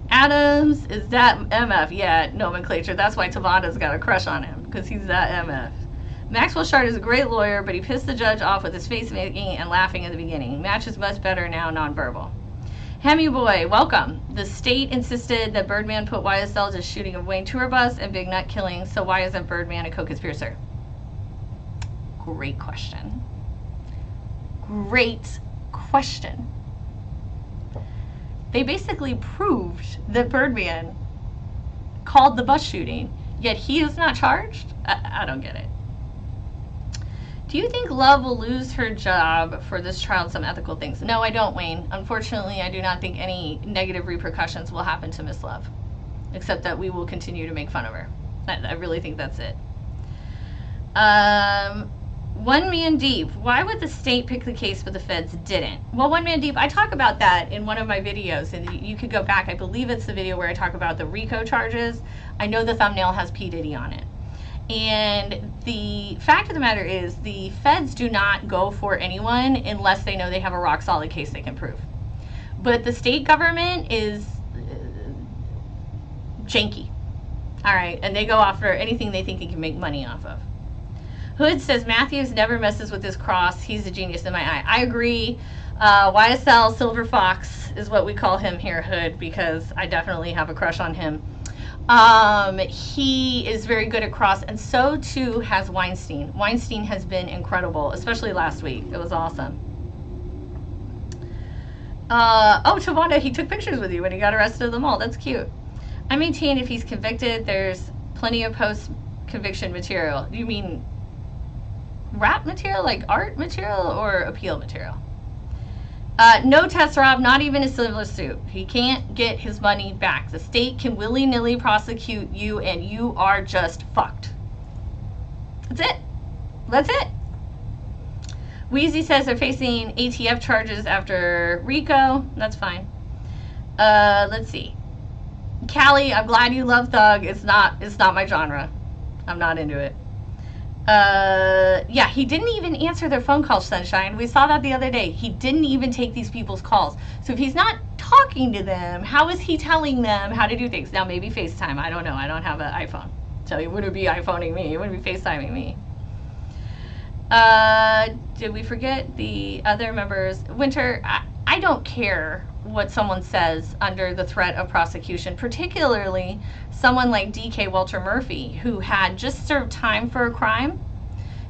Adams is that MF. Yeah, nomenclature. That's why Tavanda's got a crush on him, because he's that MF. Maxwell Shard is a great lawyer, but he pissed the judge off with his face making and laughing at the beginning. Match is much better now, nonverbal. Hemi Boy, welcome. The state insisted that Birdman put YSL to shooting of Wayne tour bus and Big Nut killing, so why isn't Birdman a co-conspirator? Great question. Great question. They basically proved that Birdman called the bus shooting, yet he is not charged? I don't get it. Do you think Love will lose her job for this trial and some ethical things? No, I don't, Wayne. Unfortunately, I do not think any negative repercussions will happen to Miss Love, except that we will continue to make fun of her. I really think that's it. One Man Deep. Why would the state pick the case but the feds didn't? Well, One Man Deep, I talk about that in one of my videos, and you could go back. I believe it's the video where I talk about the RICO charges. I know the thumbnail has P. Diddy on it. And the fact of the matter is the feds do not go for anyone unless they know they have a rock solid case they can prove. But the state government is janky. All right, and they go after anything they think they can make money off of. Hood says Matthews never messes with his cross. He's a genius in my eye. I agree. YSL Silver Fox is what we call him here, Hood, because I definitely have a crush on him. He is very good at cross, and so too has Weinstein. Weinstein has been incredible, especially last week. It was awesome. Oh, Tawanda, he took pictures with you when he got arrested at the mall. That's cute. I maintain if he's convicted, there's plenty of post-conviction material. You mean rap material, like art material, or appeal material? No test, Rob, not even a civil suit. He can't get his money back. The state can willy-nilly prosecute you, and you are just fucked. That's it. That's it. Wheezy says they're facing ATF charges after RICO. That's fine. Let's see. Callie, I'm glad you love Thug. It's not my genre. I'm not into it. Yeah, he didn't even answer their phone calls, Sunshine. We saw that the other day. He didn't even take these people's calls. So if he's not talking to them, how is he telling them how to do things? Now, maybe FaceTime. I don't know. I don't have an iPhone. So he wouldn't be iPhoning me. He wouldn't be FaceTiming me. Did we forget the other members? Winter, I don't care what someone says under the threat of prosecution, particularly someone like DK Walter Murphy, who had just served time for a crime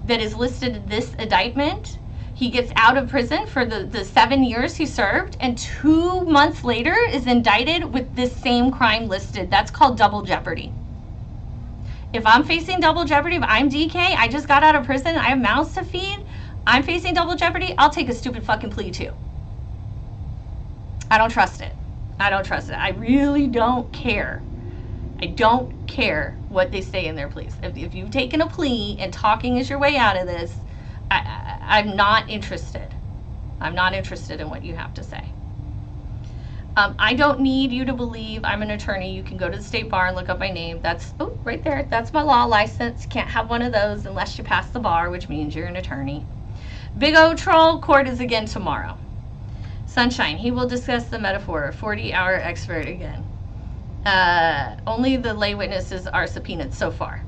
that is listed in this indictment. He gets out of prison for the 7 years he served, and 2 months later is indicted with this same crime listed. That's called double jeopardy. If I'm facing double jeopardy, if I'm DK, I just got out of prison, I have mouths to feed, I'm facing double jeopardy, I'll take a stupid fucking plea too. I don't trust it. I don't trust it. I really don't care. I don't care what they say in their pleas. If you've taken a plea and talking is your way out of this, I'm not interested. I'm not interested in what you have to say. I don't need you to believe I'm an attorney. You can go to the state bar and look up my name. That's, oh, right there. That's my law license. Can't have one of those unless you pass the bar, which means you're an attorney. Big O Troll, court is again tomorrow. Sunshine, he will discuss the metaphor, 40-hour expert again. Only the lay witnesses are subpoenaed so far.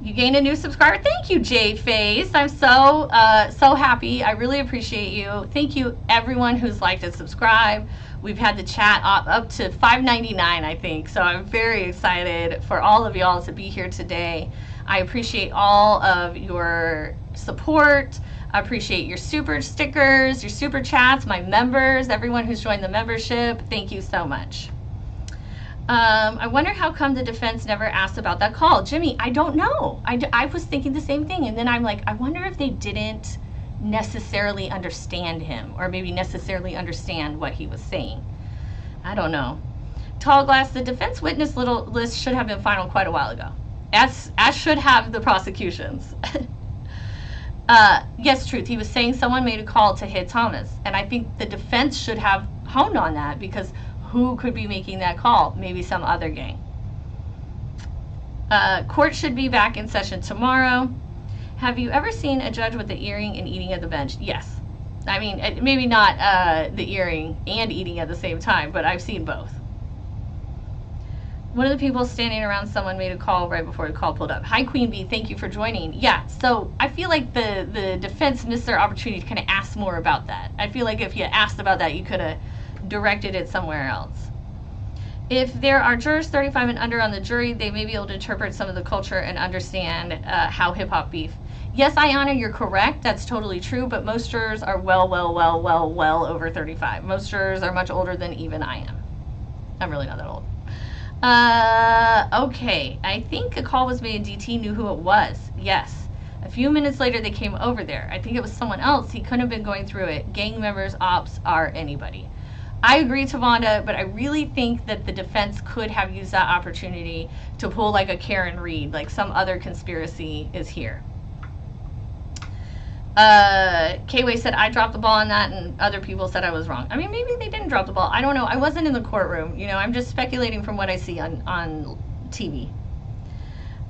You gained a new subscriber. Thank you, Jade Face. I'm so happy. I really appreciate you. Thank you, everyone who's liked and subscribed. We've had the chat up to $5.99, I think. So I'm very excited for all of y'all to be here today. I appreciate all of your support. I appreciate your super stickers, your super chats, my members, everyone who's joined the membership. Thank you so much. I wonder how come the defense never asked about that call. Jimmy, I don't know. I was thinking the same thing. And then I'm like, I wonder if they didn't necessarily understand him or maybe necessarily understand what he was saying. I don't know. Tall Glass, the defense witness list should have been final quite a while ago. As should have the prosecutions. Yes, Truth, he was saying someone made a call to hit Thomas. And I think the defense should have honed on that because who could be making that call? Maybe some other gang. Court should be back in session tomorrow. Have you ever seen a judge with the earring and eating at the bench? Yes. I mean, maybe not the earring and eating at the same time, but I've seen both. One of the people standing around someone made a call right before the call pulled up. Hi, Queen Bee. Thank you for joining. Yeah, so I feel like the defense missed their opportunity to kind of ask more about that. I feel like if you asked about that, you could have directed it somewhere else. If there are jurors 35 and under on the jury, they may be able to interpret some of the culture and understand how hip-hop beef. Yes, Ayana, you're correct. That's totally true, but most jurors are well over 35. Most jurors are much older than even I am. I'm really not that old. Okay, I think a call was made and DT knew who it was. Yes. A few minutes later, they came over there. I think it was someone else. He couldn't have been going through it. Gang members, ops, are anybody. I agree, Tavonda, but I really think that the defense could have used that opportunity to pull like a Karen Reed, like some other conspiracy is here. K-Way said, I dropped the ball on that, and other people said I was wrong. I mean, maybe they didn't drop the ball. I don't know. I wasn't in the courtroom. You know, I'm just speculating from what I see on TV.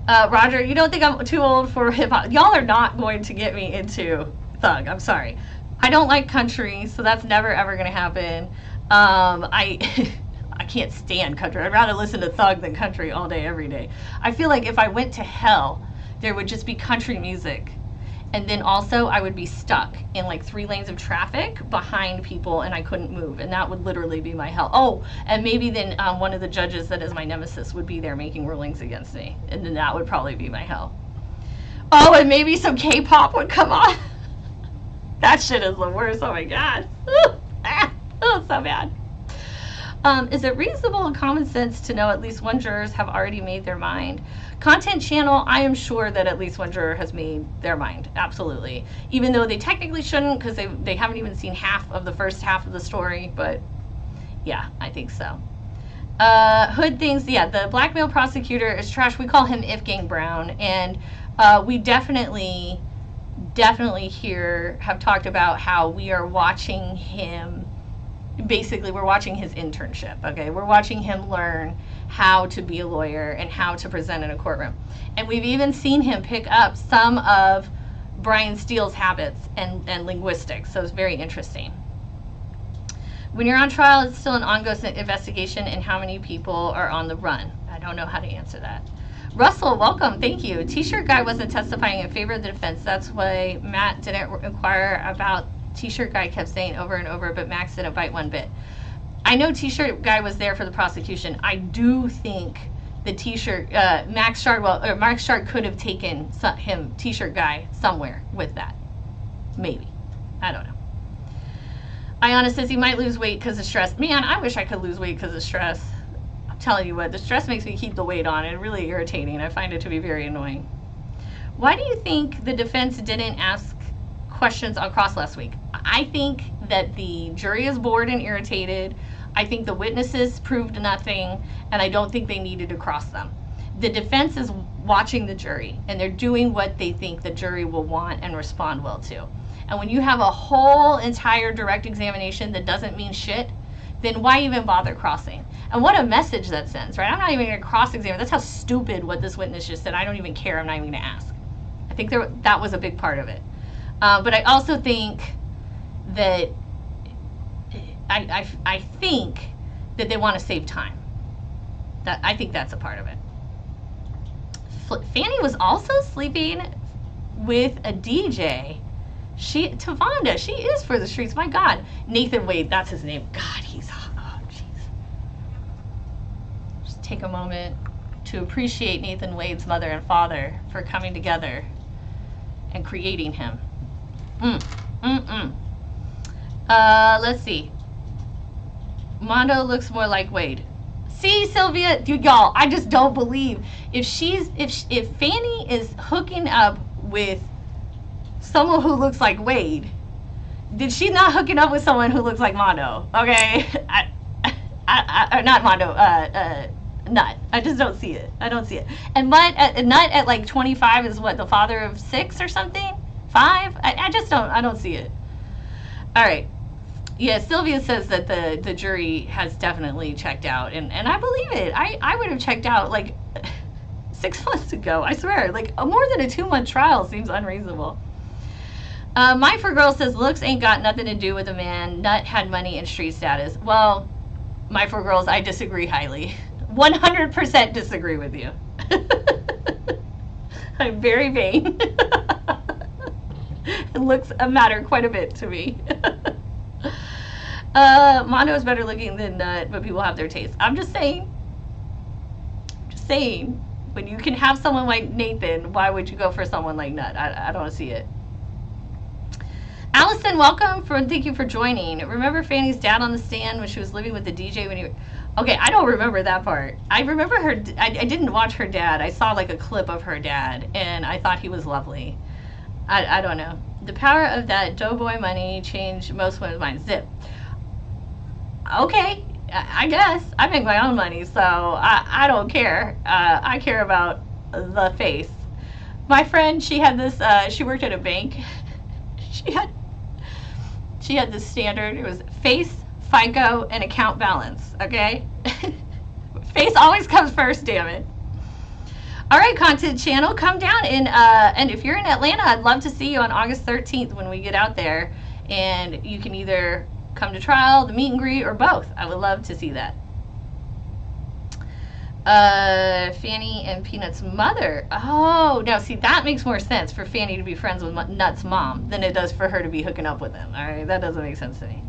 Roger, you don't think I'm too old for hip-hop? Y'all are not going to get me into Thug. I'm sorry. I don't like country, so that's never, ever going to happen. I can't stand country. I'd rather listen to Thug than country all day, every day. I feel like if I went to hell, there would just be country music. And then also I would be stuck in like 3 lanes of traffic behind people and I couldn't move. And that would literally be my hell. Oh, and maybe then one of the judges that is my nemesis would be there making rulings against me. And then that would probably be my hell. Oh, and maybe some K-pop would come on. That shit is the worst. Oh my God. Oh, so bad. Is it reasonable and common sense to know at least one jurors have already made their mind? Content channel, I am sure that at least one juror has made their mind. Absolutely. Even though they technically shouldn't, because they haven't even seen half of the first half of the story. But yeah, I think so. Hood thinks, yeah, the black male prosecutor is trash. We call him Ifgang Brown. And we definitely here have talked about how we are watching him. Basically, we're watching his internship, okay? We're watching him learn how to be a lawyer and how to present in a courtroom. And we've even seen him pick up some of Brian Steele's habits and linguistics, so it's very interesting. When you're on trial, it's still an ongoing investigation, and how many people are on the run? I don't know how to answer that. Russell, welcome, thank you. T-shirt guy wasn't testifying in favor of the defense. That's why Matt didn't inquire about T-shirt guy kept saying over and over, but Max didn't bite one bit. I know T-shirt guy was there for the prosecution. I do think the T-shirt Mark Shard could have taken him T-shirt guy somewhere with that. Maybe. I don't know. Iana says he might lose weight because of stress. Man, I wish I could lose weight because of stress. I'm telling you what, the stress makes me keep the weight on. It's really irritating. I find it to be very annoying. Why do you think the defense didn't ask questions on cross last week? I think that the jury is bored and irritated. I think the witnesses proved nothing, and I don't think they needed to cross them. The defense is watching the jury, and they're doing what they think the jury will want and respond well to. And when you have a whole entire direct examination that doesn't mean shit, then why even bother crossing? And what a message that sends, right? I'm not even going to cross-examine. That's how stupid what this witness just said. I don't even care. I'm not even going to ask. I think that was a big part of it. But I also think that I think that they want to save time. I think that's a part of it. Fanny was also sleeping with a DJ. Tavonda, she is for the streets. My God. Nathan Wade, that's his name. God, he's hot. Oh, jeez. Just take a moment to appreciate Nathan Wade's mother and father for coming together and creating him. Let's see. Mondo looks more like Wade. See, Sylvia, y'all, I just don't believe if Fanny is hooking up with someone who looks like Wade, did she not hooking up with someone who looks like Mondo? Okay, not Mondo, Nut. I just don't see it. I don't see it. And Nut at like 25 is what, the father of 6 or something? 5? I don't see it. All right. Yeah, Sylvia says that the jury has definitely checked out, and I believe it. I would have checked out like 6 months ago. I swear, like more than a 2-month trial seems unreasonable. My for girl says looks ain't got nothing to do with a man. Nut had money and street status. Well, my for girls, I disagree highly. 100% disagree with you. I'm very vain. It looks matter quite a bit to me. Mondo is better looking than Nut, but people have their taste. I'm just saying. When you can have someone like Nathan, why would you go for someone like Nut? I don't see it. Allison, welcome. Thank you for joining. Remember Fanny's dad on the stand when she was living with the DJ when he... Okay, I don't remember that part. I remember her... I didn't watch her dad. I saw like a clip of her dad, and I thought he was lovely. I don't know. The power of that doughboy money changed most women's minds. Zip. Okay, I guess. I make my own money, so I don't care. I care about the face. My friend, she had this, she worked at a bank. She had this standard. It was face, FICO, and account balance, okay? Face always comes first, damn it. All right, content channel, come down and if you're in Atlanta, I'd love to see you on August 13th when we get out there, and you can either come to trial, the meet and greet, or both. I would love to see that. Fanny and Peanut's mother. Oh, now see, that makes more sense for Fanny to be friends with Nut's mom than it does for her to be hooking up with him. All right, that doesn't make sense to me.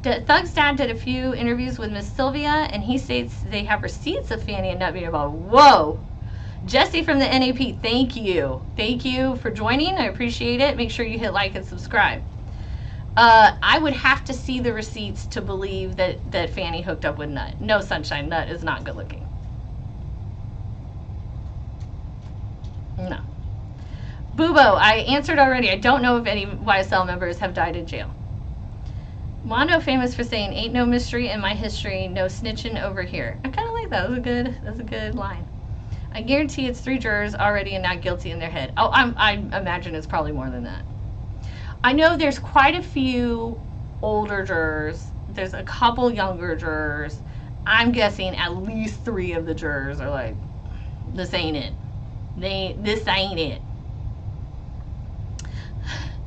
Thug's dad did a few interviews with Miss Sylvia, and he states they have receipts of Fanny and Nut being involved. Whoa! Jesse from the NAP, thank you. Thank you for joining. I appreciate it. Make sure you hit like and subscribe. I would have to see the receipts to believe that Fanny hooked up with Nut. No, Sunshine, Nut is not good looking. No. Boobo, I answered already. I don't know if any YSL members have died in jail. Mondo famous for saying, ain't no mystery in my history, no snitching over here. I kind of like that. That's a good line. I guarantee it's 3 jurors already and not guilty in their head. Oh, I imagine it's probably more than that. I know there's quite a few older jurors. There's a couple younger jurors. I'm guessing at least 3 of the jurors are like, this ain't it. This ain't it.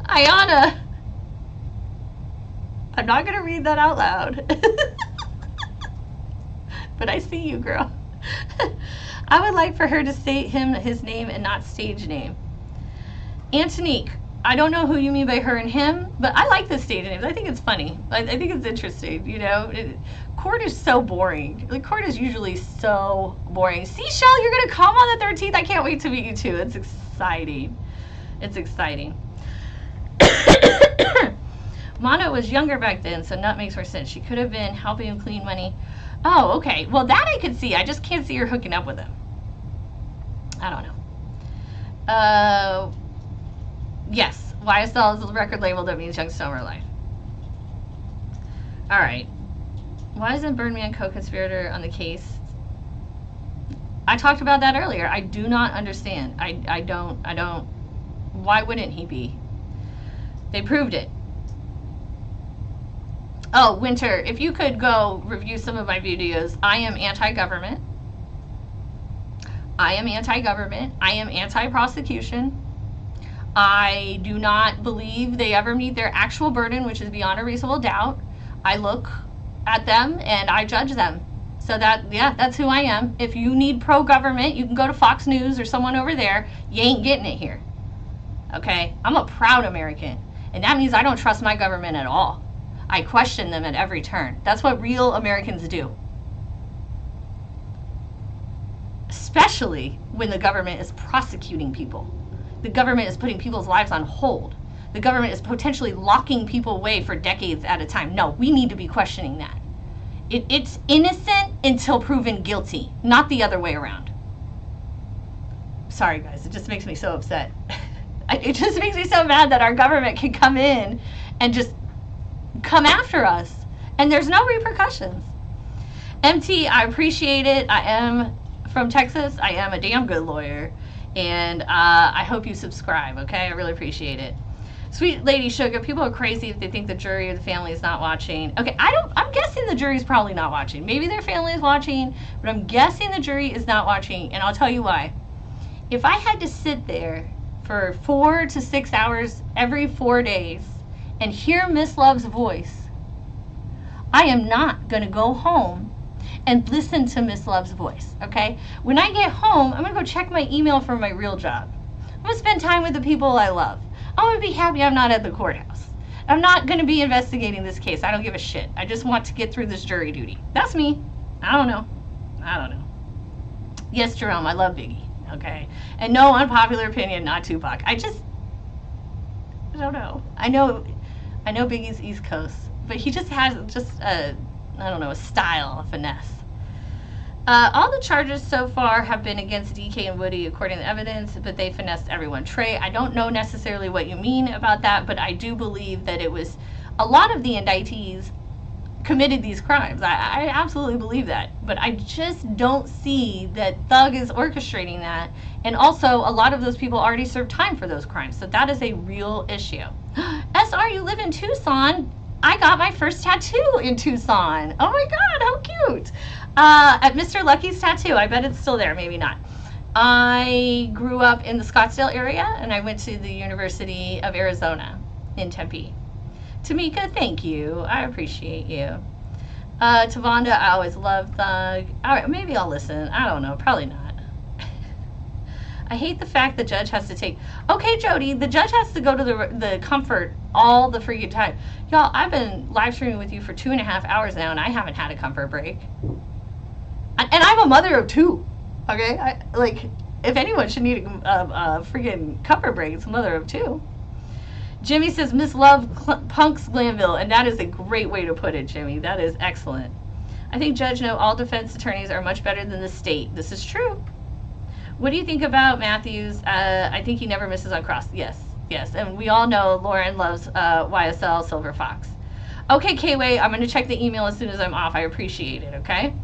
Ayana. I'm not going to read that out loud. But I see you, girl. I would like for her to state his name and not stage name. Antonique. I don't know who you mean by her and him, but I like the stage names. I think it's funny. I think it's interesting, you know. Court is so boring. Like, court is usually so boring. Seashell, you're going to come on the 13th? I can't wait to meet you, too. It's exciting. It's exciting. Mono was younger back then, so Nut makes more sense. She could have been helping him clean money. Oh, okay. Well, that I could see. I just can't see her hooking up with him. I don't know. Yes, YSL is a record label that means Young Summer Life. All right. Why isn't Birdman co-conspirator on the case? I talked about that earlier. I do not understand. I don't. Why wouldn't he be? They proved it. Oh, Winter, if you could go review some of my videos. I am anti-government. I am anti-government. I am anti-prosecution. I do not believe they ever meet their actual burden, which is beyond a reasonable doubt. I look at them and I judge them. So that's who I am. If you need pro-government, you can go to Fox News or someone over there. You ain't getting it here. Okay? I'm a proud American. And that means I don't trust my government at all. I question them at every turn. That's what real Americans do. Especially when the government is prosecuting people. The government is putting people's lives on hold. The government is potentially locking people away for decades at a time. No, we need to be questioning that. It's innocent until proven guilty, not the other way around. Sorry, guys. It just makes me so upset. It just makes me so mad that our government can come in and just come after us, and there's no repercussions. MT, I appreciate it. I am from Texas. I am a damn good lawyer, and I hope you subscribe, okay? I really appreciate it. Sweet Lady Sugar, people are crazy if they think the jury or the family is not watching. Okay, I'm guessing the jury's probably not watching. Maybe their family is watching, but I'm guessing the jury is not watching, and I'll tell you why. If I had to sit there for 4 to 6 hours every 4 days and hear Miss Love's voice, I am not going to go home and listen to Miss Love's voice, okay? When I get home, I'm going to go check my email for my real job. I'm going to spend time with the people I love. I'm going to be happy I'm not at the courthouse. I'm not going to be investigating this case. I don't give a shit. I just want to get through this jury duty. That's me. I don't know. Yes, Jerome, I love Biggie, okay? And no, unpopular opinion, not Tupac. I don't know. I know Biggie's East Coast, but he just has a style, a finesse. All the charges so far have been against DK and Woody according to the evidence, but they finessed everyone. Trey, I don't know necessarily what you mean about that, but I do believe that it was a lot of the indictees committed these crimes. I absolutely believe that, but I just don't see that Thug is orchestrating that, and also a lot of those people already served time for those crimes, so that is a real issue. SR, you live in Tucson. I got my first tattoo in Tucson. Oh my god, how cute. At Mr. Lucky's Tattoo. I bet it's still there, maybe not. I grew up in the Scottsdale area, and I went to the University of Arizona in Tempe. Tamika, thank you. I appreciate you. Tavonda, I always love Thug. All right, maybe I'll listen. I don't know. Probably not. I hate the fact the judge has to take... Okay, Jody, the judge has to go to the comfort all the freaking time. Y'all, I've been live streaming with you for 2.5 hours now, and I haven't had a comfort break. And I'm a mother of 2, okay? If anyone should need a freaking comfort break, it's a mother of 2. Jimmy says, Miss Love punks Glanville, and that is a great way to put it, Jimmy. That is excellent. I think Judge No, all defense attorneys are much better than the state. This is true. What do you think about Matthews? I think he never misses on cross. Yes, yes. And we all know Lauren loves YSL Silver Fox. Okay, K-Way, I'm going to check the email as soon as I'm off. I appreciate it, okay?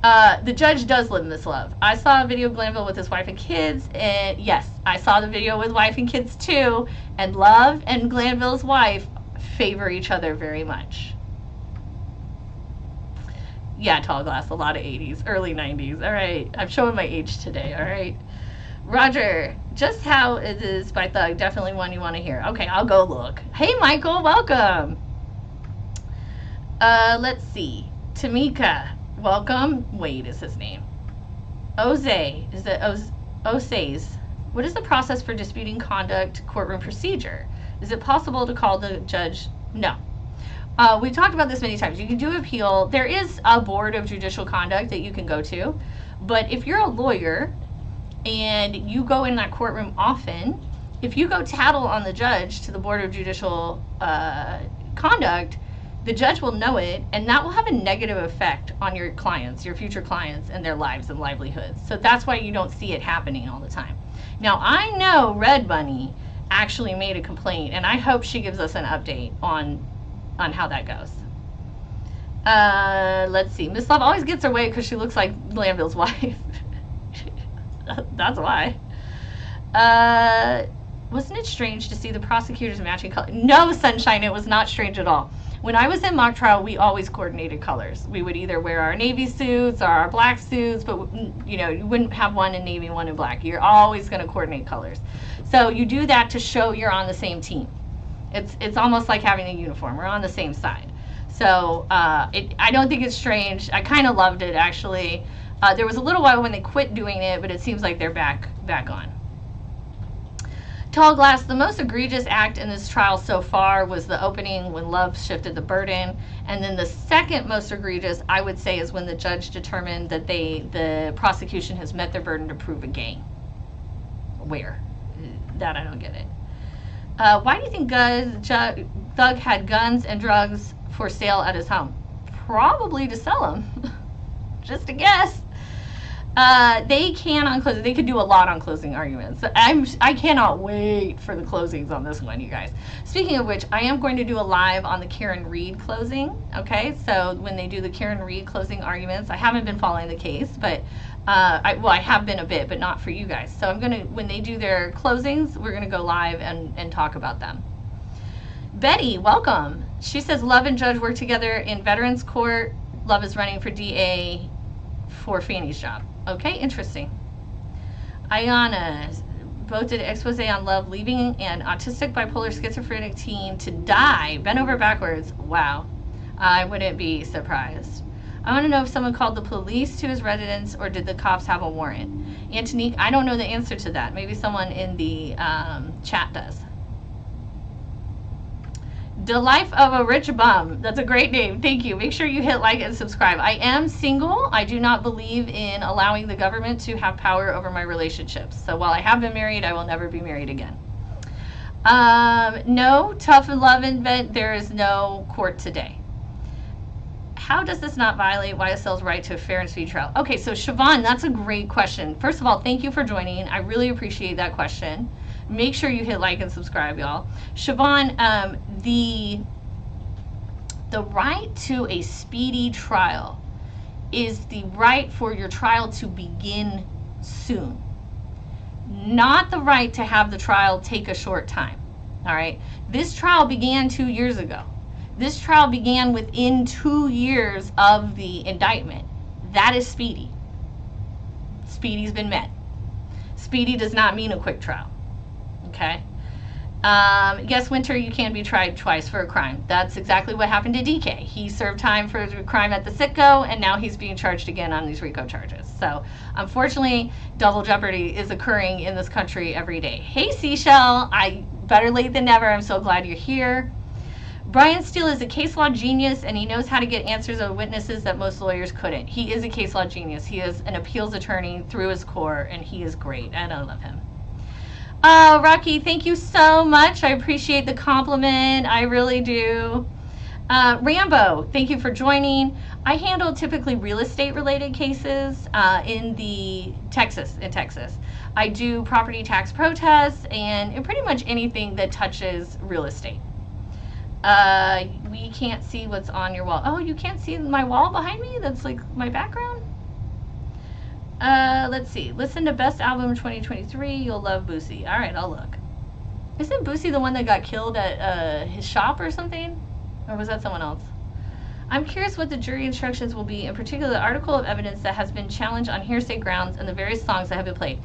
The judge does live Miss Love. I saw a video of Glanville with his wife and kids, and yes, I saw the video with wife and kids too, and Love and Glanville's wife favor each other very much. Yeah, Tall Glass, a lot of 80s, early 90s. All right, I'm showing my age today, all right? Roger, Just How It Is by Thug, definitely one you want to hear. Okay, I'll go look. Hey, Michael, welcome. Let's see. Tamika, welcome. Wade is his name. Ose, is it Ose's? What is the process for disputing conduct courtroom procedure? Is it possible to call the judge? No. We've talked about this many times. You can do appeal. There is a board of judicial conduct that you can go to. But if you're a lawyer and you go in that courtroom often, if you go tattle on the judge to the board of judicial conduct, the judge will know it, and that will have a negative effect on your clients, your future clients, and their lives and livelihoods. So that's why you don't see it happening all the time. Now, I know Red Bunny actually made a complaint, and I hope she gives us an update on how that goes. Let's see. Miss Love always gets her way because she looks like Glanville's wife. That's why. Wasn't it strange to see the prosecutors matching color? No, Sunshine, it was not strange at all. When I was in mock trial, we always coordinated colors. We would either wear our navy suits or our black suits, but you know, you wouldn't have one in navy, one in black. You're always going to coordinate colors. So you do that to show you're on the same team. It's almost like having a uniform. We're on the same side. So I don't think it's strange. I kind of loved it, actually. There was a little while when they quit doing it, but it seems like they're back on. Tall Glass, the most egregious act in this trial so far was the opening when Love shifted the burden. And then the second most egregious, I would say, is when the judge determined that the prosecution has met their burden to prove a gang. Where? That I don't get it. Why do you think Thug had guns and drugs for sale at his home? Probably to sell them. Just a guess. They can on closing. They could do a lot on closing arguments. I cannot wait for the closings on this one, you guys. Speaking of which, I am going to do a live on the Karen Reed closing. Okay, so when they do the Karen Reed closing arguments, I haven't been following the case, but I have been a bit, but not for you guys. So I'm gonna, when they do their closings, we're gonna go live and talk about them. Betty, welcome. She says Love and Judge work together in Veterans Court. Love is running for DA for Fanny's job. Okay, interesting. Ayana, both did an expose on Love leaving an autistic bipolar schizophrenic teen to die, bent over backwards. Wow, I wouldn't be surprised. I want to know if someone called the police to his residence or did the cops have a warrant? Antonique, I don't know the answer to that. Maybe someone in the chat does. The Life of a Rich Bum. That's a great name. Thank you. Make sure you hit like and subscribe. I am single. I do not believe in allowing the government to have power over my relationships. So while I have been married, I will never be married again. No, Tough and Love invent. There is no court today. How does this not violate YSL's right to a fair and speedy trial? Okay, so Siobhan, that's a great question. First of all, thank you for joining. I really appreciate that question. Make sure you hit like and subscribe, y'all. Siobhan, the right to a speedy trial is the right for your trial to begin soon, not the right to have the trial take a short time. All right, this trial began 2 years ago. This trial began within 2 years of the indictment. That is speedy. Speedy's been met. Speedy does not mean a quick trial. Okay. Yes, Winter, you can be tried twice for a crime. That's exactly what happened to DK. He served time for a crime at the Citgo, and now he's being charged again on these RICO charges. So, unfortunately, double jeopardy is occurring in this country every day. Hey, Seashell, better late than never. I'm so glad you're here. Brian Steele is a case law genius, and he knows how to get answers of witnesses that most lawyers couldn't. He is a case law genius. He is an appeals attorney through his core, and he is great, and I love him. Rocky, thank you so much. I appreciate the compliment. I really do. Rambo, thank you for joining. I handle typically real estate related cases in Texas. I do property tax protests and pretty much anything that touches real estate. We can't see what's on your wall. Oh, you can't see my wall behind me? That's like my background? Let's see. Listen to Best Album 2023. You'll love Boosie. All right, I'll look. Isn't Boosie the one that got killed at his shop or something? Or was that someone else? I'm curious what the jury instructions will be, in particular the article of evidence that has been challenged on hearsay grounds and the various songs that have been played.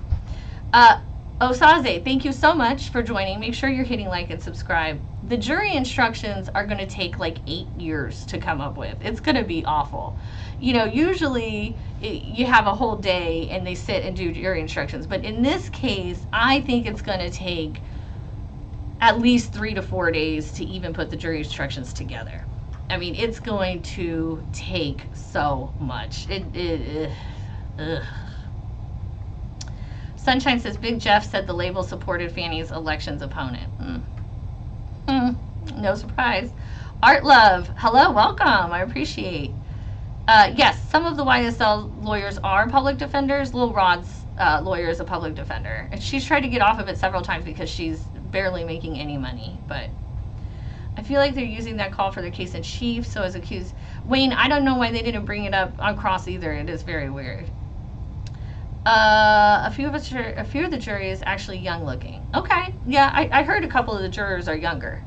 Osaze, thank you so much for joining. Make sure you're hitting like and subscribe. The jury instructions are going to take like 8 years to come up with. It's going to be awful. You know, usually you have a whole day and they sit and do jury instructions. But in this case, I think it's going to take at least 3 to 4 days to even put the jury instructions together. I mean, it's going to take so much. Sunshine says, Big Jeff said the label supported Fanny's elections opponent. No surprise. Art Love, hello, welcome. I appreciate. Yes, some of the YSL lawyers are public defenders. Lil Rod's lawyer is a public defender. And she's tried to get off of it several times because she's barely making any money. But I feel like they're using that call for their case in chief. So as accused, Wayne, I don't know why they didn't bring it up on cross either. It is very weird. A few of the jury is actually young looking. Okay, yeah, I heard a couple of the jurors are younger,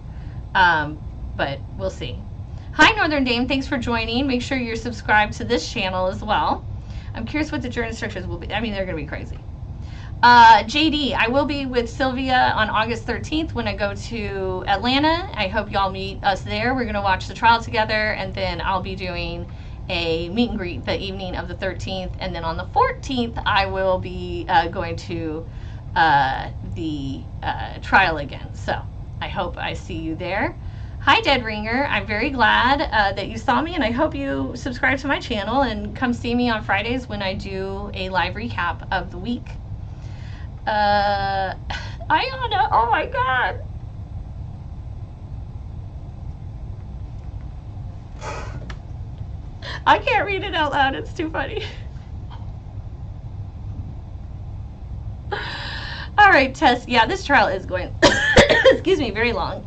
but we'll see. Hi Northern Dame, thanks for joining. Make sure you're subscribed to this channel as well. I'm curious what the jury instructions will be. I mean, they're gonna be crazy. JD, I will be with Sylvia on August 13th when I go to Atlanta. I hope y'all meet us there. We're gonna watch the trial together, and then I'll be doing a meet and greet the evening of the 13th, and then on the 14th I will be going to the trial again. So I hope I see you there. Hi Dead Ringer, I'm very glad that you saw me, and I hope you subscribe to my channel and come see me on Fridays when I do a live recap of the week. Ayana, oh my god. I can't read it out loud, it's too funny. All right, Tess, yeah, this trial is going, excuse me, very long.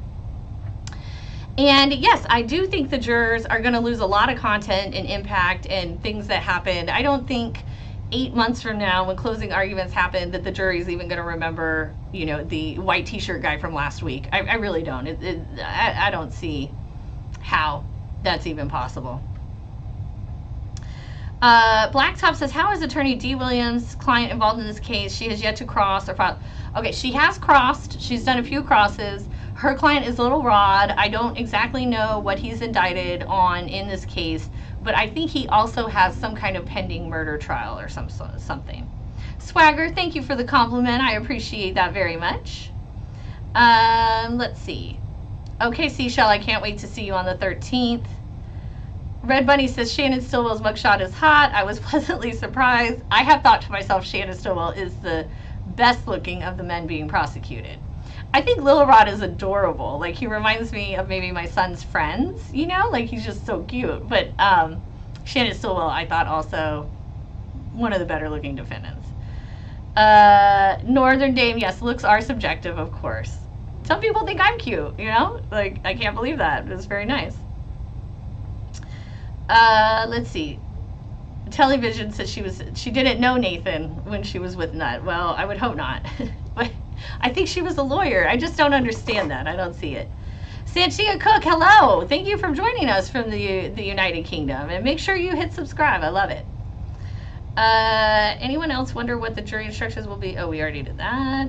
And yes, I do think the jurors are gonna lose a lot of content and impact and things that happened. I don't think 8 months from now, when closing arguments happen, that the jury's even gonna remember, you know, the white t-shirt guy from last week. I really don't. I don't see how that's even possible. Blacktop says, how is attorney Dee Williams' client involved in this case? She has yet to cross or file. Okay, she has crossed. She's done a few crosses. Her client is Little Rod. I don't exactly know what he's indicted on in this case, but I think he also has some kind of pending murder trial or something. Swagger, thank you for the compliment. I appreciate that very much. Let's see. Okay, Seashell, I can't wait to see you on the 13th. Red Bunny says Shannon Stillwell's mugshot is hot. I was pleasantly surprised. I have thought to myself Shannon Stillwell is the best looking of the men being prosecuted. I think Lil Rod is adorable. Like, he reminds me of maybe my son's friends, you know? Like, he's just so cute. But Shannon Stillwell, I thought, also one of the better looking defendants. Northern Dame, yes, looks are subjective, of course. Some people think I'm cute, you know? Like, I can't believe that. It's very nice. Let's see. Television says she didn't know Nathan when she was with Nut. Well, I would hope not. But I think she was a lawyer. I just don't understand that. I don't see it. Sanchia Cook, hello. Thank you for joining us from the United Kingdom. And make sure you hit subscribe. I love it. Anyone else wonder what the jury instructions will be? Oh, we already did that.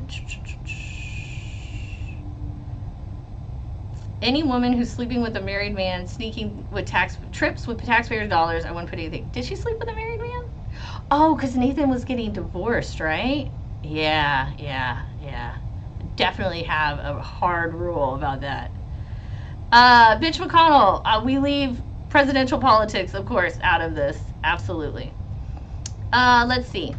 Any woman who's sleeping with a married man, sneaking with trips with taxpayers' dollars, I wouldn't put anything. Did she sleep with a married man? Oh, because Nathan was getting divorced, right? Yeah. Definitely have a hard rule about that. Mitch McConnell, we leave presidential politics, of course, out of this. Absolutely. Let's see.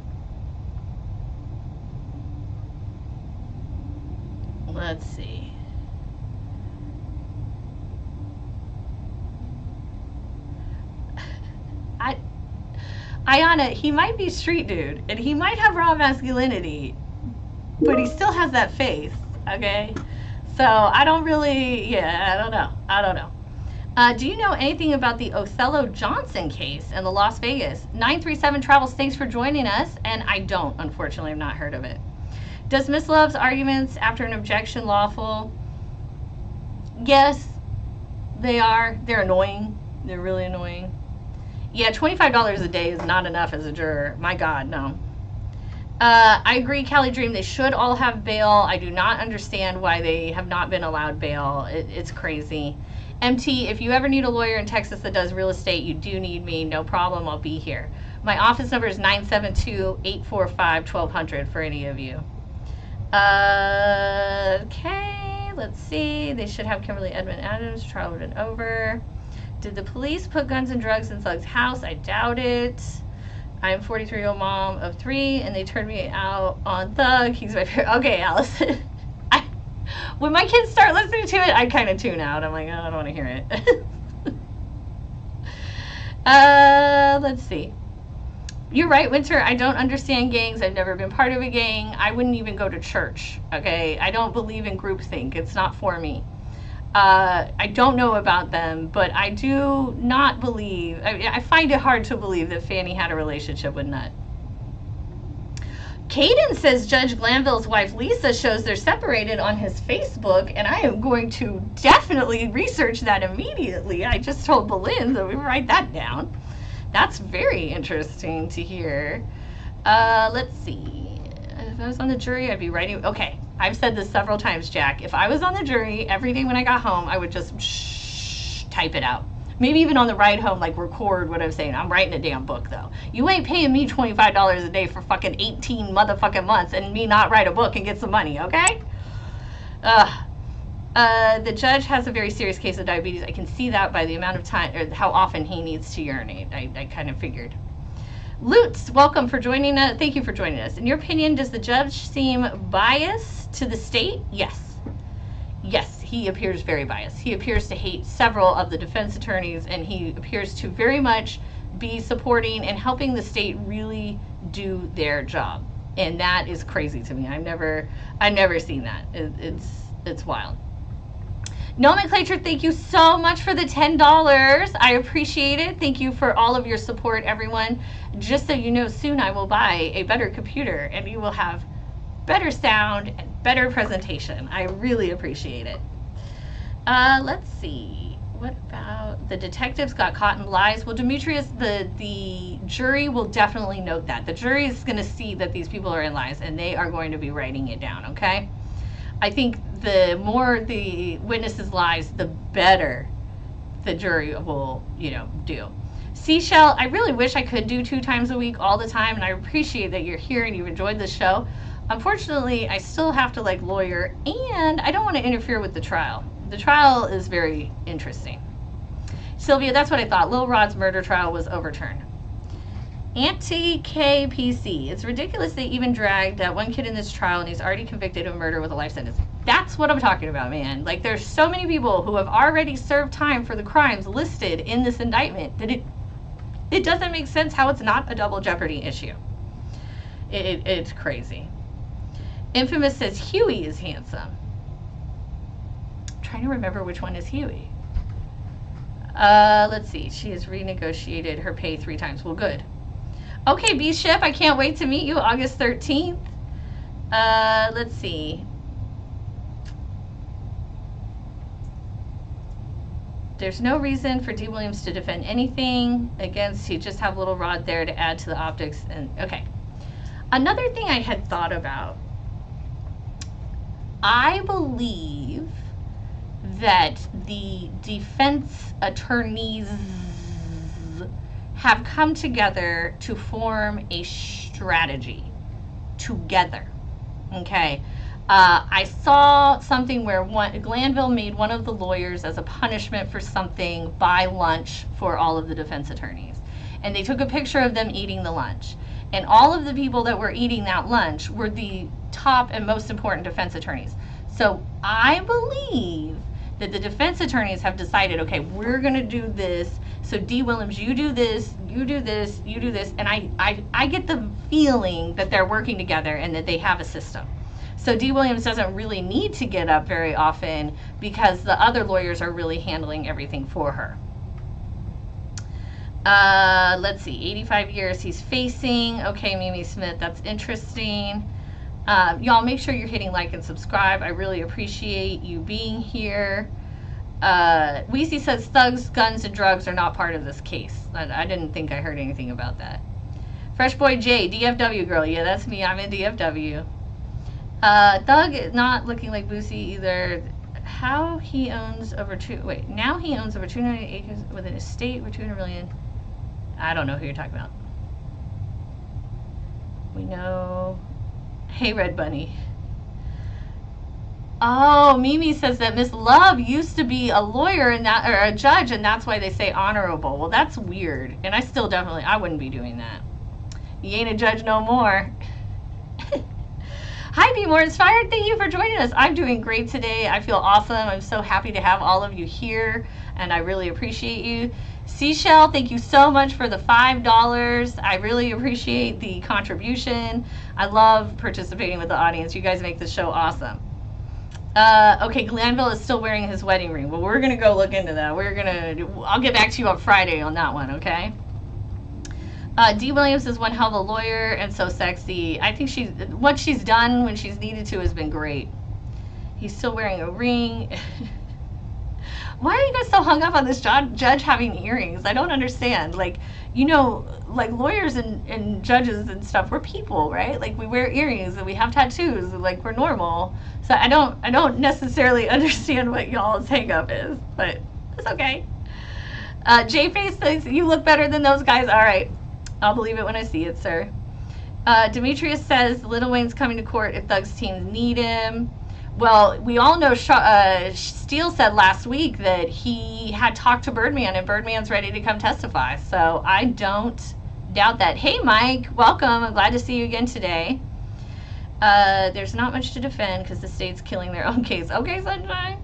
Ayana, he might be street dude, and he might have raw masculinity, but he still has that face, okay? So I don't know. Do you know anything about the Othello Johnson case in the Las Vegas? 937 Travels, thanks for joining us, and I don't, unfortunately, I've not heard of it. Does Miss Love's arguments after an objection lawful? Yes, they are. They're annoying. They're really annoying. Yeah, $25 a day is not enough as a juror. My God, no. I agree, Cali Dream, they should all have bail. I do not understand why they have not been allowed bail. It's crazy. MT, if you ever need a lawyer in Texas that does real estate, you do need me. No problem, I'll be here. My office number is 972-845-1200 for any of you. Okay, let's see. They should have Kimberly Edmund Adams. Trial would have been over. Did the police put guns and drugs in Thug's house? I doubt it. I'm a 43-year-old mom of 3, and they turned me out on Thug. He's my favorite. Okay, Allison. When my kids start listening to it, I kind of tune out. I'm like, oh, I don't want to hear it. Let's see. You're right, Winter. I don't understand gangs. I've never been part of a gang. I wouldn't even go to church, okay? I don't believe in groupthink. It's not for me. I don't know about them, but I do not believe, I find it hard to believe that Fanny had a relationship with Nut. Caden says Judge Glanville's wife Lisa shows they're separated on his Facebook, and I am going to definitely research that immediately. I just told Belinda that we write that down. That's very interesting to hear. Let's see. If I was on the jury, I'd be writing. Okay, I've said this several times, Jack. If I was on the jury, every day when I got home, I would just type it out. Maybe even on the ride home, like record what I'm saying. I'm writing a damn book, though. You ain't paying me $25 a day for fucking 18 motherfucking months and me not write a book and get some money, okay? The judge has a very serious case of diabetes. I can see that by the amount of time, or how often he needs to urinate. I kind of figured. Lutz, welcome for joining us. Thank you for joining us. In your opinion, does the judge seem biased to the state? Yes. Yes, he appears very biased. He appears to hate several of the defense attorneys, and he appears to very much be supporting and helping the state really do their job. And that is crazy to me. I've never seen that. It's wild. Nomenclature, thank you so much for the $10. I appreciate it. Thank you for all of your support, everyone. Just so you know, soon I will buy a better computer and you will have better sound and better presentation. I really appreciate it. Let's see. What about the detectives got caught in lies? Well, Demetrius, the jury will definitely note that. The jury is going to see that these people are in lies, and they are going to be writing it down, okay? I think the more the witnesses lies, the better the jury will, do. Seashell, I really wish I could do 2 times a week all the time, and I appreciate that you're here and you've enjoyed the show. Unfortunately, I still have to lawyer, and I don't want to interfere with the trial. The trial is very interesting. Sylvia, that's what I thought. Lil Rod's murder trial was overturned. Anti-KPC. It's ridiculous they even dragged that one kid in this trial and he's already convicted of murder with a life sentence. That's what I'm talking about, man. There's so many people who have already served time for the crimes listed in this indictment that it doesn't make sense how it's not a double jeopardy issue. It's crazy. Infamous says Huey is handsome. I'm trying to remember which one is Huey. Let's see. She has renegotiated her pay 3 times. Well, good. Okay, B-Ship, I can't wait to meet you August 13th. Let's see. There's no reason for D. Williams to defend anything against. He just have Little Rod there to add to the optics. And okay. Another thing I had thought about. I believe that the defense attorneys have come together to form a strategy together. Okay. I saw something where Glanville made one of the lawyers as a punishment for something buy lunch for all of the defense attorneys. And they took a picture of them eating the lunch. And all of the people that were eating that lunch were the top and most important defense attorneys. So I believe that the defense attorneys have decided, okay, we're going to do this. So D. Williams, you do this, you do this, you do this. And I get the feeling that they're working together and that they have a system. So D. Williams doesn't really need to get up very often because the other lawyers are really handling everything for her. Let's see, 85 years he's facing. Okay, Mimi Smith, that's interesting. Y'all make sure you're hitting like and subscribe. I really appreciate you being here. Weezy says thugs, guns, and drugs are not part of this case. I didn't think I heard anything about that. Fresh Boy J, DFW girl. Yeah, that's me. I'm in DFW. Thug is not looking like Boosie either. How he owns over now he owns over 290 acres with an estate worth $200 million. I don't know who you're talking about. We know. Hey, Red Bunny. Oh, Mimi says that Miss Love used to be a lawyer and that, or a judge, and that's why they say honorable. Well, that's weird, and I wouldn't be doing that. You ain't a judge no more. Hi, Be More Inspired. Thank you for joining us. I'm doing great today. I feel awesome. I'm so happy to have all of you here, and I really appreciate you. Seashell, thank you so much for the $5. I really appreciate the contribution. I love participating with the audience. You guys make this show awesome. Okay, Glanville is still wearing his wedding ring. Well, we're going to go look into that. I'll get back to you on Friday on that one, okay? D. Williams is one hell of a lawyer and so sexy. I think what she's done when she's needed to has been great. He's still wearing a ring. Why are you guys so hung up on this judge having earrings? I don't understand. Like, you know, like lawyers and judges and stuff, we're people, right? Like we wear earrings and we have tattoos, like we're normal. So I don't necessarily understand what y'all's hang up is, but it's okay. J-Face says, you look better than those guys. All right. I'll believe it when I see it, sir. Demetrius says, Lil Wayne's coming to court if Thug's teams need him. Well, we all know Steele said last week that he had talked to Birdman and Birdman's ready to come testify. So I don't doubt that. Hey, Mike, welcome. I'm glad to see you again today. There's not much to defend because the state's killing their own case. Okay, Sunshine.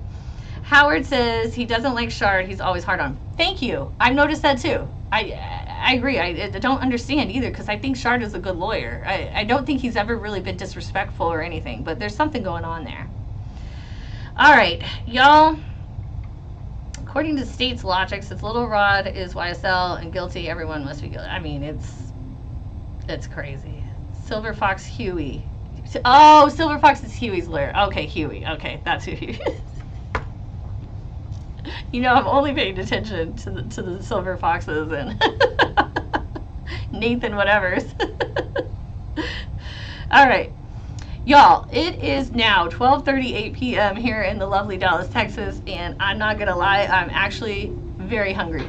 Howard says he doesn't like Shard. He's always hard on him. Thank you. I've noticed that too. I agree. I don't understand either because I think Shard is a good lawyer. I don't think he's ever really been disrespectful or anything, but there's something going on there. All right, y'all. According to the state's logic, since Little Rod is YSL and guilty, everyone must be guilty. I mean, it's crazy. Silver Fox Huey. Oh, Silver Fox is Huey's lawyer. Okay, Huey. Okay, that's who he is. You know, I'm only paying attention to the Silver Foxes and Nathan whatevers. All right. Y'all, it is now 12:38 p.m. here in the lovely Dallas, Texas, and I'm not going to lie, I'm actually very hungry.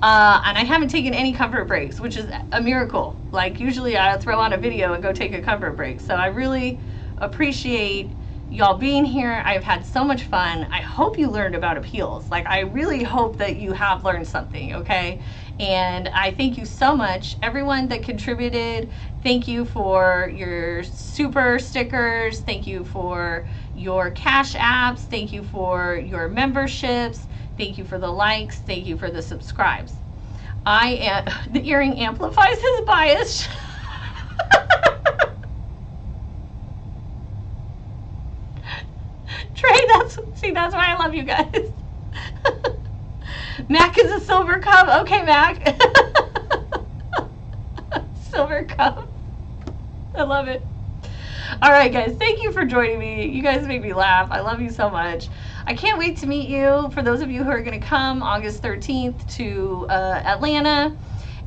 And I haven't taken any comfort breaks, which is a miracle. Like, usually I throw on a video and go take a comfort break. So I really appreciate y'all being here. I've had so much fun. I hope you learned about appeals. Like, I really hope that you have learned something, okay? And I thank you so much. Everyone that contributed, thank you for your super stickers. Thank you for your cash apps. Thank you for your memberships. Thank you for the likes. Thank you for the subscribes. The earring amplifies his bias. Trey, that's why I love you guys. Mac is a silver cup. Okay, Mac. Silver cup. I love it. All right, guys. Thank you for joining me. You guys make me laugh. I love you so much. I can't wait to meet you. For those of you who are going to come August 13th to Atlanta.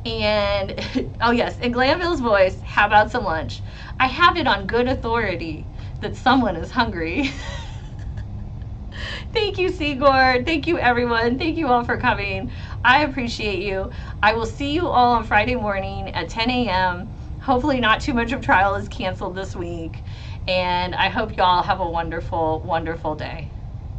And, oh yes, in Glanville's voice, how about some lunch? I have it on good authority that someone is hungry. Thank you, Sigurd. Thank you, everyone. Thank you all for coming. I appreciate you. I will see you all on Friday morning at 10 a.m. Hopefully not too much of trial is canceled this week. And I hope y'all have a wonderful, wonderful day.